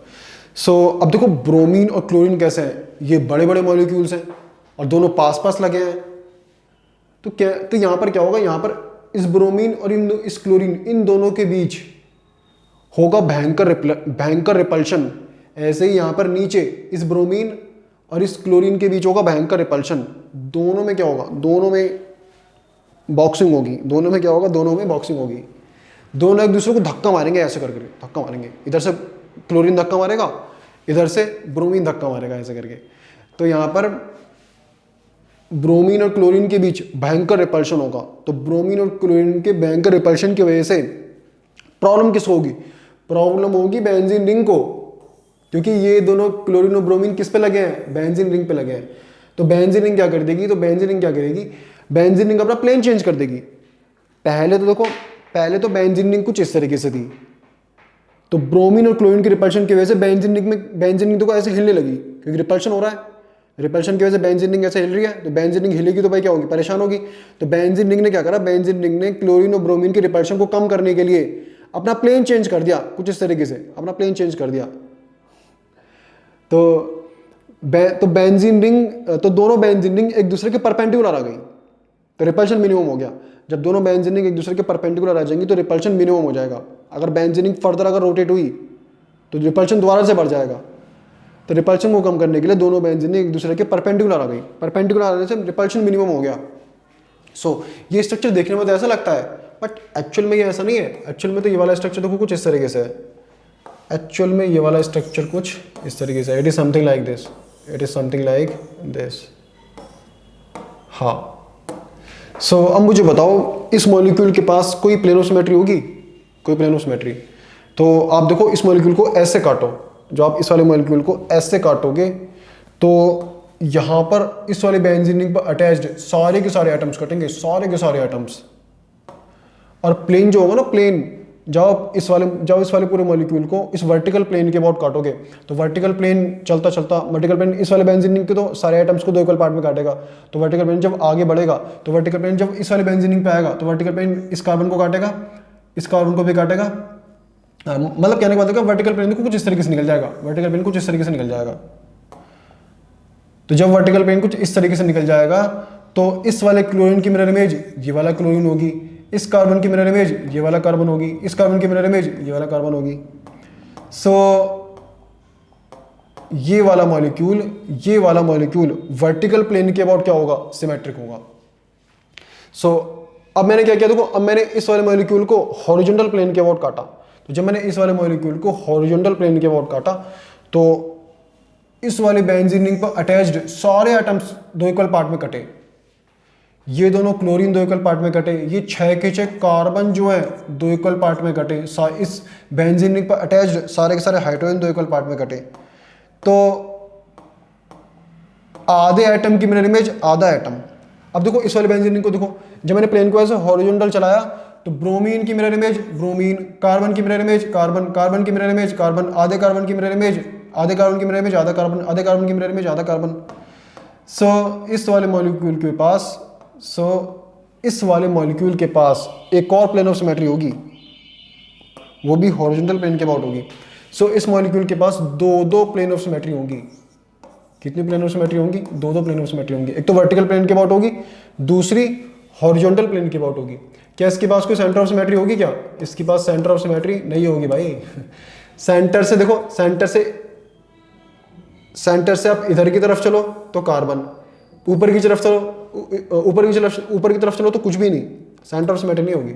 सो अब देखो ब्रोमीन और क्लोरीन कैसे हैं, ये बड़े बड़े मॉलिक्यूल्स हैं और दोनों पास पास लगे हैं। तो यहाँ पर क्या होगा, यहाँ पर इस ब्रोमीन और इस क्लोरीन, इन दोनों के बीच होगा भयंकर रिपल्शन। ऐसे ही यहाँ पर नीचे इस ब्रोमीन और इस क्लोरीन के बीच होगा भयंकर रिपल्शन। दोनों में क्या होगा, दोनों में बॉक्सिंग होगी। दोनों में क्या होगा, दोनों में बॉक्सिंग होगी। दोनों एक दूसरे को धक्का मारेंगे, ऐसे करके धक्का मारेंगे। इधर से क्लोरीन धक्का मारेगा, इधर से ब्रोमीन धक्का मारेगा, ऐसे करके। तो यहाँ पर ब्रोमीन और क्लोरीन के बीच भयंकर रिपल्शन होगा। तो ब्रोमीन और क्लोरीन के भयंकर रिपल्शन की वजह से प्रॉब्लम किसको होगी, प्रॉब्लम होगी बेंजीन रिंग को, क्योंकि ये दोनों क्लोरीन और ब्रोमीन किस पे लगे हैं, बेंजीन रिंग पे लगे हैं। तो बेंजीन रिंग क्या कर देगी, बेंजीन रिंग अपना प्लेन चेंज कर देगी। पहले तो बेंजीन रिंग कुछ इस तरीके से थी, तो ब्रोमीन और क्लोरीन की रिपल्शन की वजह से बेंजीन रिंग तो ऐसे हिलने लगी, क्योंकि रिपल्शन हो रहा है। रिपल्शन की वजह से बेंजीन रिंग ऐसे हिल रही है, तो बेंजीन रिंग हिलेगी तो भाई क्या होगी, परेशान होगी। तो बेंजीन रिंग ने क्या करा, बेंजीन रिंग ने क्लोरीन और ब्रोमीन की रिपल्शन को कम करने के लिए अपना प्लेन चेंज कर दिया, कुछ इस तरीके से अपना प्लेन चेंज कर दिया। तो बेंजीन रिंग, तो दोनों बेंजीन रिंग एक दूसरे के परपेंडिकुलर आ गई, तो रिपल्शन मिनिमम हो गया। जब दोनों बेंजीन रिंग एक दूसरे के परपेंडिकुलर आ जाएंगी तो रिपल्शन मिनिमम हो जाएगा। अगर बेंजीन रिंग फर्दर अगर रोटेट हुई तो रिपल्शन दोबारा से बढ़ जाएगा। तो रिपल्शन को कम करने के लिए दोनों बेंजीन एक दूसरे के परपेंडिकुलर आ गई, परपेंडिकुलर आने से रिपल्शन मिनिमम हो गया। सो ये स्ट्रक्चर देखने में तो ऐसा लगता है, बट एक्चुअल में ये ऐसा नहीं है। एक्चुअल में तो ये वाला स्ट्रक्चर देखो कुछ इस तरीके से है। एक्चुअल में ये वाला स्ट्रक्चर कुछ इस तरीके से, it is something like this, it is something like this. हाँ, सो अब मुझे बताओ इस मॉलिक्यूल के पास कोई प्लेन ऑफ सिमेट्री होगी, कोई प्लेन ऑफ सिमेट्री। तो आप देखो इस मॉलिक्यूल को ऐसे काटो, जो आप इस वाले मॉलिक्यूल को ऐसे काटोगे तो यहाँ पर इस वाले बेंजीन रिंग पर अटैच्ड सारे के सारे एटम्स कटेंगे, सारे के सारे एटम्स। और प्लेन जो होगा ना, प्लेन जब इस वाले पूरे मॉलिक्यूल को इस वर्टिकल प्लेन के अबाउट काटोगे तो वर्टिकल प्लेन चलता चलता वर्टिकल प्लेन इस वाले बेंजीन रिंग के तो सारे एटम्स को दो इक्वल पार्ट में काटेगा। तो वर्टिकल प्लेन जब आगे बढ़ेगा तो वर्टिकल प्लेन जब इस वाले बेंजीन रिंग पे आएगा तो वर्टिकल प्लेन इस कार्बन को काटेगा, इस कार्बन को भी काटेगा। मतलब कहने का मतलब वर्टिकल प्लेन को कुछ इस तरीके से निकल जाएगा, वर्टिकल प्लेन कुछ इस तरीके से निकल जाएगा। तो जब वर्टिकल प्लेन कुछ इस तरीके से निकल जाएगा तो इस वाले क्लोरीन की मिरर इमेज ये वाला क्लोरीन होगी, इस कार्बन की मिरर इमेज ये वाला कार्बन होगी, इस कार्बन की मिरर इमेज ये वाला कार्बन होगी। सो ये वाला मॉलिक्यूल वर्टिकल प्लेन के अबाउट क्या होगा, सिमेट्रिक होगा। सो अब मैंने क्या किया, देखो अब मैंने इस वाले मॉलिक्यूल को हॉरिजॉन्टल प्लेन के अबाउट काटा। तो जब मैंने इस वाले मॉलिक्यूल को हॉरिजॉन्टल प्लेन के अबाउट काटा तो इस वाले बेंजीन रिंग पर अटैच्ड सारे एटम्स दो इक्वल पार्ट में कटे। ये दोनों क्लोरीन दो इक्वल पार्ट में कटे, ये 6 के 6 कार्बन जो है दो इक्वल पार्ट में कटे। इस बेंजीन रिंग पर अटैच्ड सारे के सारे हाइड्रोजन दो इक्वल पार्ट में कटे। तो आधे एटम की मिरर इमेज आधा एटम। अब देखो इस वाले बेंजीन रिंग को देखो, जब मैंने प्लेन को ऐसे हॉरिजॉन्टल चलाया तो ब्रोमीन की मिरर इमेज ब्रोमीन, कार्बन की मिरर इमेज कार्बन, कार्बन की मिरर इमेज कार्बन, आधे कार्बन की मिरर इमेज आधे कार्बन की मिरर इमेज आधा कार्बन, आधे कार्बन की मिरर इमेज आधा कार्बन। इस वाले मॉलिक्यूल के पास एक और प्लेन ऑफ सिमेट्री होगी, वो भी हॉरिजॉन्टल प्लेन के अबाउट होगी। इस मॉलिक्यूल के पास दो प्लेन ऑफ सिमेट्री होंगी। कितनी प्लेन ऑफ सिमेट्री होंगी, दो प्लेन ऑफ सिमेट्री होंगी। एक तो वर्टिकल प्लेन के अबाउट होगी, दूसरी हॉरिजॉन्टल प्लेन के अबाउट होगी। क्या इसके पास कोई सेंटर ऑफ सिमेट्री होगी क्या, इसके पास सेंटर ऑफ सिमेट्री नहीं होगी भाई। सेंटर से देखो, सेंटर से आप इधर की तरफ चलो तो कार्बन, ऊपर की तरफ चलो तो कुछ भी नहीं, सेंटर ऑफ सिमेट्री नहीं होगी,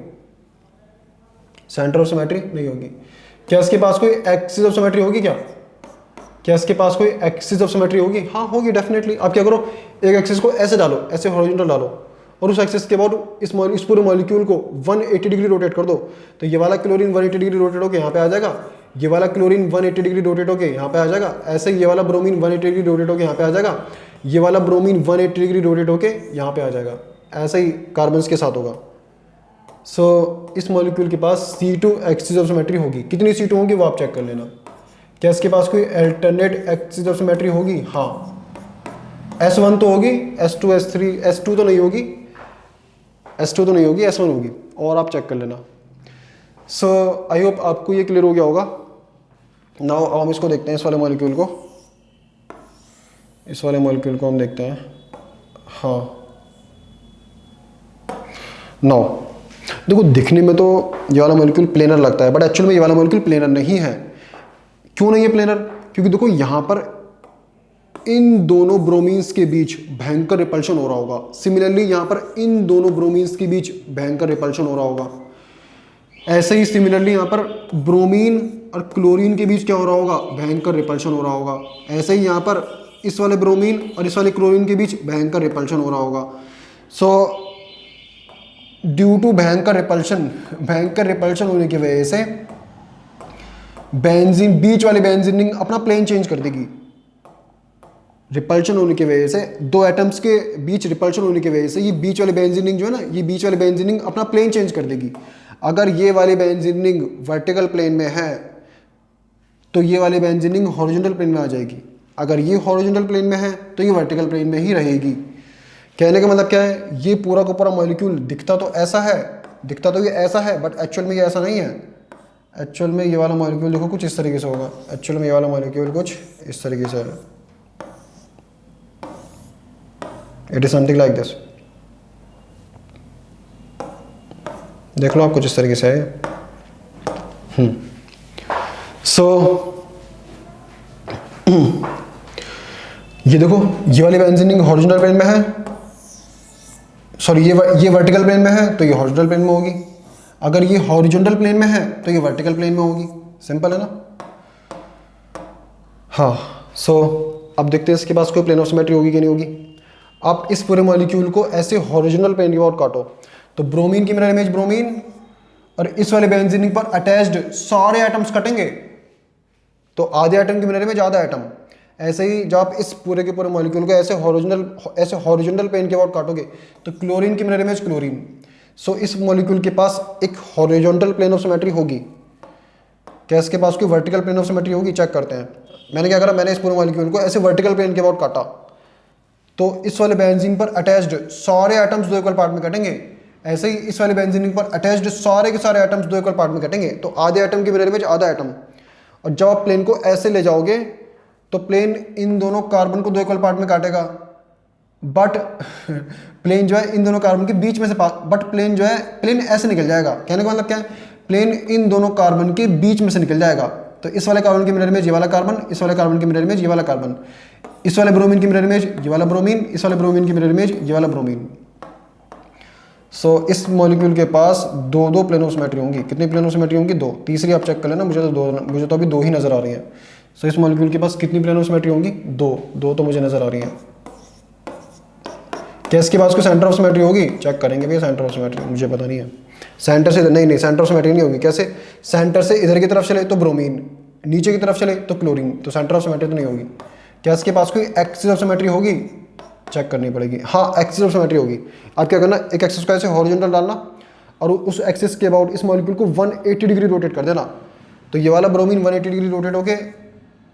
सेंटर ऑफ सिमेट्री नहीं होगी। क्या इसके पास कोई एक्सिस ऑफ सिमेट्री होगी क्या इसके पास कोई एक्सिस ऑफ सिमेट्री होगी? हाँ होगी डेफिनेटली। आप क्या करो, एक एक्सिस को ऐसे डालो, ऐसे हॉरिजॉन्टल डालो, और उस एक्सिस के बाद इस पूरे मॉलिक्यूल को 180 डिग्री रोटेट कर दो, तो ये वाला क्लोरीन 180 डिग्री रोटेट होकर यहाँ पे आ जाएगा, ये वाला क्लोरीन 180 डिग्री रोटेट होकर यहाँ पे आ जाएगा, ऐसे ये वाला ब्रोमीन 180 डिग्री रोटेट होकर यहाँ पे आ जाएगा, ये वाला ब्रोमीन 180 डिग्री रोटेट होकर यहाँ पे आ जाएगा। ऐसा ही कार्बन्स के साथ होगा। सो इस मॉलिक्यूल के पास C2 एक्सिस ऑफ सिमेट्री होगी। कितनी C2 होगी वो आप चेक कर लेना। क्या इसके पास कोई अल्टरनेट एक्सिस ऑफ सिमेट्री होगी? हाँ, S1 तो होगी, S2 S3 S2 तो नहीं होगी, S2 तो नहीं होगी, S1 होगी, और आप चेक कर लेना। सो आई होप आपको ये क्लियर हो गया होगा। नाउ हम इसको देखते हैं, इस वाले मॉलिक्यूल को, इस वाले मॉलिक्यूल को हम देखते हैं। हाँ, नाउ देखो दिखने में तो ये वाला मॉलिक्यूल प्लेनर लगता है, बट एक्चुअल में ये वाला मॉलिक्यूल प्लेनर नहीं है। क्यों नहीं है प्लेनर? क्योंकि देखो यहाँ पर इन दोनों ब्रोमीन्स के बीच भयंकर रिपल्शन हो रहा होगा। सिमिलरली यहाँ पर इन दोनों ब्रोमीन्स के बीच भयंकर रिपल्शन हो रहा होगा। ऐसे ही सिमिलरली यहाँ पर ब्रोमीन और क्लोरीन के बीच क्या हो रहा होगा? भयंकर रिपल्शन हो रहा होगा। ऐसे ही यहाँ पर इस वाले ब्रोमीन और इस वाले क्लोरीन के बीच भयंकर रिपल्शन हो रहा होगा। सो ड्यू टू भयंकर रिपल्शन होने की वजह से बेंजीन, बीच वाली बेंजीन रिंग अपना प्लेन चेंज कर देगी। रिपल्शन होने की वजह से, दो एटम्स के बीच रिपल्शन होने की वजह से ये बीच वाली बेंजीन रिंग जो है ना, ये बीच वाली बेंजीन रिंग अपना प्लेन चेंज कर देगी। अगर ये वाली बेंजीन रिंग वर्टिकल प्लेन में है तो ये वाली बेंजीन रिंग हॉरिजॉन्टल प्लेन में आ जाएगी। अगर ये हॉरिजॉन्टल प्लेन में है तो ये वर्टिकल प्लेन में ही रहेगी। कहने का मतलब क्या है, ये पूरा का पूरा मॉलिक्यूल दिखता तो ऐसा है, दिखता तो ये ऐसा है, बट एक्चुअल में ये ऐसा नहीं है। एक्चुअल में ये वाला मॉलिक्यूल देखो कुछ इस तरीके से होगा। एक्चुअल में ये वाला मॉलिक्यूल कुछ इस तरीके से है। It is something like this. देख लो आप, कुछ इस तरीके से है। सो ये देखो, ये वाली बेंजीन रिंग हॉरिजॉन्टल प्लेन में है, सॉरी ये वर्टिकल प्लेन में है तो ये हॉरिजॉन्टल प्लेन में होगी। अगर ये हॉरिजॉन्टल प्लेन में है तो ये वर्टिकल प्लेन में होगी। सिंपल है ना? हाँ। सो अब देखते हैं इसके पास कोई प्लेन ऑफ सिमेट्री होगी कि नहीं होगी। आप इस पूरे मॉलिक्यूल को ऐसे हॉरिजॉन्टल प्लेन की ओर काटो, तो ब्रोमीन की मिरर इमेज ब्रोमीन और इस वाले बेंजीन रिंग पर अटैच्ड सारे एटम्स कटेंगे, तो आधे एटम की मिरर इमेज आधा एटम। ऐसे ही जब आप इस पूरे के पूरे मॉलिक्यूल को ऐसे हॉरिजॉन्टल प्लेन के ओर काटोगे तो क्लोरीन की मिरर इमेज क्लोरीन। सो इस मॉलिक्यूल के पास एक हॉरिजॉन्टल प्लेन ऑफ सिमेट्री होगी। क्या इसके पास कोई वर्टिकल प्लेन ऑफ सिमेट्री होगी? चेक करते हैं। मैंने क्या करा, मैंने इस पूरे मॉलिक्यूल को ऐसे वर्टिकल प्लेन के ओर काटा, तो इस वाले बेंजीन पर अटैच्ड सारे एटम्स दो इक्वल पार्ट में कटेंगे। ऐसे ही इस वाले बेंजीन पर अटैच्ड सारे के सारे एटम्स दो इक्वल पार्ट में कटेंगे, तो आधे एटम की मिरर इमेज आधा एटम। और जब आप प्लेन को ऐसे ले जाओगे तो प्लेन इन दोनों कार्बन को दो इक्वल पार्ट में काटेगा, बट प्लेन जो है इन दोनों कार्बन के बीच में से बट प्लेन जो है प्लेन ऐसे निकल जाएगा। कहने का मतलब क्या है, प्लेन इन दोनों कार्बन के बीच में से निकल जाएगा। तो इस वाले कार्बन की मिरर इमेज ये वाला कार्बन, इस वाले कार्बन की मिरर इमेज ये वाला कार्बन, इस वाले ब्रोमीन की मिरर इमेज ये वाला ब्रोमीन, इस वाले ब्रोमीन की मिरर इमेज ये वाला ब्रोमीन। सो इस मॉलिक्यूल के पास दो दो प्लेन ऑफ सिमेट्री होंगी। कितनी प्लेन ऑफ सिमेट्री होंगी? दो। तीसरी आप चेक कर लेना, मुझे तो अभी दो ही नजर आ रही है। सो इस मॉलिक्यूल के पास कितनी प्लेन ऑफ सिमेट्री होंगी? दो तो मुझे नजर आ रही है। क्या इसके पास कोई सेंटर ऑफ सिमेट्री होगी? चेक करेंगे भैया सेंटर ऑफ सिमेट्री, मुझे पता नहीं है। सेंटर से नहीं, सेंटर ऑफ सिमेट्री नहीं होगी। कैसे? सेंटर से इधर की तरफ चले तो ब्रोमीन, नीचे की तरफ चले तो क्लोरीन, तो सेंटर ऑफ सिमेट्री तो नहीं होगी। क्या इसके पास कोई एक्सिस ऑफ सिमेट्री होगी? चेक करनी पड़ेगी। हाँ, एक्सिस ऑफ सिमेट्री होगी। आप क्या करना, एक एक्सिस को ऐसे हॉरिजॉन्टल डालना और उस एक्सिस के अबाउट इस मॉलिक्यूल को 180 डिग्री रोटेट कर देना, तो ये वाला ब्रोमीन 180 डिग्री रोटेट होके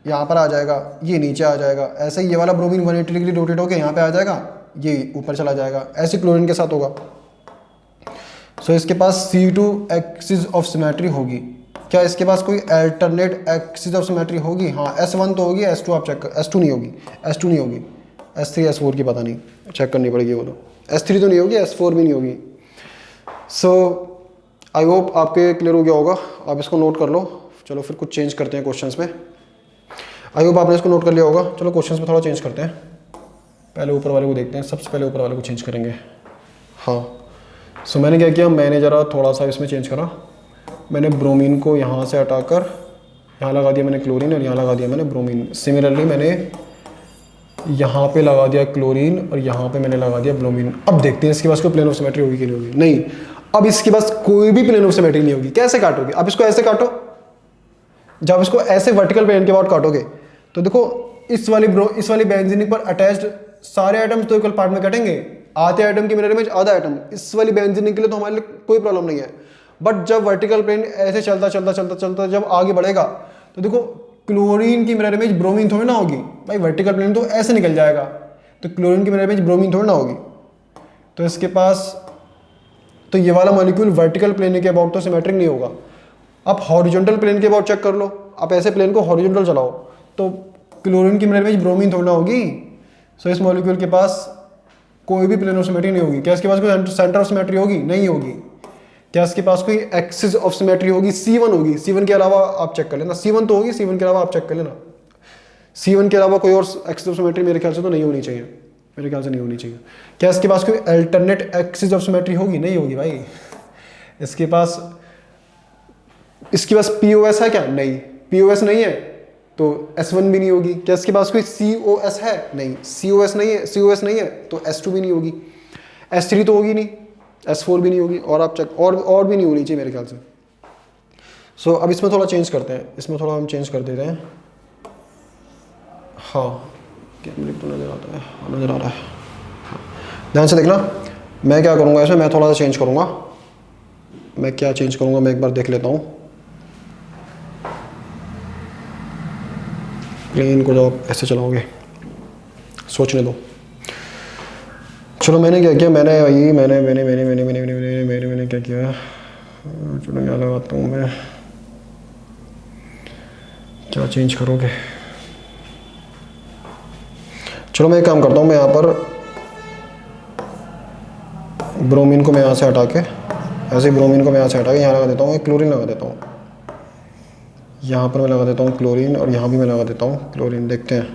यहाँ पर आ जाएगा, ये नीचे आ जाएगा। ऐसे ही ये वाला ब्रोमीन 180 डिग्री रोटेट होके यहाँ पे आ जाएगा, ये ऊपर चला जाएगा। ऐसे क्लोरीन के साथ होगा। सो इसके पास C2 एक्सिस ऑफ सिमेट्री होगी। क्या इसके पास कोई अल्टरनेट एक्सिस ऑफ सिमेट्री होगी? हाँ, S1 तो होगी, S2 आप चेक कर, S2 नहीं होगी, S2 नहीं होगी, S3 S4 की पता नहीं, चेक करनी पड़ेगी वो तो। S3 तो नहीं होगी, S4 भी नहीं होगी। सो आई होप आपके क्लियर हो गया होगा। आप इसको नोट कर लो। चलो फिर कुछ चेंज करते हैं क्वेश्चंस में। आई होप आपने इसको नोट कर लिया होगा। चलो क्वेश्चंस में थोड़ा चेंज करते हैं। पहले ऊपर वाले को देखते हैं, सबसे पहले ऊपर वाले को चेंज करेंगे। हाँ, सो मैंने क्या किया, मैंने ज़रा थोड़ा सा इसमें चेंज करा, मैंने ब्रोमीन को यहाँ से हटाकर यहाँ लगा दिया मैंने क्लोरीन, और यहाँ लगा दिया मैंने ब्रोमीन। सिमिलरली मैंने यहाँ पे लगा दिया क्लोरीन और यहाँ पे मैंने लगा दिया ब्रोमीन। अब देखते हैं इसके पास कोई प्लेन ऑफ सिमेट्री होगी कि नहीं होगी। नहीं, अब इसके पास कोई भी प्लेन ऑफ सिमेट्री नहीं होगी। कैसे काटोगे? अब इसको ऐसे काटो, जब इसको ऐसे वर्टिकल प्लेन के बाद काटोगे तो देखो इस वाली बेंजीन पर अटैच्ड सारे आइटम्स तो इक्वल पार्ट में कटेंगे। आधे आइटम की मिरर इमेज आधा आइटम, इस वाली बेंजीन के लिए तो हमारे लिए कोई प्रॉब्लम नहीं है। बट जब वर्टिकल प्लेन ऐसे चलता चलता चलता चलता जब आगे बढ़ेगा तो देखो क्लोरीन की मिरर इमेज ब्रोमीन थोड़ी ना होगी भाई, वर्टिकल प्लेन तो ऐसे निकल जाएगा, तो क्लोरीन की मिरर इमेज ब्रोमीन थोड़ी ना होगी। तो इसके पास तो ये वाला मॉलिक्यूल वर्टिकल प्लेन के अबाउट तो सिमेट्रिक नहीं होगा। आप हॉरिजॉन्टल प्लेन के अबाउट चेक कर लो, आप ऐसे प्लेन को हॉरिजॉन्टल चलाओ तो क्लोरीन की मिरर इमेज ब्रोमीन थोड़ी ना होगी। सो इस मॉलिक्यूल के पास कोई भी प्लेन ऑफ सिमेट्री नहीं होगी। क्या इसके पास कोई सेंटर ऑफ सिमेट्री होगी? नहीं होगी। क्या इसके पास कोई एक्सिस ऑफ सिमेट्री होगी? C1 होगी। C1 के अलावा आप चेक कर लेना, C1 तो होगी, C1 के अलावा आप चेक कर लेना। C1 के अलावा कोई और एक्सिस ऑफ सिमेट्री मेरे ख्याल से तो नहीं होनी चाहिए, मेरे ख्याल से नहीं होनी चाहिए। क्या इसके पास कोई अल्टरनेट एक्सिस ऑफ सिमेट्री होगी? नहीं होगी भाई। इसके पास POS है क्या? नहीं, POS नहीं है तो S1 भी नहीं होगी। क्या इसके पास कोई COS है? नहीं, COS नहीं है तो S2 भी नहीं होगी, S3 तो होगी नहीं, S4 भी नहीं होगी, और आप चेक और भी नहीं होनी चाहिए मेरे ख्याल से। सो अब इसमें थोड़ा चेंज करते हैं, इसमें थोड़ा हम चेंज कर देते हैं। हाँ, क्या मुझे तो नज़र आता है? हाँ, नज़र आ रहा है। हाँ, ध्यान से देखना, मैं क्या करूँगा इसमें, मैं थोड़ा सा चेंज करूँगा। मैं क्या चेंज करूँगा मैं एक बार देख लेता हूँ। प्लेन को जब ऐसे चलाओगे, सोचने दो। चलो मैंने क्या किया, मैंने क्या किया, चलो क्या लगाता हूँ मैं, क्या चेंज करोगे? चलो मैं एक काम करता हूँ, मैं यहाँ पर ब्रोमीन को मैं यहाँ से हटा के, ऐसे ब्रोमीन को मैं यहाँ से हटा के यहाँ लगा देता हूँ, क्लोरीन लगा देता हूँ। यहाँ पर मैं लगा देता हूँ क्लोरीन और यहाँ भी मैं लगा देता हूँ क्लोरीन। देखते हैं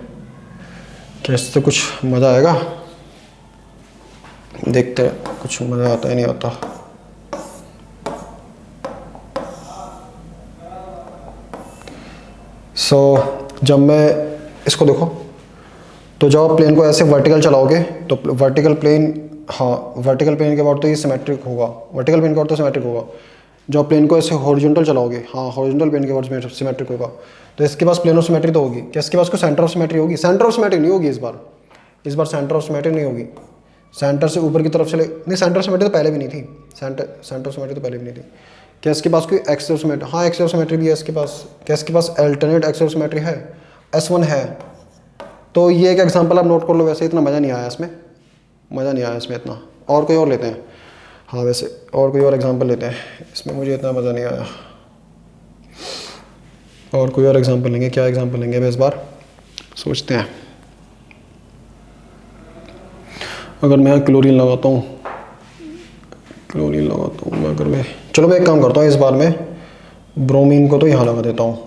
क्या इससे कुछ मज़ा आएगा, देखते हैं कुछ मज़ा आता है नहीं आता। जब मैं इसको देखो तो जब आप प्लेन को ऐसे वर्टिकल चलाओगे तो वर्टिकल प्लेन, हाँ वर्टिकल प्लेन के बाद तो ये सिमेट्रिक होगा, वर्टिकल प्लेन के बाद तो सिमेट्रिक होगा। जब प्लेन को ऐसे हॉरिजॉन्टल चलाओगे, हाँ हॉरिजॉन्टल प्लेन के बाद सिमेट्रिक होगा। तो इसके पास प्लेन ऑफ सिमेट्री तो होगी। क्या इसके पास कोई सेंटर ऑफ सिमेट्री होगी? सेंटर ऑफ सिमेट्री नहीं होगी इस बार सेंटर ऑफ सिमेट्री नहीं होगी। सेंटर से ऊपर की तरफ चले, नहीं सेंटर ऑफ सिमेट्री तो पहले भी नहीं थी, सेंटर ऑफ सिमेट्री तो पहले भी नहीं थी। क्या इसके पास कोई एक्सिस ऑफ सिमेट्री? हाँ एक्सिस ऑफ सिमेट्री भी है इसके पास। क्या इसके पास अल्टरनेट एक्सिस ऑफ सिमेट्री है? S1 है। तो ये एक एग्जांपल आप नोट कर लो। वैसे इतना मज़ा नहीं आया इसमें, मज़ा नहीं आया इसमें इतना। और कोई और लेते हैं, हाँ वैसे और कोई और एग्जांपल लेते हैं, इसमें मुझे इतना मज़ा नहीं आया। और कोई और एग्जांपल लेंगे, क्या एग्जांपल लेंगे इस बार, सोचते हैं। अगर मैं क्लोरीन लगाता हूँ मैं, अगर मैं, चलो मैं एक काम करता हूँ, इस बार मैं ब्रोमीन को तो यहाँ लगा देता हूँ,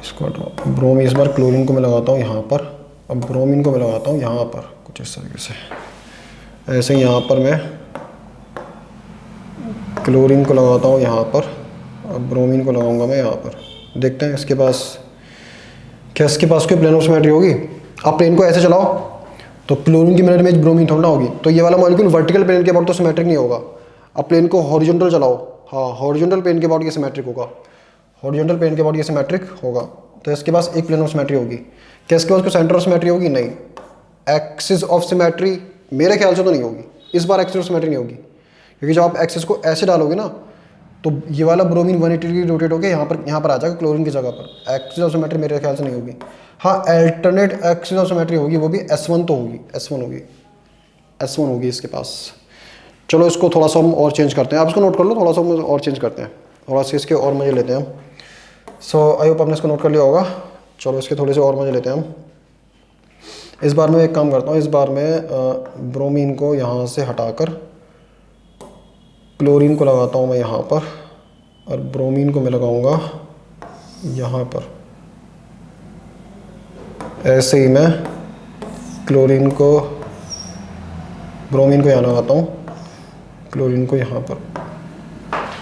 इसको हटाओ। ब्रोमीन, इस बार क्लोरीन को मैं लगाता हूँ यहाँ पर, अब ब्रोमीन को मैं लगाता हूँ यहाँ पर, कुछ इस तरीके से। ऐसे ही यहाँ पर मैं क्लोरीन को लगाता हूँ यहाँ पर, अब ब्रोमीन को लगाऊंगा मैं यहाँ पर। देखते हैं इसके पास, क्या इसके पास कोई प्लेन ऑफ सिमेट्री होगी? आप प्लेन को ऐसे चलाओ तो क्लोरीन की मिरर इमेज ब्रोमीन थोड़ा ना होगी, तो ये वाला मॉलिक्यूल वर्टिकल प्लेन के अबाउट तो सिमेट्रिक नहीं होगा। अब प्लेन को हॉरिजॉन्टल चलाओ, हाँ हॉरिजॉन्टल प्लेन के अबाउट ये सिमेट्रिक होगा, हॉरिजॉन्टल प्लेन के अबाउट ये सिमेट्रिक होगा। तो इसके पास एक प्लेन ऑफ सिमेट्री होगी। क्या इसके पास कोई सेंटर ऑफ सिमेट्री होगी? नहीं। एक्सिस ऑफ सिमेट्री मेरे ख्याल से तो नहीं होगी इस बार, एक्सिस ऑफ सिमेट्री नहीं होगी, क्योंकि जब आप एक्सिस को ऐसे डालोगे ना तो ये वाला ब्रोमीन 180 डिग्री रोटेट होकर यहाँ पर आ जाएगा क्लोरीन की जगह पर। एक्सिस ऑफ सिमेट्री मेरे ख्याल से नहीं होगी। हाँ अल्टरनेट एक्सिस ऑफ सिमेट्री होगी, वो भी S1 तो होगी, S1 होगी इसके पास। चलो इसको थोड़ा सा हम और चेंज करते हैं, आप इसको नोट कर लो, थोड़ा सा हम और चेंज करते हैं, थोड़ा सा इसके और मज़े लेते हैं हम। आई होप आपने इसको नोट कर लिया होगा। चलो इसके थोड़े से और मज़े लेते हैं हम। इस बार मैं एक काम करता हूँ, इस बार मैं ब्रोमीन को यहाँ से हटाकर क्लोरीन को लगाता हूँ मैं यहाँ पर, और ब्रोमीन को मैं लगाऊंगा यहाँ पर। ऐसे ही मैं क्लोरीन को ब्रोमीन को यहाँ लगाता हूँ, क्लोरीन को यहाँ पर।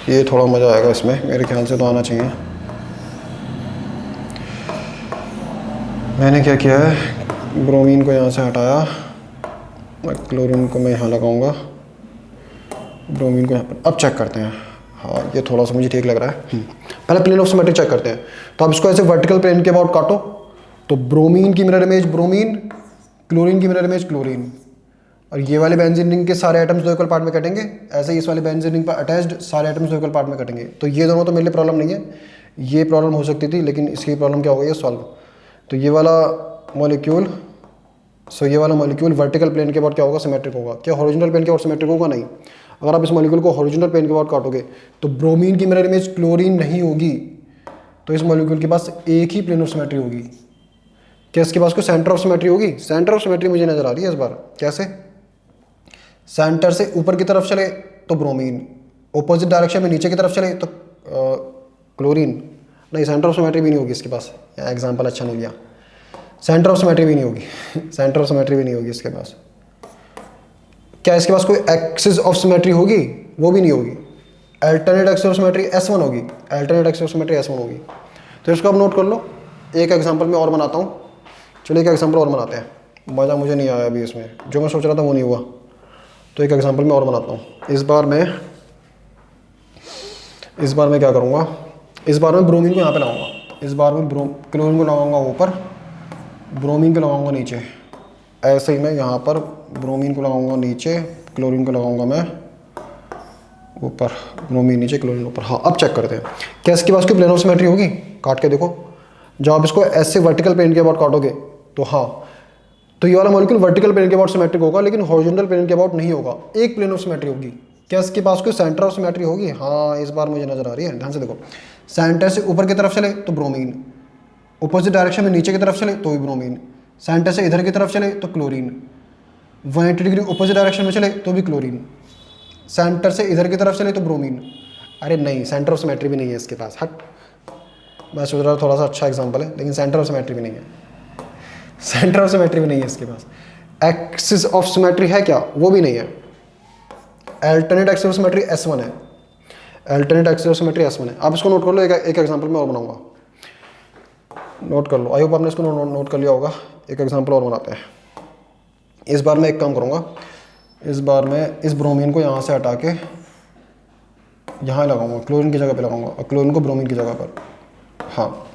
ये थोड़ा मज़ा आएगा इसमें, मेरे ख्याल से तो आना चाहिए। मैंने क्या किया है, ब्रोमीन को यहाँ से हटाया, क्लोरीन को मैं यहाँ लगाऊंगा, ब्रोमीन को यहाँ पर। अब चेक करते हैं, हाँ ये थोड़ा सा मुझे ठीक लग रहा है। पहले प्लेन ऑफ सिमेट्री चेक करते हैं। तो आप इसको ऐसे वर्टिकल प्लेन के अबाउट काटो, तो ब्रोमीन की मिरर इमेज ब्रोमीन, क्लोरीन की मिरर इमेज क्लोरीन, और ये वाले बेंजीन रिंग के सारे एटम्स दो इक्वल पार्ट में कटेंगे। ऐसे ही इस वाले बेंजीन रिंग पर अटैच्ड सारे एटम्स दो इक्वल पार्ट में कटेंगे। तो ये दोनों तो मेरे लिए प्रॉब्लम नहीं है, ये प्रॉब्लम हो सकती थी, लेकिन इसकी प्रॉब्लम क्या हो गई है, सॉल्व। तो ये वाला मॉलिक्यूल, ये वाला मॉलिक्यूल वर्टिकल प्लेन के अबाउट क्या होगा, सिमेट्रिक होगा। क्या हॉरिजॉन्टल प्लेन के अबाउट सिमेट्रिक होगा? नहीं। अगर आप इस मॉलिक्यूल को हॉरिजॉन्टल प्लेन के अबाउट काटोगे तो ब्रोमीन की मिरर इमेज क्लोरीन नहीं होगी, तो इस मॉलिक्यूल के पास एक ही प्लेन ऑफ सिमेट्री होगी। क्या इसके पास कोई सेंटर ऑफ सिमेट्री होगी? सेंटर ऑफ सिमेट्री मुझे नजर आ रही है इस बार। कैसे? सेंटर से ऊपर की तरफ चले तो ब्रोमीन, ऑपोजिट डायरेक्शन में नीचे की तरफ चले तो क्लोरीन। नहीं, सेंटर ऑफ सिमेट्री भी नहीं होगी इसके पास। एग्जाम्पल अच्छा नहीं लिया। सेंटर ऑफ सिमेट्री भी नहीं होगी सेंटर ऑफ सिमेट्री भी नहीं होगी इसके पास। क्या इसके पास कोई एक्सिस ऑफ सिमेट्री होगी? वो भी नहीं होगी। Alternate axis of symmetry S1 होगी, alternate axis of symmetry S1 होगी। तो इसको आप नोट कर लो। एक एग्जांपल मैं और बनाता हूँ। चलिए एक एग्जांपल और बनाते हैं, मज़ा मुझे नहीं आया अभी इसमें, जो मैं सोच रहा था वो नहीं हुआ। तो एक एग्जांपल मैं और बनाता हूँ। इस बार मैं क्या करूँगा, इस बार मैं ब्रोमीन को यहाँ पे लगाऊंगा। इस बार मैं क्लोरीन को लगाऊंगा ऊपर, ब्रोमीन को लगाऊंगा नीचे। ऐसे ही मैं यहाँ पर ब्रोमीन को लगाऊंगा नीचे, क्लोरीन को लगाऊंगा मैं ऊपर, ब्रोमीन नीचे क्लोरीन ऊपर। हाँ, अब चेक करते हैं क्या इसके पास कोई प्लेन ऑफ सिमेट्री होगी। काट के देखो। जब आप इसको ऐसे वर्टिकल प्लेन के अबाउट काटोगे तो हाँ, तो ये वाला मॉलिक्यूल वर्टिकल प्लेन के अबाउट सिमेट्रिक होगा, लेकिन हॉरिजॉन्टल प्लेन के अबाउट नहीं होगा। एक प्लेन ऑफ सिमेट्री होगी। क्या इसके पास कोई सेंटर ऑफ सिमेट्री होगी? हाँ, इस बार मुझे नजर आ रही है। ध्यान से देखो। सेंटर से ऊपर की तरफ चले तो ब्रोमीन, ऑपोजिट डायरेक्शन में नीचे की तरफ चले तो भी ब्रोमीन, सेंटर से इधर की तरफ चले तो क्लोरीन, 180 डिग्री ऑपोजिट डायरेक्शन में चले तो भी क्लोरीन, सेंटर से इधर की तरफ चले तो ब्रोमीन। अरे नहीं, सेंटर ऑफ सिमेट्री भी नहीं है इसके पास। हट, मैं सोच रहा हूँ थोड़ा सा अच्छा एग्जांपल है, लेकिन सेंटर ऑफ सिमेट्री भी नहीं है। सेंटर ऑफ सिमेट्री भी नहीं है इसके पास। एक्सिस ऑफ सिमेट्री है क्या? वो भी नहीं है। Alternate axis of symmetry S1 है। Alternate axis of symmetry S1 है। आप इसको नोट कर लो। एक एग्जांपल मैं और बनाऊंगा, नोट कर लो। आई होप आपने इसको नोट कर लिया होगा। एक एग्जांपल और बनाते हैं। इस बार मैं एक काम करूंगा, इस बार मैं इस ब्रोमीन को यहाँ से हटा के यहाँ लगाऊंगा, क्लोरीन की जगह पे लगाऊंगा, और क्लोरीन को ब्रोमीन की जगह पर। हाँ,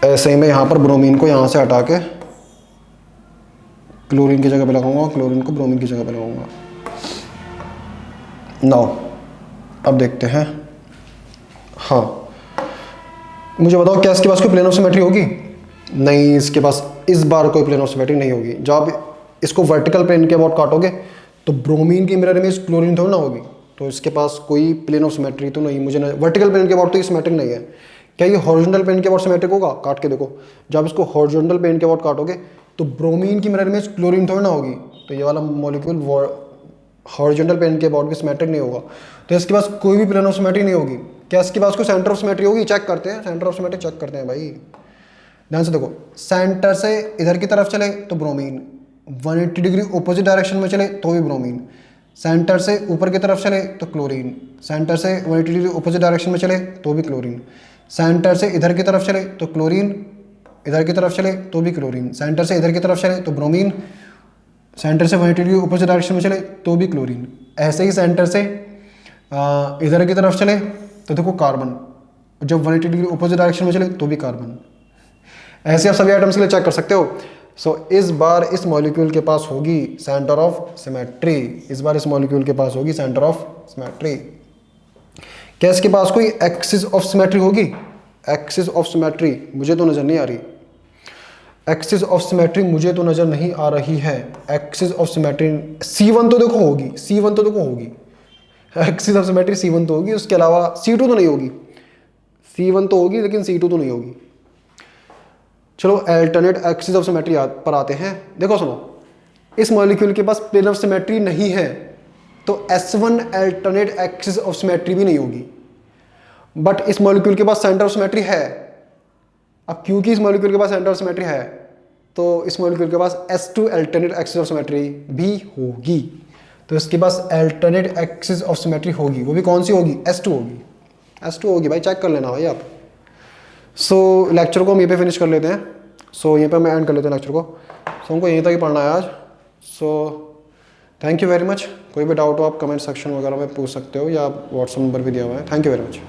ऐसे ही मैं यहाँ पर ब्रोमीन को यहाँ से हटा के क्लोरीन की जगह पे लगाऊंगा, क्लोरीन को ब्रोमीन की जगह पे लगाऊंगा। नाउ अब देखते हैं। हाँ, मुझे बताओ क्या इसके पास कोई प्लेन ऑफ सिमेट्री होगी? नहीं, इसके पास इस बार कोई प्लेन ऑफ सिमेट्री नहीं होगी। जब आप इसको वर्टिकल प्लेन के अबाउट काटोगे तो ब्रोमीन की मिरर इमेज क्लोरीन थोड़ी ना होगी, तो इसके पास कोई प्लेन ऑफ सिमेट्री तो नहीं। मुझे वर्टिकल प्लेन के अबाउट तो ये सिमेट्रिक नहीं है। क्या ये हॉरिजॉन्टल प्लेन के अबाउट सिमेट्रिक होगा? काट के देखो। जब इसको हॉरिजॉन्टल प्लेन के अबाउट काटोगे तो ब्रोमीन की मिरर इमेज क्लोरीन थोड़ी ना होगी, तो ये वाला मॉलिक्यूल हॉरिजॉन्टल प्लेन के अबाउट भी सिमेट्रिक नहीं होगा। तो इसके पास कोई भी प्लेन ऑफ सिमेट्री नहीं होगी। क्या इसके पास कोई सेंटर ऑफ सिमेट्री होगी? चेक करते हैं, सेंटर ऑफ सिमेट्री चेक करते हैं भाई। ध्यान से देखो। सेंटर से इधर की तरफ चले तो ब्रोमीन, 180 डिग्री ऑपोजिट डायरेक्शन में चले तो भी ब्रोमीन, सेंटर से ऊपर की तरफ चले तो क्लोरीन, सेंटर से 180 डिग्री ऑपोजिट डायरेक्शन में चले तो भी क्लोरीन, सेंटर से इधर की तरफ चले तो क्लोरीन, इधर की तरफ चले तो भी क्लोरीन, सेंटर से इधर की तरफ चले तो ब्रोमीन, सेंटर से 180 डिग्री ऑपोजिट डायरेक्शन में चले तो भी क्लोरीन। ऐसे ही सेंटर से इधर की तरफ चले तो देखो कार्बन, जब 180 डिग्री ऑपोजिट डायरेक्शन में चले तो भी कार्बन। ऐसे आप सभी आइटम्स के लिए चेक कर सकते हो। इस बार इस मॉलिक्यूल के पास होगी सेंटर ऑफ सिमेट्री। इस बार इस मॉलिक्यूल के पास होगी सेंटर ऑफ सिमेट्री। क्या इसके पास कोई एक्सिस ऑफ सिमेट्री होगी? एक्सिस ऑफ सिमेट्री मुझे तो नजर नहीं आ रही। एक्सिस ऑफ सिमेट्री मुझे तो नजर नहीं आ रही है। एक्सिस ऑफ सिमेट्री C1 तो देखो होगी, C1 तो देखो होगी। एक्सिस ऑफ सिमेट्री C1 तो होगी, उसके अलावा C2 तो नहीं होगी। C1 तो होगी लेकिन C2 तो नहीं होगी। चलो अल्टरनेट एक्सिस ऑफ सिमेट्री पर आते हैं। देखो सुनो, इस मॉलिक्यूल के पास प्लेन ऑफ सिमेट्री नहीं है, तो S1 alternate axis of symmetry भी नहीं होगी। बट इस मॉलिक्यूल के पास सेंटर ऑफ सिमेट्री है। अब क्योंकि इस मॉलिक्यूल के पास सेंटर ऑफ सिमेट्री है, तो इस मॉलिक्यूल के पास S2 alternate axis of symmetry भी होगी। तो इसके पास अल्टरनेट एक्सिस ऑफ सिमेट्री होगी, वो भी कौन सी होगी? S2 होगी। S2 होगी भाई, चेक कर लेना भाई आप। सो लेक्चर को हम यहीं पे फिनिश कर लेते हैं। सो यहीं पे मैं एंड कर लेते हैं लेक्चर को। सो हमको यहीं तक ही पढ़ना है आज। So thank you very much. कोई भी डाउट हो आप कमेंट सेक्शन वगैरह में पूछ सकते हो, या व्हाट्सएप नंबर भी दिया हुआ है। Thank you very much.